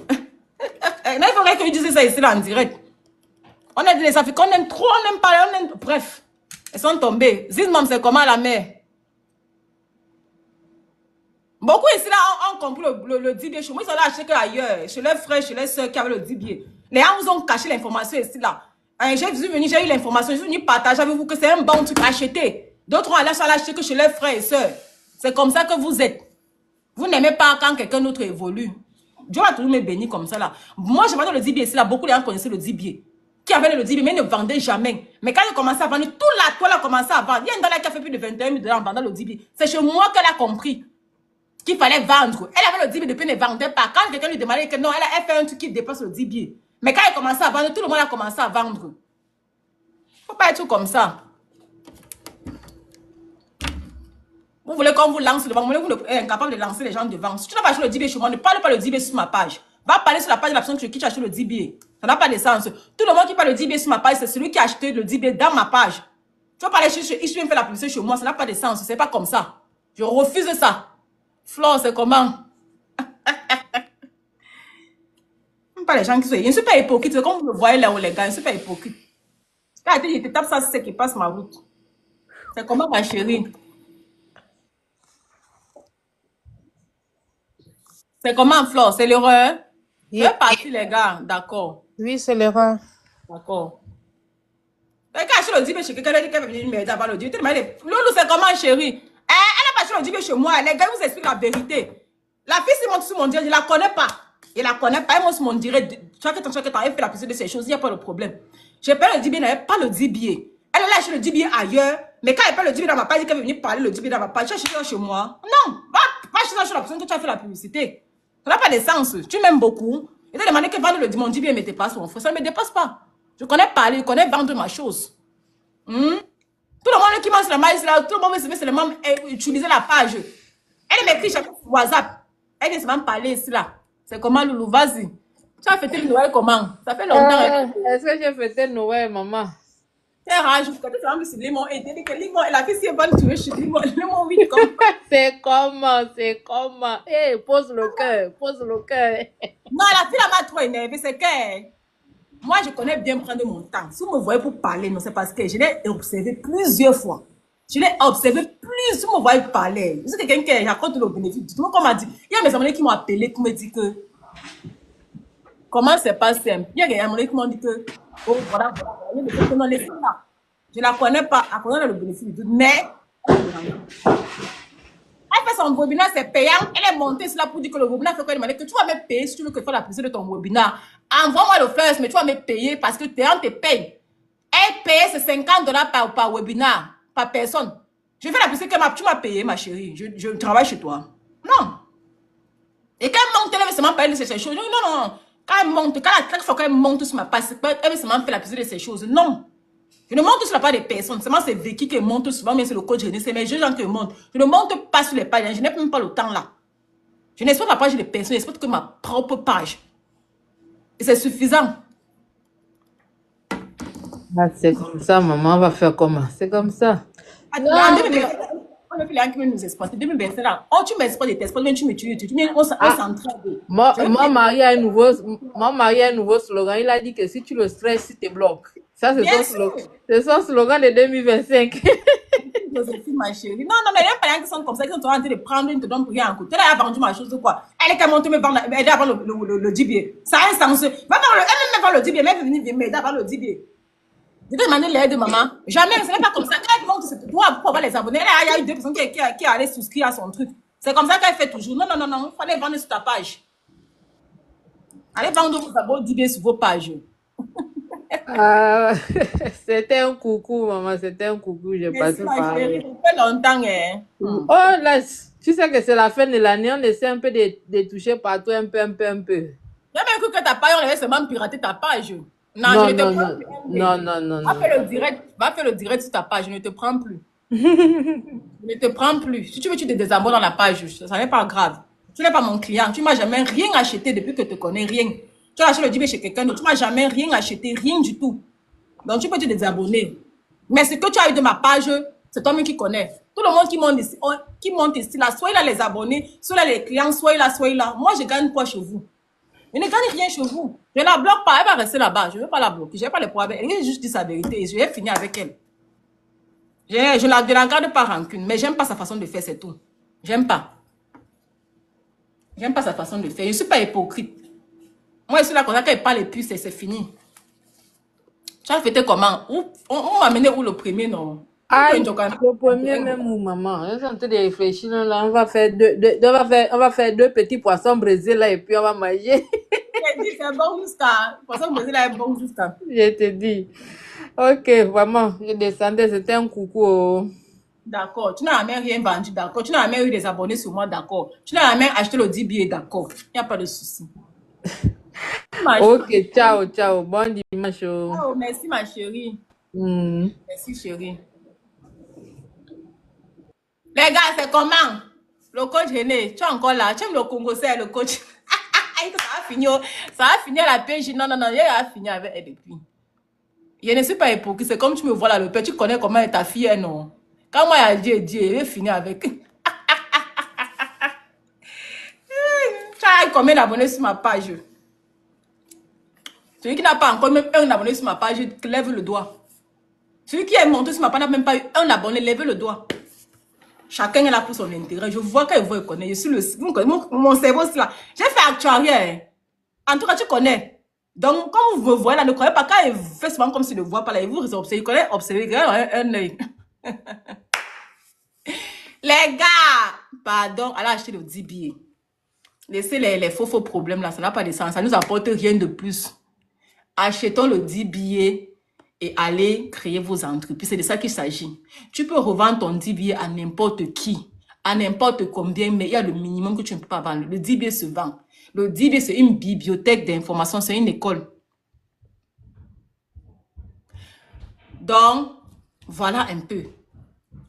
Il faudrait que je dise ça ici là en direct. On est des Africains, on aime trop, on n'aime pas, on aime... Bref, elles sont tombées. Zizmam, c'est comment la mer? Beaucoup ici là ont compris le dibier. Chez moi, ils sont là acheter que ailleurs. Chez leurs frères, chez leurs soeurs qui avaient le dibier. Les gens vous ont caché l'information ici là. J'ai eu l'information, je suis venu partager avec vous que c'est un bon truc acheté. D'autres ont allé acheter que chez leurs frères et soeurs. C'est comme ça que vous êtes. Vous n'aimez pas quand quelqu'un d'autre évolue. Dieu va toujours me bénir comme ça là. Moi, je vendais le dibier ici là. Beaucoup de gens connaissaient le dibier. Qui avait le dibier, mais ne vendait jamais. Mais quand il commençait à vendre, tout la toile a commencé à vendre. Il y a une dame qui a fait plus de 21 000 $ en vendant le dibier. C'est chez moi qu'elle a compris qu'il fallait vendre. Elle avait le dibier depuis, ne vendait pas. Quand quelqu'un lui demandait que non, elle fait un truc qui dépasse le dibier. Mais quand elle commençait à vendre, tout le monde a commencé à vendre. Faut pas être comme ça. Vous voulez qu'on vous lance devant, vous êtes incapable de lancer les gens devant. Si tu n'as pas acheté le dibier chez moi, ne parle pas le dibier sur ma page. Va parler sur la page de la personne qui t'a acheté le dibier. Ça n'a pas de sens. Tout le monde qui parle le dibier sur ma page, c'est celui qui a acheté le dibier dans ma page. Tu vas parler chez Issue, faire la publicité chez moi, ça n'a pas de sens. C'est pas comme ça. Je refuse ça. Flore, c'est comment? Pas les gens qui sont... Je ne suis pas hypocrite. Comme vous me voyez là où les gars, je ne suis pas hypocrite. Quand je te tape ça, c'est ce qui passe ma route. C'est comment, ma chérie? C'est comment, Flore? C'est l'erreur? Yeah. C'est parti, les gars. D'accord. Oui, c'est l'erreur. D'accord. Mais quand je le dis, chez quelqu'un, elle va venir m'aider à le dire. Loulou, c'est comment, chérie? Elle a pas acheté le dibier chez moi. Les gars, vous expliquent la vérité. La fille, c'est monte sur mon direct, je la connais pas. Je la connais pas. Elle monte sur mon direct. Chaque temps, elle fait la publicité de ces choses. Il n'y a pas de problème. J'ai pas le dibier, elle n'avait pas le dibier. Elle a acheté le dibier ailleurs. Mais quand elle fait le dibier dans ma page, elle veut venir parler le dibier dans ma page. Tu as acheté ça chez moi? Non. Va acheter ça chez la personne que tu as fait la publicité. Ça n'a pas de sens. Tu m'aimes beaucoup. Et tu as demandé que vendre mon dibier ne me dépasse pas. Ça ne me dépasse pas. Je connais parler, je connais vendre ma chose. Tout le monde qui mange la maïs là, tout le monde veut seulement utiliser la page. Elle m'écrit chaque fois sur WhatsApp. Elle vient seulement parler ici là. C'est comment, Loulou? Vas-y. Tu as fêté le Noël comment? Ça fait longtemps. Est-ce que j'ai fêté le Noël, maman? C'est rare, je crois que c'est Limon aidé. La fille, si elle va le tuer, je suis Limon, oui, comme. C'est comment? Hey, pose le cœur. Non, la fille là m'a trop énervée, c'est que. Moi, je connais bien prendre mon temps. Si vous me voyez pour parler, non, c'est parce que je l'ai observé plusieurs fois. Je l'ai observé plus, si vous me voyez parler. Je suis quelqu'un qui raconte le bénéfice. Tout le monde m'a dit, il y a mes amis qui m'ont appelé, qui me dit que, comment c'est pas simple. Il y a des amis qui m'ont dit que, oh, voilà. Non, les filles là, je la connais pas, elle connaît le bénéfice du tout, mais, elle fait son webinaire, c'est payant. Elle est montée sur là pour dire que le webinaire fait quoi? Elle m'a dit que tu vas me payer si tu veux que je fasse la publicité de ton webinaire. Envoie-moi le first, mais tu vas me payer parce que tes gens te payent. Elle paye, c'est 50 $ par webinaire, par personne. Je fais la publicité que tu m'as payé, ma chérie. Je travaille chez toi. Non. Et quand elle monte, elle veut seulement parler de ces choses. Non. Quand elle monte, chaque fois qu'elle monte sur ma page, elle veut seulement faire la publicité de ces choses. Non. Je ne monte sur la page des personnes. Seulement c'est Vicky qui monte souvent, mais c'est le coach René. C'est mes gens qui montent. Je ne monte pas sur les pages. Je n'ai même pas le temps là. Je n'exploite la page des personnes. Je n'exploite que ma propre page. Et c'est suffisant. Ah, c'est comme ça, maman va faire comment? C'est comme ça. En 2020, on a fait les gens qui veulent nous exploiter. 2020, là, oh, tu m'exploites, tu t'exploites, même tu me tues. On s'entraide. Mon mari a un nouveau slogan. Il a dit que si tu le stresses, il te bloque. Ça, c'est son slogan de 2025. Joséphine, ma chérie. Non, mais il y a pas des gens qui sont comme ça, qui sont en train de prendre, ils te donnent pour rien en côté. Elle a vendu ma chose ou quoi? Elle est qu'à monter, me vendre, aider à vendre le dibier. Ça a un sens. Elle même vend le dibier, mais elle veut venir m'aider à vendre le dibier. Je vais demander l'aide de maman. Jamais, ce n'est pas comme ça. Quand elle monte, c'est pour avoir les abonnés. Il y a eu 2 personnes qui allaient souscrire à son truc. C'est comme ça qu'elle fait toujours. Non. Il fallait vendre sur ta page. Allez vendre vos dibiers sur vos pages. Ah, c'était un coucou, maman, c'était un coucou, j'ai pas Merci, tout ma chérie. parlé. Ça fait longtemps, hein. Oh, là, tu sais que c'est la fin de l'année, on essaie un peu de toucher partout, un peu, un peu, un peu. J'ai même cru que ta page, on avait seulement piraté ta page. Non, je Non, ne te non, prends non, plus, non, MB. non, non, Va non, faire le non. direct, va faire le direct sur ta page, je ne te prends plus. Je ne te prends plus. Si tu veux, tu te désabonnes dans la page, ça n'est pas grave. Tu n'es pas mon client, tu m'as jamais rien acheté depuis que je te connais, rien. Tu as acheté le dîner chez quelqu'un d'autre, tu m'as jamais rien acheté, rien du tout. Donc tu peux te désabonner. Mais ce que tu as eu de ma page, c'est toi-même qui connais. Tout le monde qui monte ici, là, soit il a les abonnés, soit il a les clients, soit il a, soit il a. Moi, je gagne quoi chez vous? Je ne gagne rien chez vous. Je ne la bloque pas, elle va rester là-bas. Je ne vais pas la bloquer, je ne vais pas les problèmes. Elle a juste dit sa vérité et je vais finir avec elle. Je ne la garde pas rancune, mais j'aime pas sa façon de faire, c'est tout. J'aime pas. J'aime pas sa façon de faire. Je ne suis pas hypocrite. Moi, je suis là, quand elle parle et puis c'est fini. Tu as fêté comment? On m'a amené où le premier, non? Aïe, le premier même où, maman, je suis en train de réfléchir, là, on va faire on va faire deux petits poissons brisés, là, et puis on va manger. J'ai dit, c'est bon jusqu'à. Le poisson brésil est bon jusqu'à. Je te dis. Ok, vraiment, je descendais, c'était un coucou. Oh. D'accord. Tu n'as même rien vendu, d'accord. Tu n'as même eu des abonnés sur moi, d'accord. Tu n'as même acheté le 10 billets, d'accord. Il n'y a pas de souci. Ok, ciao, ciao. Bon dimanche. Oh, merci, ma chérie. Merci, chérie. Les gars, c'est comment? Le coach René, tu es encore là. Tu aimes le Congo, c'est le coach. Ça va finir. Ça va finir la PJ. Non, non, non. Il va finir avec elle depuis. Je ne suis pas hypocrite. C'est comme tu me vois là, le père. Tu connais comment est ta fille, elle, non? Quand moi, il a dit, je vais finir avec. Tu as combien d'abonnés sur ma page? Celui qui n'a pas encore même un abonné sur ma page, lève le doigt. Celui qui est monté sur ma page n'a même pas eu un abonné, lève le doigt. Chacun est là pour son intérêt. Je vois qu'il veut connaître. Je suis mon cerveau, c'est là. J'ai fait actuariat. En tout cas, tu connais. Donc, quand vous me voyez là, ne croyez pas. Quand il fait souvent comme s'il ne voit pas là, il vous observe. Il connaît observer. Regardez un œil. Les gars, pardon, allez acheter le 10 billets. Laissez les faux problèmes là. Ça n'a pas de sens. Ça ne nous apporte rien de plus. Achetons le 10 billets et allez créer vos entreprises. C'est de ça qu'il s'agit. Tu peux revendre ton 10 billets à n'importe qui, à n'importe combien, mais il y a le minimum que tu ne peux pas vendre. Le 10 billets se vend. Le 10 billets, c'est une bibliothèque d'informations, c'est une école. Donc, voilà un peu.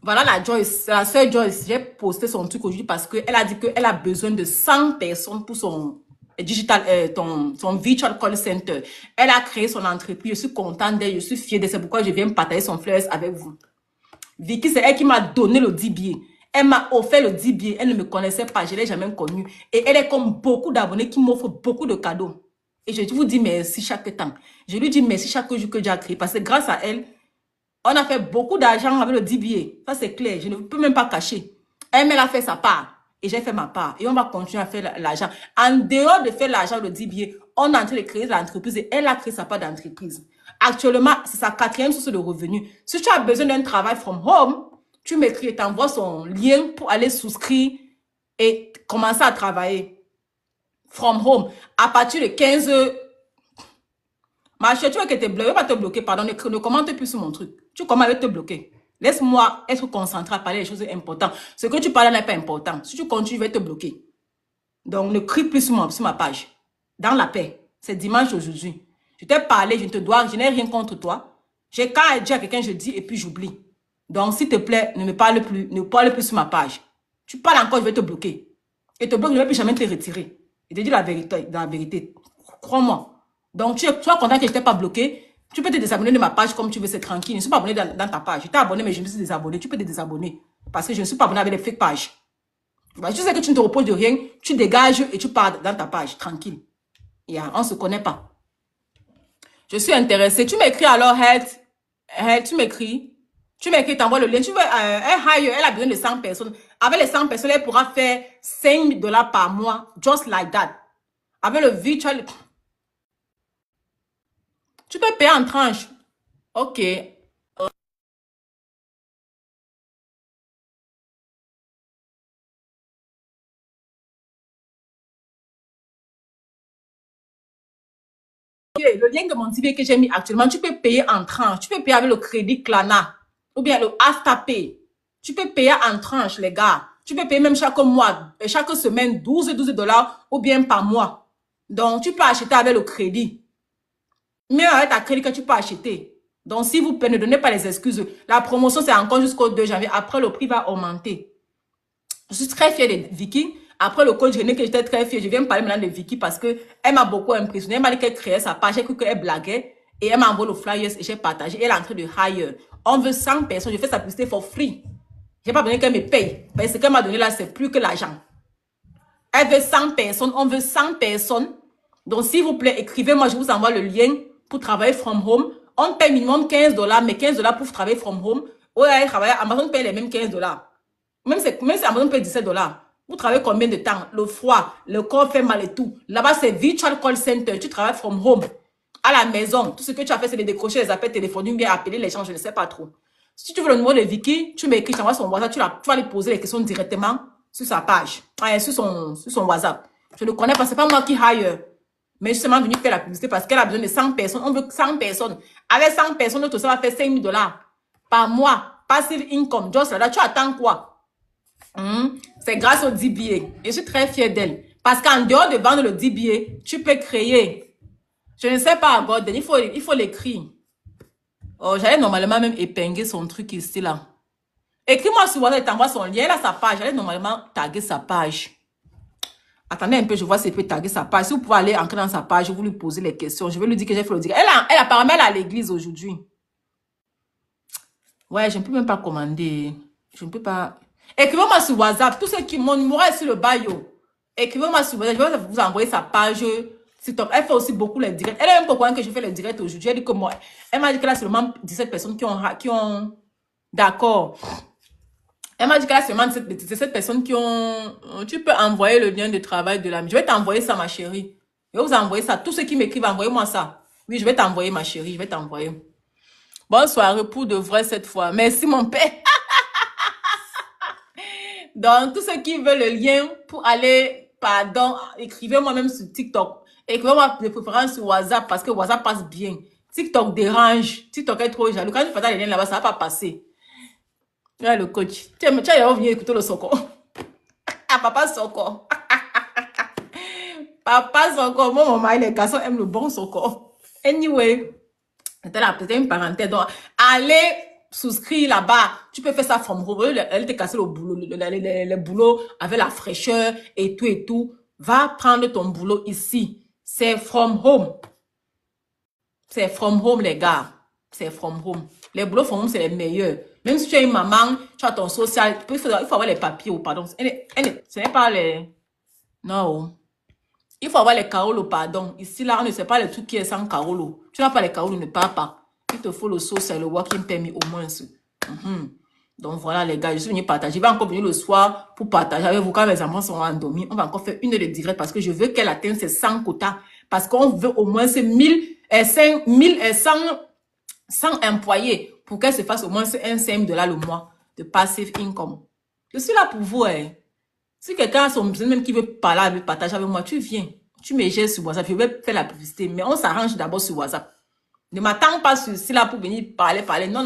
Voilà la Joyce, la sœur Joyce. J'ai posté son truc aujourd'hui parce qu'elle a dit qu'elle a besoin de 100 personnes pour son son virtual call center. Elle a créé son entreprise. Je suis contente d'elle, je suis fière de c'est pourquoi je viens partager son fleurs avec vous. Vicky, c'est elle qui m'a donné le 10 billets. Elle m'a offert le 10 billets. Elle ne me connaissait pas, je ne l'ai jamais connue. Et elle est comme beaucoup d'abonnés qui m'offrent beaucoup de cadeaux. Et je vous dis merci chaque temps. Je lui dis merci chaque jour que j'ai créé. Parce que grâce à elle, on a fait beaucoup d'argent avec le 10 billets. Ça, c'est clair. Je ne peux même pas cacher. Elle a fait sa part. Et j'ai fait ma part. Et on va continuer à faire l'argent. En dehors de faire l'argent, le 10 billets, on est en train de créer l'entreprise et elle a créé sa part d'entreprise. Actuellement, c'est sa 4e source de revenus. Si tu as besoin d'un travail from home, tu m'écris et t'envoies son lien pour aller souscrire et commencer à travailler from home. À partir de 15 heures, ma chérie, tu veux que tu bloques, pas te bloquer, pardon, ne commente plus sur mon truc. Tu commences à te bloquer. Laisse-moi être concentré à parler des choses importantes. Ce que tu parles n'est pas important. Si tu continues, je vais te bloquer. Donc, ne crie plus sur ma page. Dans la paix. C'est dimanche aujourd'hui. Je t'ai parlé, je n'ai rien contre toi. J'ai qu'à dire à quelqu'un, je dis et puis j'oublie. Donc, s'il te plaît, ne parle plus sur ma page. Tu parles encore, je vais te bloquer. Et te bloquer, je ne vais plus jamais te retirer. Je te dis la vérité. Crois-moi. Donc, tu es content que je ne t'ai pas bloqué. Tu peux te désabonner de ma page comme tu veux, c'est tranquille. Je ne suis pas abonné dans ta page. Je t'ai abonné, mais je me suis désabonné. Tu peux te désabonner. Parce que je ne suis pas abonné avec les fake pages. Tu sais que tu ne te reposes de rien. Tu dégages et tu pars dans ta page. Tranquille. On ne se connaît pas. Je suis intéressée. Tu m'écris alors, Head. Tu m'écris. T'envoies le lien. Tu veux, elle a besoin de 100 personnes. Avec les 100 personnes, elle pourra faire $5 par mois. Just like that. Avec le virtual... Tu peux payer en tranche. Ok. le lien de mon DBA que j'ai mis actuellement, tu peux payer en tranches. Tu peux payer avec le crédit Klarna ou bien le Afterpay. Tu peux payer en tranches, les gars. Tu peux payer même chaque mois, chaque semaine, 12 $ ou bien par mois. Donc, tu peux acheter avec le crédit. Mais avec ta crédit que tu peux acheter. Donc, s'il vous plaît, ne donnez pas les excuses. La promotion, c'est encore jusqu'au 2 janvier. Après, le prix va augmenter. Je suis très fière de Vicky. Après le coach René, que j'étais très fière, je viens me parler maintenant de Vicky parce que elle m'a beaucoup impressionné. Elle m'a dit qu'elle créait sa page, j'ai cru qu'elle blaguait. Et elle m'a envoyé le flyers et j'ai partagé. Elle est en train de hire. On veut 100 personnes. Je fais sa publicité for free. J'ai pas besoin qu'elle me paye. Mais ce qu'elle m'a donné là, c'est plus que l'argent. Elle veut 100 personnes. On veut 100 personnes. Donc, s'il vous plaît, écrivez-moi. Je vous envoie le lien pour travailler from home. On paye minimum 15 $, mais 15 $ pour travailler from home. Ou elle travaille, Amazon paye les mêmes 15 $. Même si Amazon paye 17 $. Vous travaillez combien de temps? Le froid, le corps fait mal et tout. Là-bas, c'est Virtual Call Center. Tu travailles from home. À la maison. Tout ce que tu as fait, c'est de décrocher les appels téléphoniques, bien appeler les gens, je ne sais pas trop. Si tu veux le numéro de Vicky, tu m'écris, tu envoies son WhatsApp, tu vas lui poser les questions directement sur sa page. Sur son WhatsApp. Je ne connais pas, c'est pas moi qui hire. Mais je suis seulement venue faire la publicité parce qu'elle a besoin de 100 personnes. On veut 100 personnes. Avec 100 personnes, notre ça va faire 5 000 $ par mois. Passive income. Just là, tu attends quoi? C'est grâce au DBA. Je suis très fière d'elle. Parce qu'en dehors de vendre le DBA, tu peux créer. Je ne sais pas, Gordon, il faut l'écrire. Oh, j'allais normalement même épingler son truc ici, là. Écris-moi sur WhatsApp et t'envoie son lien. Elle a sa page. J'allais normalement taguer sa page. Attendez un peu, je vois si elle peut taguer sa page. Si vous pouvez aller entrer dans sa page, vous lui poser les questions. Je vais lui dire que j'ai fait le direct. Elle apparemment, elle est à l'église aujourd'hui. Ouais, je ne peux même pas commander. Je ne peux pas... Écrivez-moi sur WhatsApp. Tous ceux qui... Mon numéro est sur le bio. Écrivez-moi sur WhatsApp. Je vais vous envoyer sa page. C'est top. Elle fait aussi beaucoup les directs. Elle est même pas au courant que je fais les directs aujourd'hui. Elle dit que moi... Elle m'a dit qu'elle a seulement 17 personnes qui ont... D'accord. Elle m'a dit qu'elle a seulement 17 personnes qui ont... Tu peux envoyer le lien de travail de l'ami. Je vais t'envoyer ça, ma chérie. Je vais vous envoyer ça. Tous ceux qui m'écrivent, envoyez-moi ça. Oui, je vais t'envoyer, ma chérie. Je vais t'envoyer. Bonne soirée pour de vrai cette fois. Merci, mon père. Donc, tous ceux qui veulent le lien pour aller, pardon, écrivez-moi même sur TikTok. Écrivez-moi de préférence sur WhatsApp parce que WhatsApp passe bien. TikTok dérange. TikTok est trop jaloux. Quand tu partages les liens là-bas, ça va pas passer. Là, le coach. Tu vas venir écouter le Soko. Ah, papa Soko. Papa Soko. Moi, mon mari, les garçons aiment le bon Soko. Anyway, c'était une parenthèse. Donc, allez souscrire là-bas. Tu peux faire ça from home. Elle te casse le boulot, le boulot avec la fraîcheur et tout et tout. Va prendre ton boulot ici. C'est from home. C'est from home, les gars. C'est from home. Les boulots from home, c'est les meilleurs. Même si tu es une maman, tu as ton social, il faut avoir les papiers, pardon. Ce n'est pas les... Non. Il faut avoir les carolos, pardon. Ici, là, on ne sait pas le truc qui est sans carolos. Tu n'as pas les carolos, ne pars pas. Il te faut le social, le working permit au moins. Donc voilà, les gars, je suis venue partager. Je vais encore venir le soir pour partager avec vous quand mes enfants sont endormis. On va encore faire une heure de direct parce que je veux qu'elle atteigne ses 100 quotas. Parce qu'on veut au moins ces 100 employés pour qu'elle se fasse au moins un 5 $ le mois de passive income. Je suis là pour vous. Si quelqu'un a son business même qui veut parler, partager avec moi, tu viens. Tu me gères sur WhatsApp. Je vais faire la publicité. Mais on s'arrange d'abord sur WhatsApp. Ne m'attends pas sur ici là pour venir parler. Non.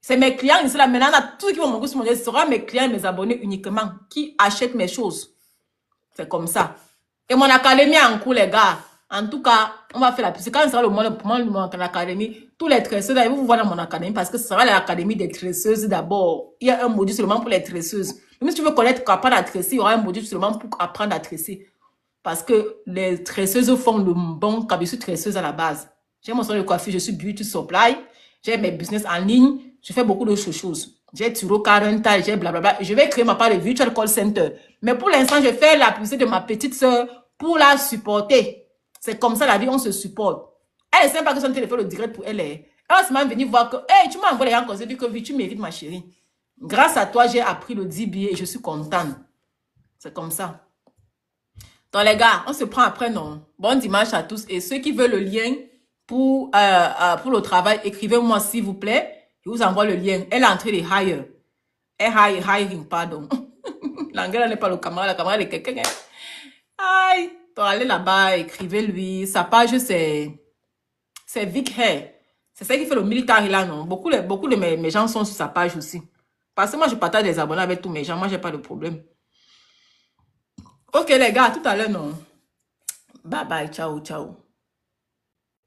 C'est mes clients ici là. Maintenant, tous ceux qui vont m'envoyer sur mon lien, ce sera mes clients et mes abonnés uniquement qui achètent mes choses. C'est comme ça. Et mon académie est en cours, les gars. En tout cas, on va faire la publicité. Quand ce sera le mois de mon académie, tous les tresseuses, ils vont vous voir dans mon académie parce que ce sera l'académie des tresseuses d'abord. Il y a un module seulement pour les tresseuses. Même si tu veux connaître comment apprendre à tresser, il y aura un module seulement pour apprendre à tresser. Parce que les tresseuses font le bon car je suis tresseuse à la base. J'ai mon salon de coiffure, je suis beauty supply. J'ai mes business en ligne. Je fais beaucoup de choses. J'ai Turo Carental, j'ai blablabla. Je vais créer ma part de Virtual Call Center. Mais pour l'instant, je fais la publicité de ma petite soeur pour la supporter. C'est comme ça la vie, on se supporte. Elle ne sait pas que son téléphone le direct pour elle. Elle va seulement venir voir que, hey, tu m'as envoyé un conseil, dit que oui, tu mérites, ma chérie. Grâce à toi, j'ai appris le DBA et je suis contente. C'est comme ça. Donc, les gars, on se prend après, non? Bon dimanche à tous. Et ceux qui veulent le lien pour le travail, écrivez-moi, s'il vous plaît. Je vous envoie le lien. Elle est en train de hire. Hiring, pardon. L'anglais n'est pas le camarade, la camarade est quelqu'un. Aïe. Donc, allez là-bas, écrivez-lui. Sa page, c'est Vic Hair. C'est ça qui fait le military là, non? Beaucoup de mes gens sont sur sa page aussi. Parce que moi, je partage des abonnés avec tous mes gens. Moi, j'ai pas de problème. Ok, les gars, à tout à l'heure, non? Bye bye, ciao, ciao.